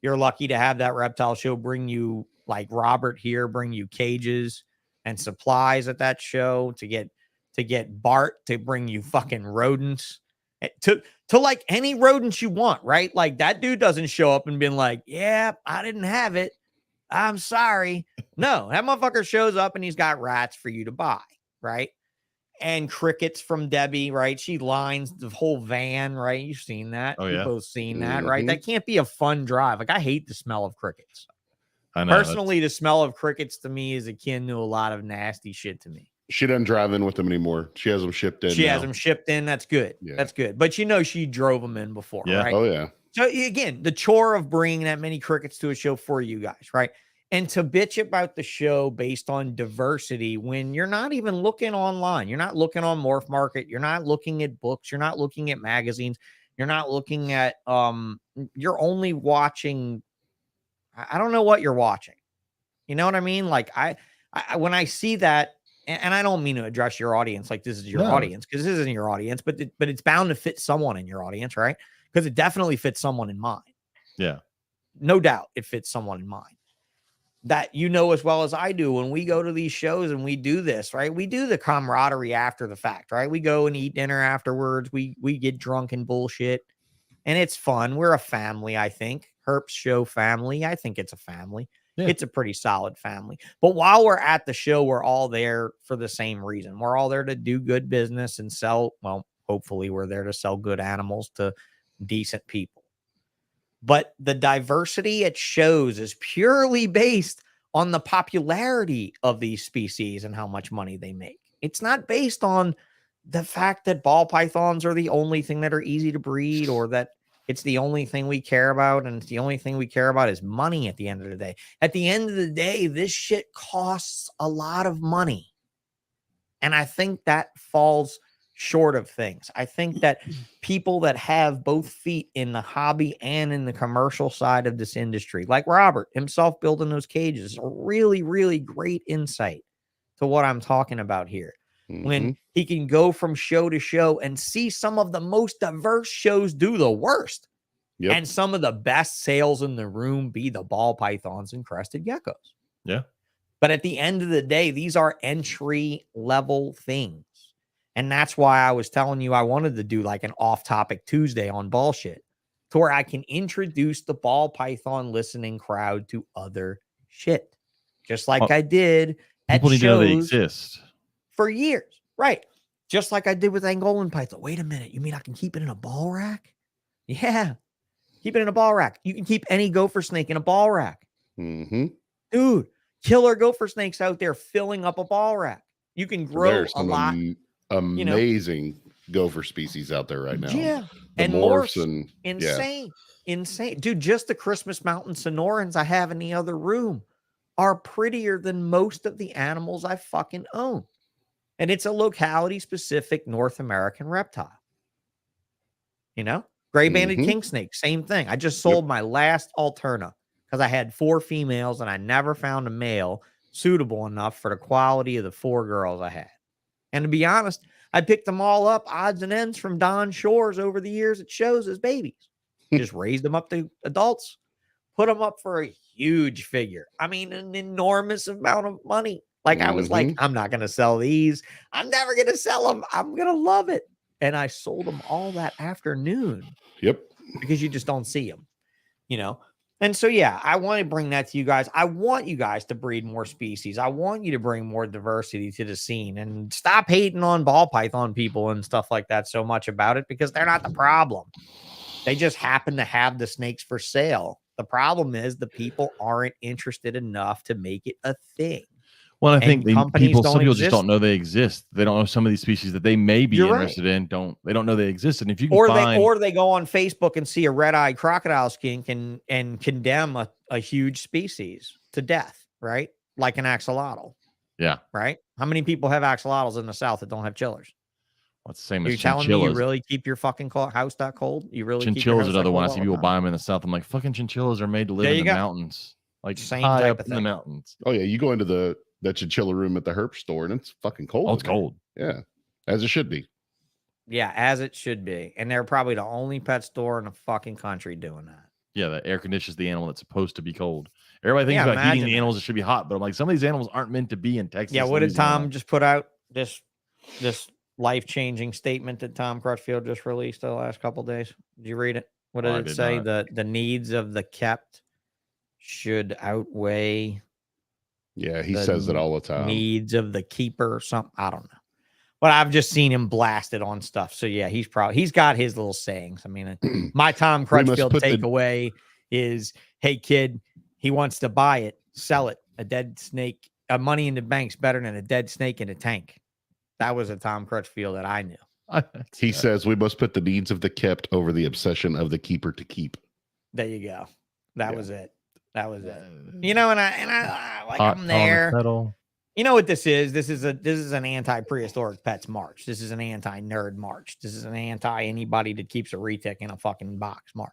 You're lucky to have that reptile show bring you, like Robert here, bring you cages and supplies at that show, to get Bart to bring you fucking rodents, to like any rodents you want, right? Like, that dude doesn't show up and been like, yeah, I didn't have it, I'm sorry. No, that motherfucker shows up and he's got rats for you to buy, right? And crickets from Debbie, right? She lines the whole van, right? You've seen that. Oh, yeah. You've both seen that, right? That can't be a fun drive. Like, I hate the smell of crickets. I know. Personally, the smell of crickets to me is akin to a lot of nasty shit to me. She doesn't drive in with them anymore. She has them shipped in. She has them shipped in. That's good. Yeah. That's good. But you know, she drove them in before, right? Oh, yeah. So again, the chore of bringing that many crickets to a show for you guys, right? And to bitch about the show based on diversity when you're not even looking online. You're not looking on Morph Market. You're not looking at books. You're not looking at magazines. You're not looking at, you're only watching, I don't know what you're watching. You know what I mean? Like, I when I see that, and I don't mean to address your audience like this is your audience, because this isn't your audience, but it's bound to fit someone in your audience, right? Because it definitely fits someone in mine. Yeah. No doubt it fits someone in mine. That, you know, as well as I do, when we go to these shows and we do this, right? We do the camaraderie after the fact, right? We go and eat dinner afterwards. We get drunk and bullshit, and it's fun. We're a family, I think. Herp's show family. I think it's a family. Yeah. It's a pretty solid family. But while we're at the show, we're all there for the same reason. We're all there to do good business and sell. Well, hopefully we're there to sell good animals to decent people. But the diversity it shows is purely based on the popularity of these species and how much money they make. It's not based on the fact that ball pythons are the only thing that are easy to breed, or that it's the only thing we care about, and it's the only thing we care about is money at the end of the day. At the end of the day, this shit costs a lot of money. And I think that falls short of things. I think that people that have both feet in the hobby and in the commercial side of this industry, like Robert himself building those cages, is a really, really great insight to what I'm talking about here. When he can go from show to show and see some of the most diverse shows do the worst. And some of the best sales in the room be the ball pythons and crested geckos. Yeah. But at the end of the day, these are entry level things. And that's why I was telling you I wanted to do like an off-topic Tuesday on BallSh, to where I can introduce the ball python listening crowd to other shit. Just like I did at people need to know they shows exist for years. Right. Just like I did with Angolan python. Wait a minute. You mean I can keep it in a ball rack? Yeah. Keep it in a ball rack. You can keep any gopher snake in a ball rack. Dude, killer gopher snakes out there filling up a ball rack. You can grow a lot. Amazing gopher species out there right now. Yeah. The And morphs morphs, and insane. Dude, just the Christmas mountain Sonorans I have in the other room are prettier than most of the animals I fucking own. And it's a locality specific North American reptile. You know, gray banded king snake, same thing. I just sold my last Alterna because I had 4 females and I never found a male suitable enough for the quality of the 4 girls I had. And to be honest, I picked them all up odds and ends from Don Shores over the years at shows as babies. Just raised them up to adults, put them up for a huge figure. I mean, an enormous amount of money. Like I was like, I'm not going to sell these. I'm never going to sell them. I'm going to love it. And I sold them all that afternoon. Yep. Because you just don't see them, you know? And so, yeah, I want to bring that to you guys. I want you guys to breed more species. I want you to bring more diversity to the scene and stop hating on ball python people and stuff like that so much about it, because they're not the problem. They just happen to have the snakes for sale. The problem is the people aren't interested enough to make it a thing. Well, I think some people just don't know they exist. They don't know some of these species that they may be interested in. They don't know they exist. And if you can or they go on Facebook and see a red-eyed crocodile skink and condemn a huge species to death, right? Like an axolotl. Yeah. Right. How many people have axolotls in the South that don't have chillers? Well, it's the same as chinchillas. Telling me you really keep your fucking house that cold? You really chinchillas? Another one. I see people buy them in the South. I'm like, fucking chinchillas are made to live in the mountains, like same high type up of in thing. the mountains. Oh yeah, you go into the chinchilla room at the herp store and it's fucking cold. Oh, it's cold. Yeah, as it should be. Yeah, as it should be. And they're probably the only pet store in the fucking country doing that. Yeah, that air conditions the animal that's supposed to be cold. Everybody thinks about heating the animals that should be hot, but I'm like, some of these animals aren't meant to be in Texas. Yeah, what did Tom just put out? This life-changing statement that Tom Crutchfield just released the last couple of days. Did you read it? What did it say? The needs of the kept should outweigh. Yeah, he says it all the time. Needs of the keeper or something. I don't know. But I've just seen him blasted on stuff. So yeah, he's got his little sayings. I mean, my Tom Crutchfield takeaway is, hey kid, he wants to buy it, sell it. A dead snake, money in the bank's better than a dead snake in a tank. That was a Tom Crutchfield that I knew. He says we must put the needs of the kept over the obsession of the keeper to keep. There you go. That was it. That was it. You know, and I like I'm there. You know what this is? This is an anti-prehistoric pets march. This is an anti-nerd march. This is an anti-anybody that keeps a retic in a fucking box march.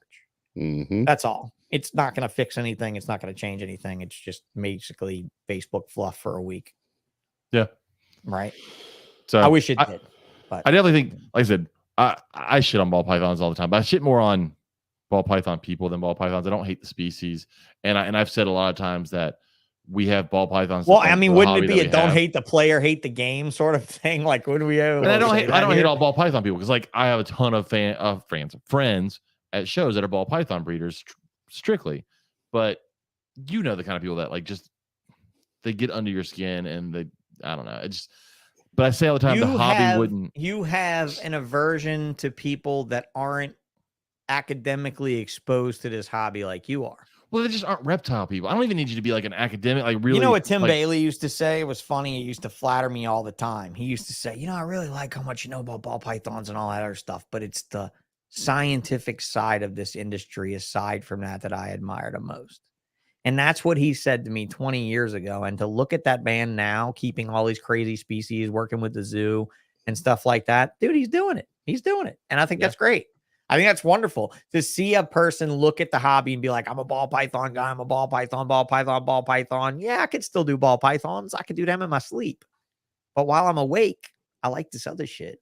That's all. It's not going to fix anything. It's not going to change anything. It's just basically Facebook fluff for a week. Yeah. Right. So I wish it did. But I definitely think, like I said, I shit on ball pythons all the time, but I shit more on ball python people than ball pythons. I don't hate the species. And I've said a lot of times that we have ball pythons. Well, I mean, wouldn't it be a don't hate the player, hate the game sort of thing? Like, when we have, and I don't hate all ball python people, because like I have a ton of friends at shows that are ball python breeders strictly, but you know the kind of people that like just they get under your skin and I don't know. It just, but I say all the time, the hobby wouldn't. You have an aversion to people that aren't academically exposed to this hobby like you are. Well, they just aren't reptile people. I don't even need you to be like an academic, like really. You know what Tim Bailey used to say? It was funny. He used to flatter me all the time. He used to say, you know, I really like how much you know about ball pythons and all that other stuff, but it's the scientific side of this industry aside from that I admire the most. And that's what he said to me 20 years ago. And to look at that man now, keeping all these crazy species, working with the zoo and stuff like that, dude, he's doing it. He's doing it. And I think that's great. I think that's wonderful to see a person look at the hobby and be like, I'm a ball python guy. I'm a ball python, ball python, ball python. Yeah, I could still do ball pythons. I could do them in my sleep. But while I'm awake, I like this other shit.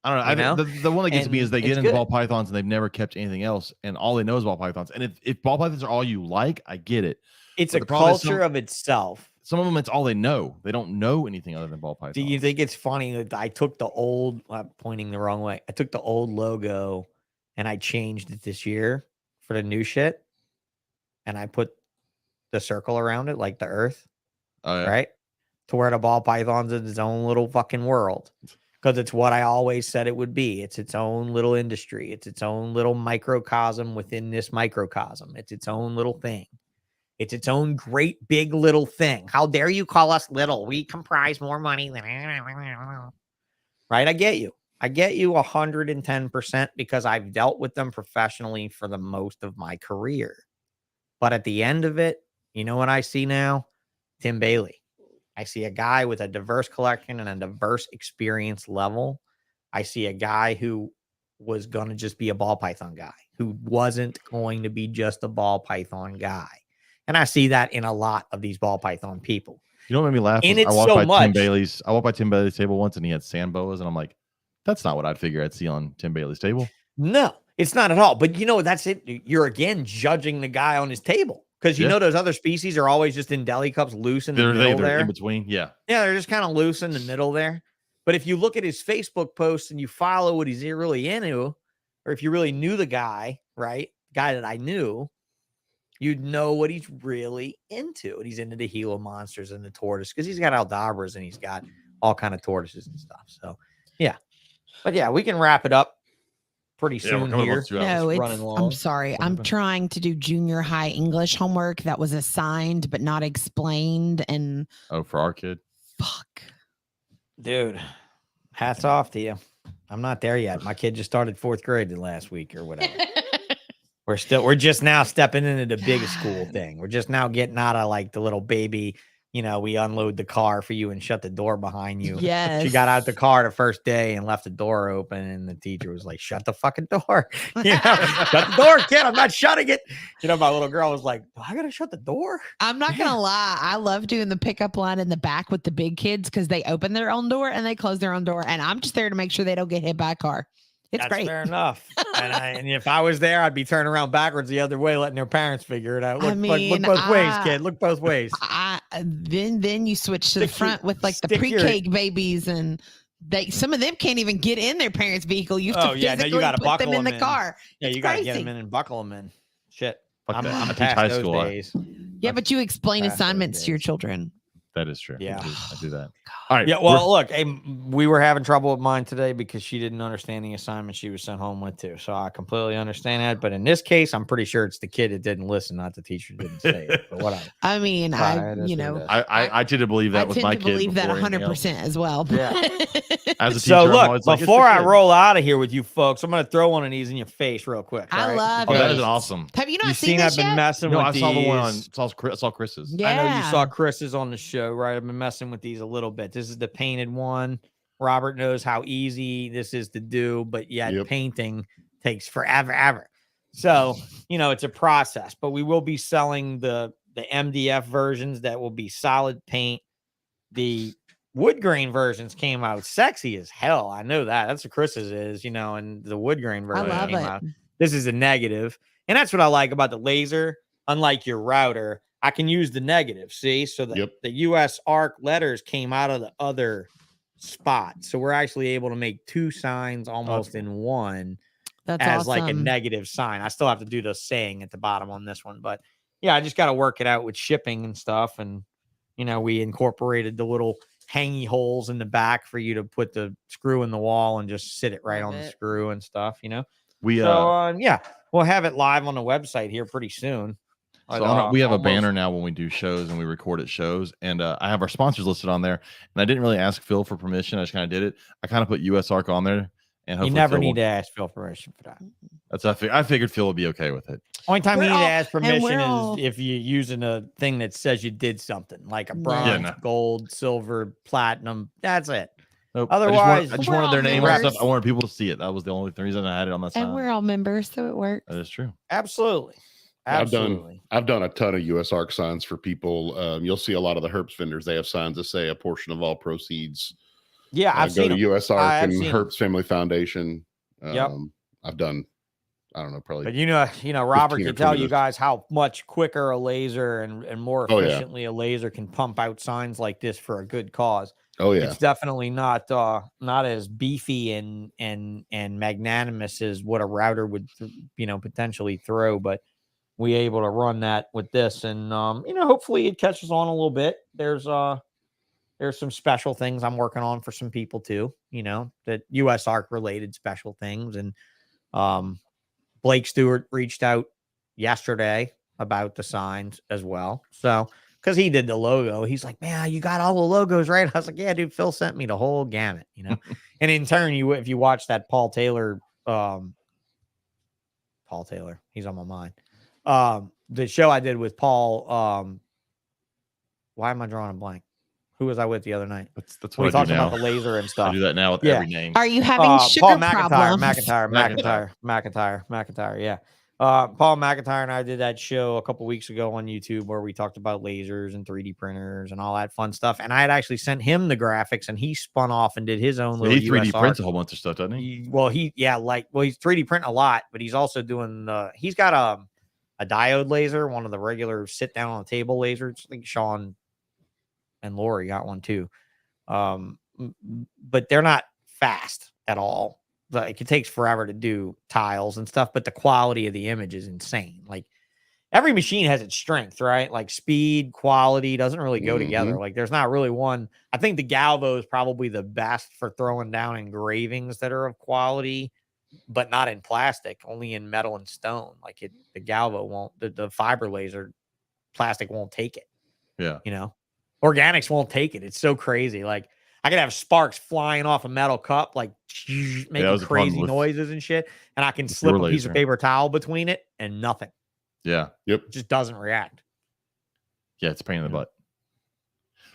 I don't know. The one that gets me is they get into ball pythons and they've never kept anything else. And all they know is ball pythons. And if ball pythons are all you like, I get it. It's a culture of itself. Some of them, it's all they know. They don't know anything other than ball pythons. Do you think it's funny that I took the old, I'm pointing the wrong way. I took the old logo and I changed it this year for the new shit. And I put the circle around it, like the earth. Oh, yeah. Right? To where the ball python's in its own little fucking world. Because it's what I always said it would be. It's its own little industry. It's its own little microcosm within this microcosm. It's its own little thing. It's its own great big little thing. How dare you call us little? We comprise more money than... Right? I get you. I get you 110% because I've dealt with them professionally for the most of my career. But at the end of it, you know what I see now? Tim Bailey. I see a guy with a diverse collection and a diverse experience level. I see a guy who was going to just be a ball python guy, who wasn't going to be just a ball python guy. And I see that in a lot of these ball python people. You know what made me laugh? And I it's walked so by Tim much. Bailey's. I walked by Tim Bailey's table once, and he had sand boas, and I'm like, that's not what I'd figure I'd see on Tim Bailey's table. No, it's not at all. But you know, that's it. You're again judging the guy on his table because you know those other species are always just in deli cups, loose in the middle there. In between, yeah, they're just kind of loose in the middle there. But if you look at his Facebook posts and you follow what he's really into, or if you really knew the guy, right, guy that I knew, you'd know what he's really into. And he's into the Gila monsters and the tortoise because he's got Aldabras and he's got all kind of tortoises and stuff. So yeah, but yeah, we can wrap it up pretty soon here. No, I'm sorry. I'm trying to do junior high English homework that was assigned but not explained. And for our kid, fuck, dude, hats off to you. I'm not there yet. My kid just started 4th grade last week or whatever. We're just now stepping into the big school thing. We're just now getting out of like the little baby, you know, we unload the car for you and shut the door behind you. Yes. She got out the car the first day and left the door open. And the teacher was like, shut the fucking door. You know, shut the door, kid. I'm not shutting it. You know, my little girl was like, I got to shut the door. I'm not going to lie. I love doing the pickup line in the back with the big kids because they open their own door and they close their own door. And I'm just there to make sure they don't get hit by a car. It's great. Fair enough. And if I was there, I'd be turning around backwards the other way, letting their parents figure it out. Look, look both ways, kid. Look both ways. Then you switch to the front with like the pre-K babies, and some of them can't even get in their parents' vehicle. You have to physically put them in the car. Yeah, you got to get them in and buckle them in. Shit. I'm past high school days. Yeah, but you explain assignments to your children. That is true. Yeah, I do that. All right. Yeah. Well, look, we were having trouble with mine today because she didn't understand the assignment she was sent home with too. So I completely understand that. But in this case, I'm pretty sure it's the kid that didn't listen, not the teacher didn't say it. But whatever. I mean, I tend to believe that with my kid. I believe that 100% as well. Yeah. As a teacher, so look, before I roll out of here with you folks, I'm going to throw one of these in your face real quick. I love it. That is awesome. Have you not seen I've this been messing with these? I saw the one I saw Chris's. Yeah. I know you saw Chris's on the show, right? I've been messing with these a little bit. This is the painted one. Robert knows how easy this is to do, but yet painting takes forever. So, you know, it's a process, but we will be selling the MDF versions that will be solid paint. The wood grain versions came out sexy as hell. I know that. That's what Chris's is, you know, and the wood grain version came out. This is a negative. And that's what I like about the laser. Unlike your router, I can use the negative, see? So the US ARC letters came out of the other spot. So we're actually able to make 2 signs almost in one. That's as awesome. like a negative sign. I still have to do the saying at the bottom on this one. But yeah, I just got to work it out with shipping and stuff. And, you know, we incorporated the little hangy holes in the back for you to put the screw in the wall and just sit it right on the screw and stuff, you know? Yeah, we'll have it live on the website here pretty soon. So we have a banner now when we do shows and we record at shows, and I have our sponsors listed on there. And I didn't really ask Phil for permission. I just kind of did it. I kind of put US ARC on there, and you never need to ask Phil permission for that. That's I figured Phil would be okay with it. Only time you need to ask permission is if you're using a thing that says you did something, like a bronze, gold, silver, platinum. That's it. Nope. Otherwise, I just wanted their name and stuff. I wanted people to see it. That was the only reason I had it on that side. And we're all members, so it works. That is true. Absolutely. I've done a ton of US ARC signs for people. You'll see a lot of the Herps vendors. They have signs that say a portion of all proceeds. Yeah, I've go seen to US ARC and Herps Family Foundation. I've done, I don't know, probably. But you know, Robert can tell you guys how much quicker a laser and more efficiently a laser can pump out signs like this for a good cause. Oh yeah, it's definitely not as beefy and magnanimous as what a router would potentially throw, but we able to run that with this, and hopefully it catches on a little bit. There's some special things I'm working on for some people too, that US ARC related special things. And Blake Stewart reached out yesterday about the signs as well. So because he did the logo. He's like, man, you got all the logos right. I was like, yeah, dude, Phil sent me the whole gamut, you know. And in turn, if you watch that Paul Taylor, he's on my mind. The show I did with Paul, why am I drawing a blank? Who was I with the other night? That's what we I talked do now. about the laser and stuff. I do that now with every name. Are you having sugar Paul problems? McIntyre. Yeah. Paul McIntyre and I did that show a couple weeks ago on YouTube where we talked about lasers and 3D printers and all that fun stuff. And I had actually sent him the graphics, and he spun off and did his own little He 3D USR. prints a whole bunch of stuff, doesn't he? He's 3D printing a lot, but he's also doing he's got a diode laser, one of the regular sit down on the table lasers. I think Sean and Lori got one too. But they're not fast at all. Like, it takes forever to do tiles and stuff, but the quality of the image is insane. Like, every machine has its strength, right? Like, speed, quality doesn't really go together. Like, there's not really one. I think the Galvo is probably the best for throwing down engravings that are of quality, but not in plastic, only in metal and stone. Like, the Galvo won't, the fiber laser plastic won't take it. Yeah. You know, organics won't take it. It's so crazy. Like, I could have sparks flying off a metal cup, like making crazy noises and shit. And I can slip a piece of paper towel between it and nothing. Yeah. Yep. It just doesn't react. Yeah. It's a pain in the butt.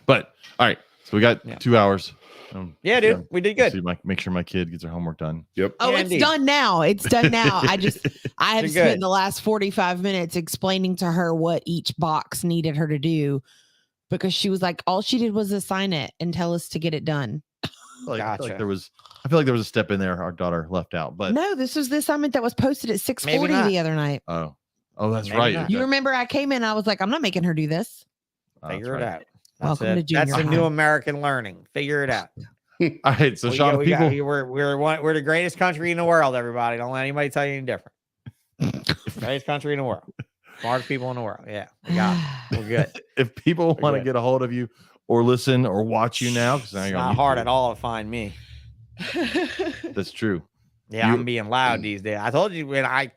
But all right. So we got 2 hours. Yeah, dude. We did good. Make sure my kid gets her homework done. Yep. Oh, it's done now. It's done now. I had spent the last 45 minutes explaining to her what each box needed her to do, because she was like, all she did was assign it and tell us to get it done. I feel like there was a step in there our daughter left out. But no, this was the assignment that was posted at 6:40 the other night. Oh, that's Maybe right. not. You remember I came in, I was like, I'm not making her do this. Figure it out. Welcome to junior That's the new American learning. Figure it out. All right. So Sean, we're the greatest country in the world, everybody. Don't let anybody tell you any different. Greatest country in the world. Smartest people in the world. Yeah. We're good. If people want to get a hold of you or listen or watch you now, because it's not hard at all to find me. That's true. Yeah, I'm being loud these days. I told you I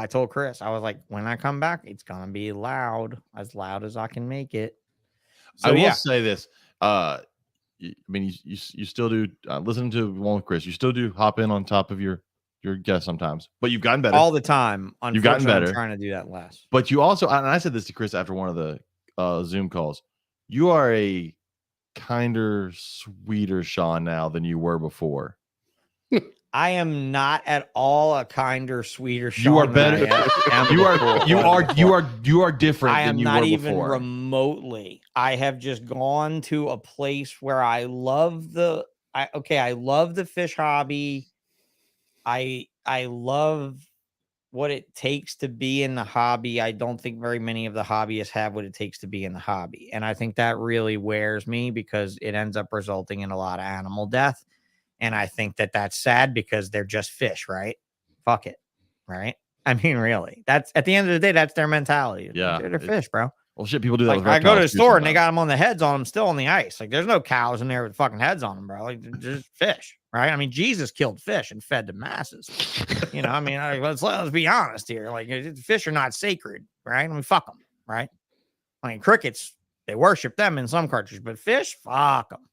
told Chris, I was like, when I come back, it's gonna be loud as I can make it. So, I will say this. I mean, you still do listening to one with Chris. You still do hop in on top of your guests sometimes, but you've gotten better all the time. You've gotten better. I'm trying to do that less. But you also, and I said this to Chris after one of the Zoom calls, you are a kinder, sweeter Sean now than you were before. I am not at all a kinder, sweeter Sean. You are better. You are different. I am than you not were even before. remotely. I have just gone to a place where I love I love the fish hobby. I love what it takes to be in the hobby. I don't think very many of the hobbyists have what it takes to be in the hobby. And I think that really wears me because it ends up resulting in a lot of animal death. And I think that that's sad because they're just fish, right? Fuck it. Right. I mean, really, that's at the end of the day, that's their mentality. Yeah. They're fish, bro. Well, shit, people do that. Like, I go to the store and they got them on the heads on them still on the ice. Like, there's no cows in there with fucking heads on them, bro. Like, they're just fish, right? I mean, Jesus killed fish and fed the masses. You know, I mean, let's be honest here. Like, fish are not sacred, right? I mean, fuck them, right? I mean, crickets, they worship them in some countries, but fish, fuck them.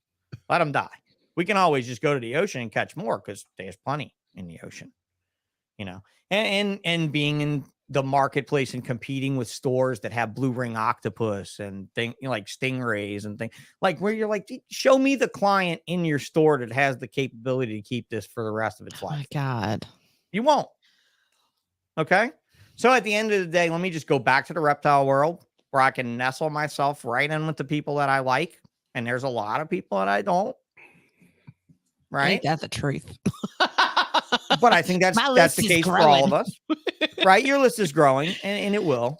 Let them die. We can always just go to the ocean and catch more because there's plenty in the ocean, you know, and being in the marketplace and competing with stores that have blue ring octopus and like stingrays and things like where you're like, show me the client in your store that has the capability to keep this for the rest of its life. Oh my God. You won't. Okay. So at the end of the day, let me just go back to the reptile world where I can nestle myself right in with the people that I like. And there's a lot of people that I don't. Right. Ain't that the truth? But I think that's the case for all of us. Right. Your list is growing and it will.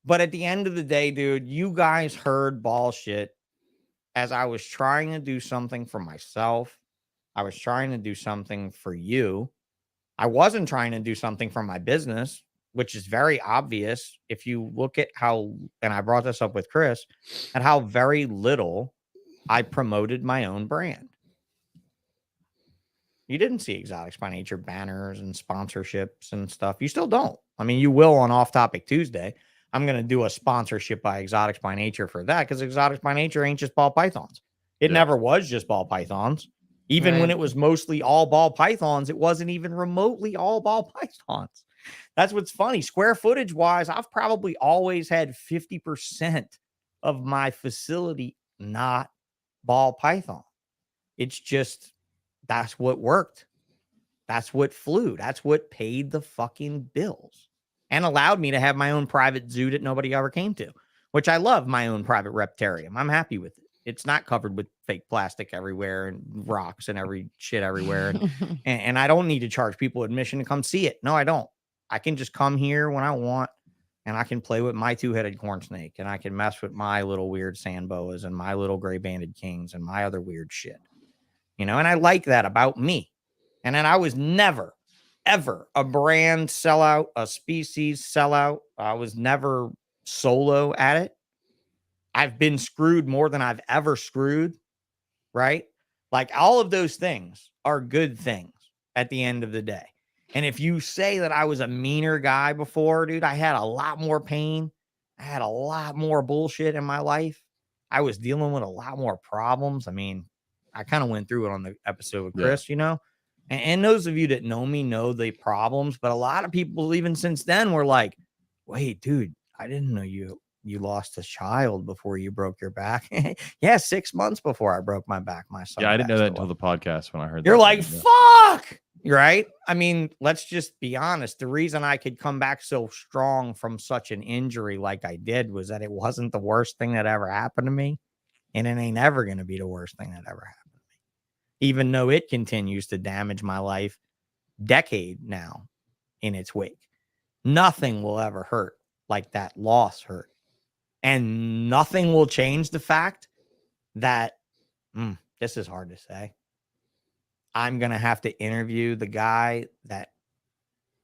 But at the end of the day, dude, you guys heard BallSh as I was trying to do something for myself. I was trying to do something for you. I wasn't trying to do something for my business, which is very obvious. If you look at how, and I brought this up with Chris, at how very little I promoted my own brand. You didn't see Exotics by Nature banners and sponsorships and stuff. You still don't. I mean, you will on Off Topic Tuesday, I'm going to do a sponsorship by Exotics by Nature for that, because Exotics by Nature ain't just ball pythons. It never was just ball pythons. Even when it was mostly all ball pythons, it wasn't even remotely all ball pythons. That's what's funny. Square footage wise, I've probably always had 50% of my facility not ball python. It's just, that's what worked. That's what flew. That's what paid the fucking bills and allowed me to have my own private zoo that nobody ever came to, which I love my own private reptarium. I'm happy with it. It's not covered with fake plastic everywhere and rocks and every shit everywhere. And I don't need to charge people admission to come see it. No, I don't. I can just come here when I want, and I can play with my two-headed corn snake, and I can mess with my little weird sand boas and my little gray banded kings and my other weird shit. You know, and I like that about me. And then I was never, ever a brand sellout, a species sellout. I was never solo at it. I've been screwed more than I've ever screwed, right? Like, all of those things are good things at the end of the day. And if you say that I was a meaner guy before, dude, I had a lot more pain. I had a lot more bullshit in my life. I was dealing with a lot more problems. I mean, I kind of went through it on the episode with Chris, you know, and those of you that know me know the problems, but a lot of people, even since then, were like, wait, dude, I didn't know you lost a child before you broke your back. Yeah, 6 months before I broke my back, my son. Yeah, I didn't know that until the podcast when I heard that. You're like, fuck, right? I mean, let's just be honest. The reason I could come back so strong from such an injury like I did was that it wasn't the worst thing that ever happened to me. And it ain't ever going to be the worst thing that ever happened to me, even though it continues to damage my life decade now in its wake. Nothing will ever hurt like that loss hurt. And nothing will change the fact that, this is hard to say, I'm going to have to interview the guy that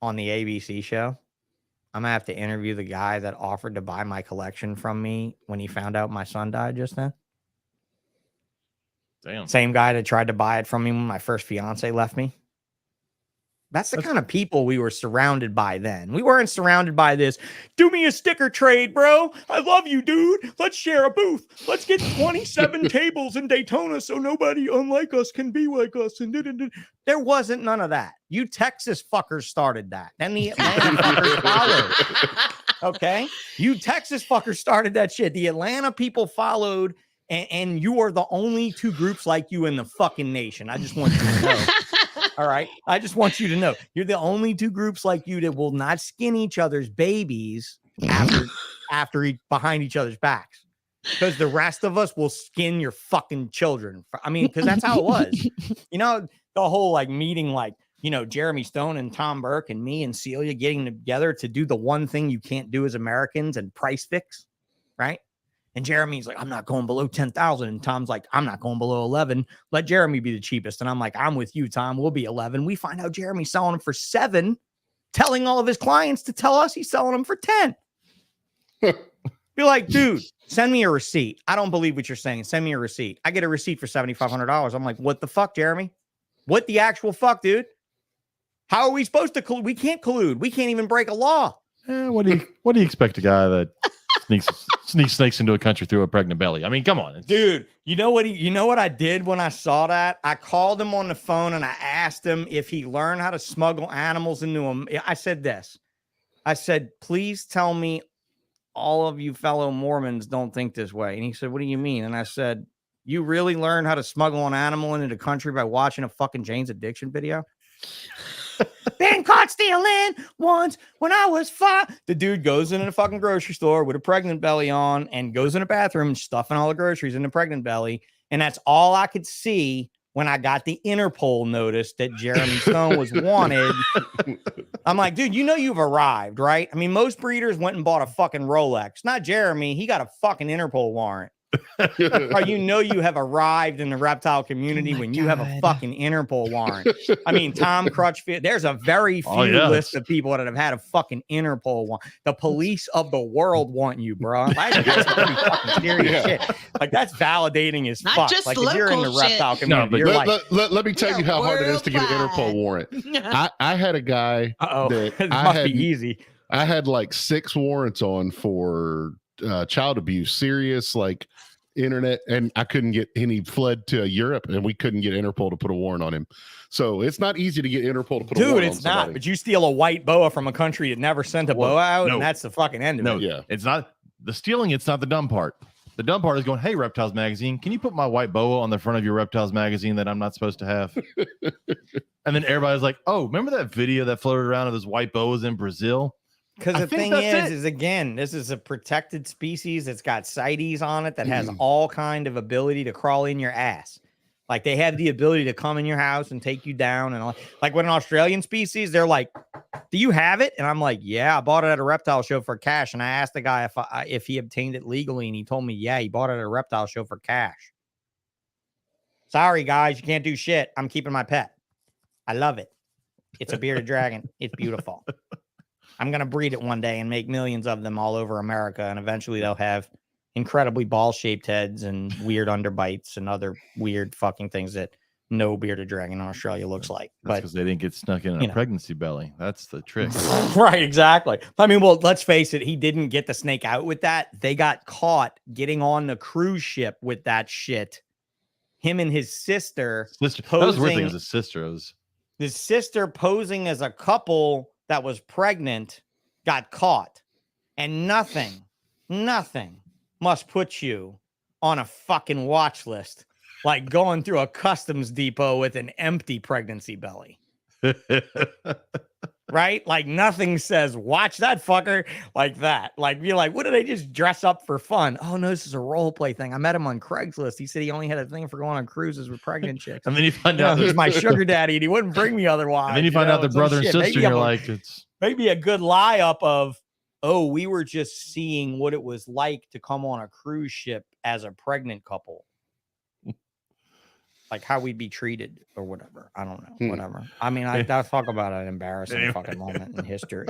on the ABC show. I'm going to have to interview the guy that offered to buy my collection from me when he found out my son died just then. Damn. Same guy that tried to buy it from me when my first fiance left me. That's the kind of people we were surrounded by then. We weren't surrounded by this, do me a sticker trade, bro. I love you, dude. Let's share a booth. Let's get 27 tables in Daytona so nobody unlike us can be like us. And there wasn't none of that. You Texas fuckers started that. Then the Atlanta fuckers followed. Okay? You Texas fuckers started that shit. The Atlanta people followed, and you are the only two groups like you in the fucking nation. I just want you to know. All right. I just want you to know you're the only two groups like you that will not skin each other's babies behind each other's backs, because the rest of us will skin your fucking children. I mean, because that's how it was. You know, the whole like meeting, like, you know, Jeremy Stone and Tom Burke and me and Celia getting together to do the one thing you can't do as Americans and price fix. Right. And Jeremy's like, I'm not going below 10,000. And Tom's like, I'm not going below 11. Let Jeremy be the cheapest. And I'm like, I'm with you, Tom. We'll be 11. We find out Jeremy's selling them for 7, telling all of his clients to tell us he's selling them for 10. Be like, dude, send me a receipt. I don't believe what you're saying. Send me a receipt. I get a receipt for $7,500. I'm like, what the fuck, Jeremy? What the actual fuck, dude? How are we supposed to collude? We can't collude. We can't even break a law. What do you expect a guy that sneaks snakes into a country through a pregnant belly? I mean, come on, dude. You know what I did when I saw that? I called him on the phone and I asked him if he learned how to smuggle animals into him. I said this. I said, please tell me all of you fellow Mormons don't think this way. And he said, what do you mean? And I said, you really learned how to smuggle an animal into the country by watching a fucking Jane's Addiction video? Been caught stealing once when I was 5. The dude goes into the fucking grocery store with a pregnant belly on and goes in the bathroom and stuffing all the groceries in the pregnant belly. And that's all I could see when I got the Interpol notice that Jeremy Stone was wanted. I'm like, dude, you know you've arrived, right? I mean, most breeders went and bought a fucking Rolex. Not Jeremy. He got a fucking Interpol warrant. Or you know you have arrived in the reptile community when you have a fucking Interpol warrant. I mean, Tom Crutchfield, there's a very few list of people that have had a fucking Interpol warrant. The police of the world want you, bro. That's pretty fucking serious shit. Like, that's validating as fuck. Like, if you're in the reptile community, you're like, let me tell you how hard it is to get an Interpol warrant. I had a guy that must be easy. I had like 6 warrants on for child abuse, serious like internet, and I couldn't get any. Fled to Europe, and we couldn't get Interpol to put a warrant on him. So it's not easy to get Interpol to put a warrant on somebody. Dude, it's not. But you steal a white boa from a country that never sent a boa out, and that's the fucking end of it. Yeah, it's not the stealing. It's not the dumb part. The dumb part is going, hey, Reptiles Magazine, can you put my white boa on the front of your Reptiles Magazine that I'm not supposed to have? And then everybody's like, oh, remember that video that floated around of those white boas in Brazil? Because the thing is again, this is a protected species that's got CITES on it that has all kind of ability to crawl in your ass. Like they have the ability to come in your house and take you down. And all. Like when an Australian species, they're like, do you have it? And I'm like, yeah, I bought it at a reptile show for cash. And I asked the guy if he obtained it legally. And he told me, yeah, he bought it at a reptile show for cash. Sorry, guys, you can't do shit. I'm keeping my pet. I love it. It's a bearded dragon. It's beautiful. I'm going to breed it one day and make millions of them all over America. And eventually they'll have incredibly ball-shaped heads and weird underbites and other weird fucking things that no bearded dragon in Australia looks like. That's because they didn't get snuck in a pregnancy belly. That's the trick. Right, exactly. I mean, well, let's face it. He didn't get the snake out with that. They got caught getting on the cruise ship with that shit. Him and his sister. That was weird thing as a sister. His sister posing as a couple that was pregnant got caught. And nothing must put you on a fucking watch list like going through a customs depot with an empty pregnancy belly. Right? Like nothing says watch that fucker like that. Like you're like, what do they just dress up for fun? Oh no, this is a role play thing. I met him on Craigslist. He said he only had a thing for going on cruises with pregnant chicks. And then you find out he's my sugar daddy and he wouldn't bring me otherwise. And then you find out the brother and sister, and you're like, it's maybe a good lie up of, oh, we were just seeing what it was like to come on a cruise ship as a pregnant couple. Like how we'd be treated or whatever. I don't know. Whatever. I mean, I'll talk about an embarrassing fucking moment in history.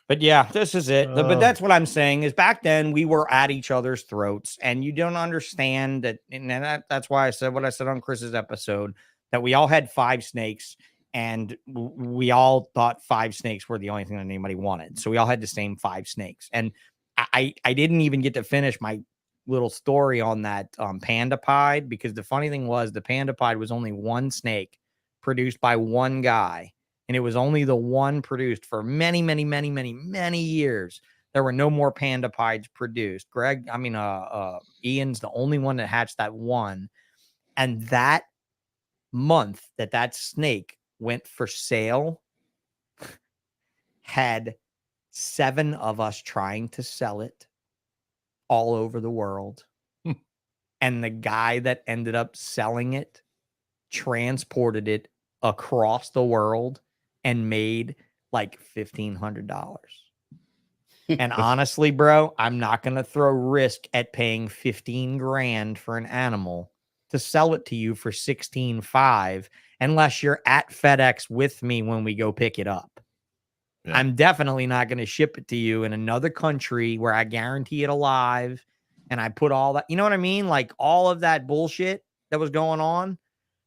But yeah, this is it. But that's what I'm saying is back then we were at each other's throats and you don't understand that. And that's why I said what I said on Chris's episode, that we all had 5 snakes. And we all thought 5 snakes were the only thing that anybody wanted. So we all had the same 5 snakes. And I didn't even get to finish my little story on that panda pied, because the funny thing was the panda pied was only one snake produced by one guy. And it was only the one produced for many years. There were no more panda pieds produced. Ian's the only one that hatched that one. And that month that snake went for sale, had 7 of us trying to sell it all over the world. And the guy that ended up selling it transported it across the world and made like $1,500. And honestly, bro, I'm not going to throw risk at paying 15 grand for an animal to sell it to you for 16.5 unless you're at FedEx with me when we go pick it up. Yeah. I'm definitely not going to ship it to you in another country where I guarantee it alive and I put all that, you know what I mean? Like all of that bullshit that was going on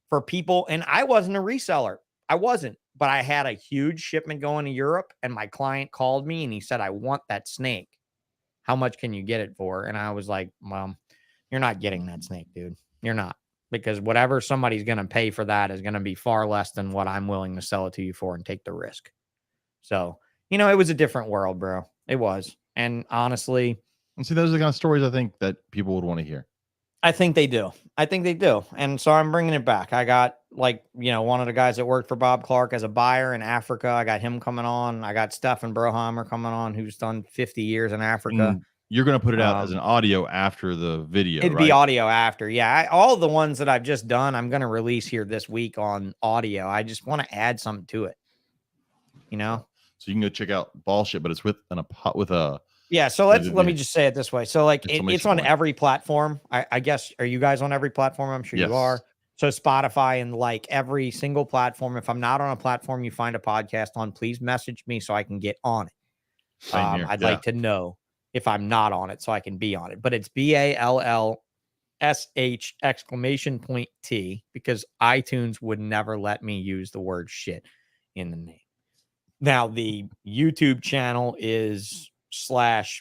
for people. And I wasn't a reseller. I wasn't, but I had a huge shipment going to Europe and my client called me and he said, I want that snake. How much can you get it for? And I was like, Mom, you're not getting that snake, dude. You're not. Because whatever somebody's going to pay for that is going to be far less than what I'm willing to sell it to you for and take the risk. So, it was a different world, bro. It was. And honestly. And see, those are the kind of stories I think that people would want to hear. I think they do. And so I'm bringing it back. I got one of the guys that worked for Bob Clark as a buyer in Africa. I got him coming on. I got Stefan Broheimer coming on, who's done 50 years in Africa. You're going to put it out as an audio after the video, It'd be audio after. Yeah. All the ones that I've just done, I'm going to release here this week on audio. I just want to add something to it, So you can go check out BallSh, but it's with a yeah. So let me just say it this way. So like it's on every platform. I guess, are you guys on every platform? I'm sure you are. So Spotify and like every single platform. If I'm not on a platform you find a podcast on, please message me so I can get on it. I'd like to know if I'm not on it so I can be on it. But it's BallSh !T, because iTunes would never let me use the word shit in the name. Now the YouTube channel is /BALSHT,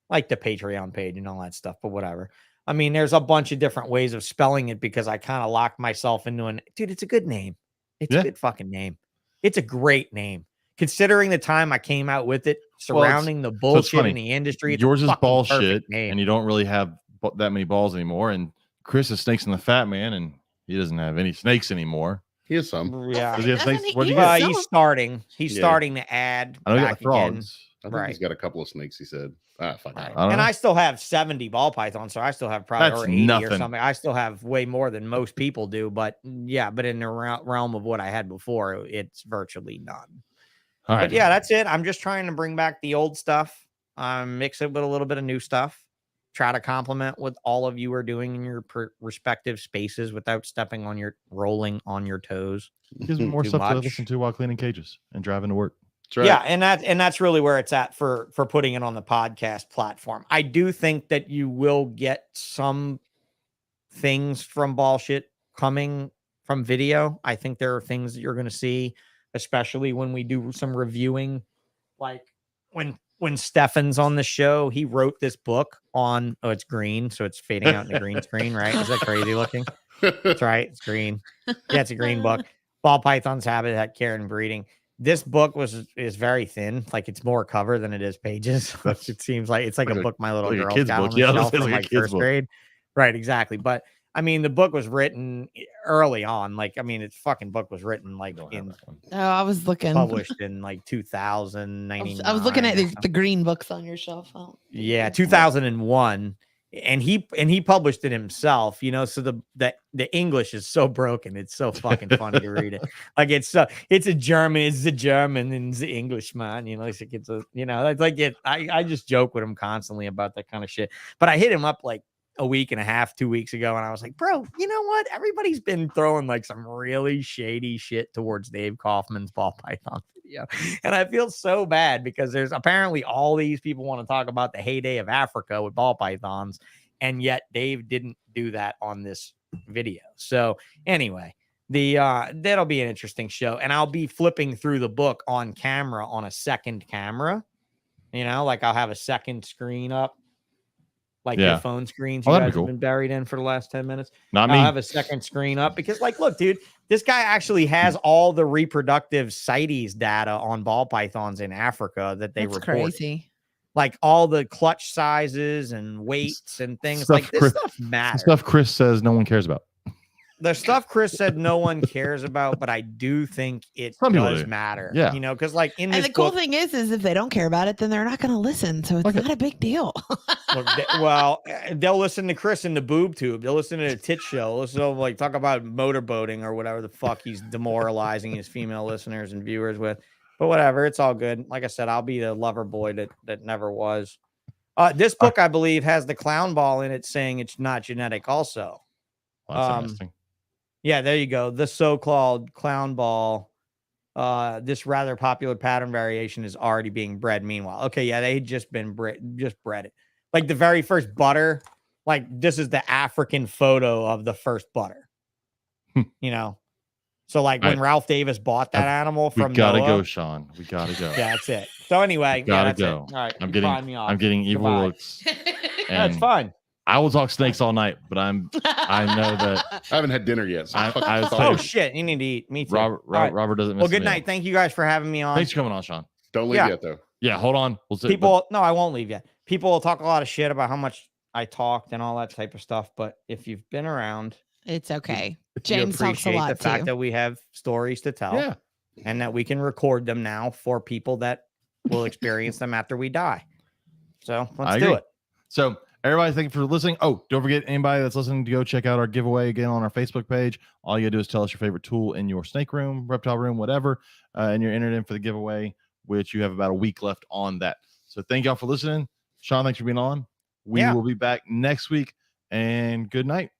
like the Patreon page and all that stuff, but whatever. I mean, there's a bunch of different ways of spelling it because I kind of locked myself into dude, it's a good name. It's a good fucking name. It's a great name. Considering the time I came out with it, surrounding the bullshit in the industry. Yours is BallSh, and you don't really have that many balls anymore. And Chris is Snakes in the Fat Man, and he doesn't have any snakes anymore. He has some. Yeah. Does he have snakes? He's starting. He's starting to add. I know he got frogs. I think he's got a couple of snakes, he said. Fuck right. And I still have 70 ball pythons, so I still have probably 80 nothing. or something. I still have way more than most people do, but yeah, but in the realm of what I had before, it's virtually none. All right. But yeah, that's it. I'm just trying to bring back the old stuff, mix it with a little bit of new stuff, try to complement what all of you are doing in your respective spaces without rolling on your toes. Gives me more stuff to listen to while cleaning cages and driving to work. Right. Yeah, and that's really where it's at for putting it on the podcast platform. I do think that you will get some things from BallSh coming from video. I think there are things that you're going to see, especially when we do some reviewing. Like when Stefan's on the show, he wrote this book on. Oh, it's green, so it's fading out in the green screen, right? Is that crazy looking? That's right, it's green. Yeah, it's a green book. Ball Python's Habitat, Care and Breeding. This book is very thin, like it's more cover than it is pages. It seems like it's like a book my little girl got on the shelf from like first grade. Right, exactly. But I mean, the book was written early on. Like, I mean, its fucking book was written like I was looking published in like 2099. I was looking at the green books on your shelf. Yeah, 2001. And he published it himself, so the English is so broken. It's so fucking funny to read it. Like it's a German, and the Englishman, it's like I just joke with him constantly about that kind of shit. But I hit him up like a week and a half, 2 weeks ago, and I was like, bro, you know what? Everybody's been throwing like some really shady shit towards Dave Kaufman's ball python video. And I feel so bad because there's apparently all these people want to talk about the heyday of Africa with ball pythons, and yet Dave didn't do that on this video. So anyway, that'll be an interesting show. And I'll be flipping through the book on camera on a second camera, like I'll have a second screen up. Like your phone screens you guys have been buried in for the last 10 minutes. Not me. I'll have a second screen up because, like, look, dude, this guy actually has all the reproductive CITES data on ball pythons in Africa that they report. Crazy. Like all the clutch sizes and weights and things like this stuff matters. Stuff Chris says no one cares about. The stuff Chris said no one cares about, but I do think it does matter. Yeah. Because like in this and the cool thing is if they don't care about it, then they're not going to listen. So it's not a big deal. They'll listen to Chris in the boob tube. They'll listen to the tit show. Listen to like talk about motorboating or whatever the fuck he's demoralizing his female listeners and viewers with. But whatever, it's all good. Like I said, I'll be the lover boy that never was. This book, I believe, has the clown ball in it saying it's not genetic also. Well, that's interesting. Yeah, there you go. The so-called clown ball. This rather popular pattern variation is already being bred. Meanwhile, okay, yeah, they just bred it. Like the very first butter, like this is the African photo of the first butter. So like when Ralph Davis bought that animal from we gotta Noah, go, Sean. We gotta go. Yeah, that's it. So anyway, that's go. It. All right, I'm getting evil looks. That's fine. I will talk snakes all night, but I know that I haven't had dinner yet. So oh shit, you need to eat. Me too. Robert doesn't miss. Well, good night. Thank you guys for having me on. Thanks for coming on, Sean. Don't leave yet though. Yeah, hold on. No, I won't leave yet. People will talk a lot of shit about how much I talked and all that type of stuff, but if you've been around, it's okay. James talks a lot the fact that we have stories to tell, and that we can record them now for people that will experience them after we die. So let's do it. So everybody, thank you for listening. Oh, don't forget, anybody that's listening, to go check out our giveaway again on our Facebook page. All you gotta do is tell us your favorite tool in your snake room, reptile room, whatever, and you're entered in for the giveaway, which you have about a week left on that. So thank y'all for listening. Sean, thanks for being on. We will be back next week, and good night.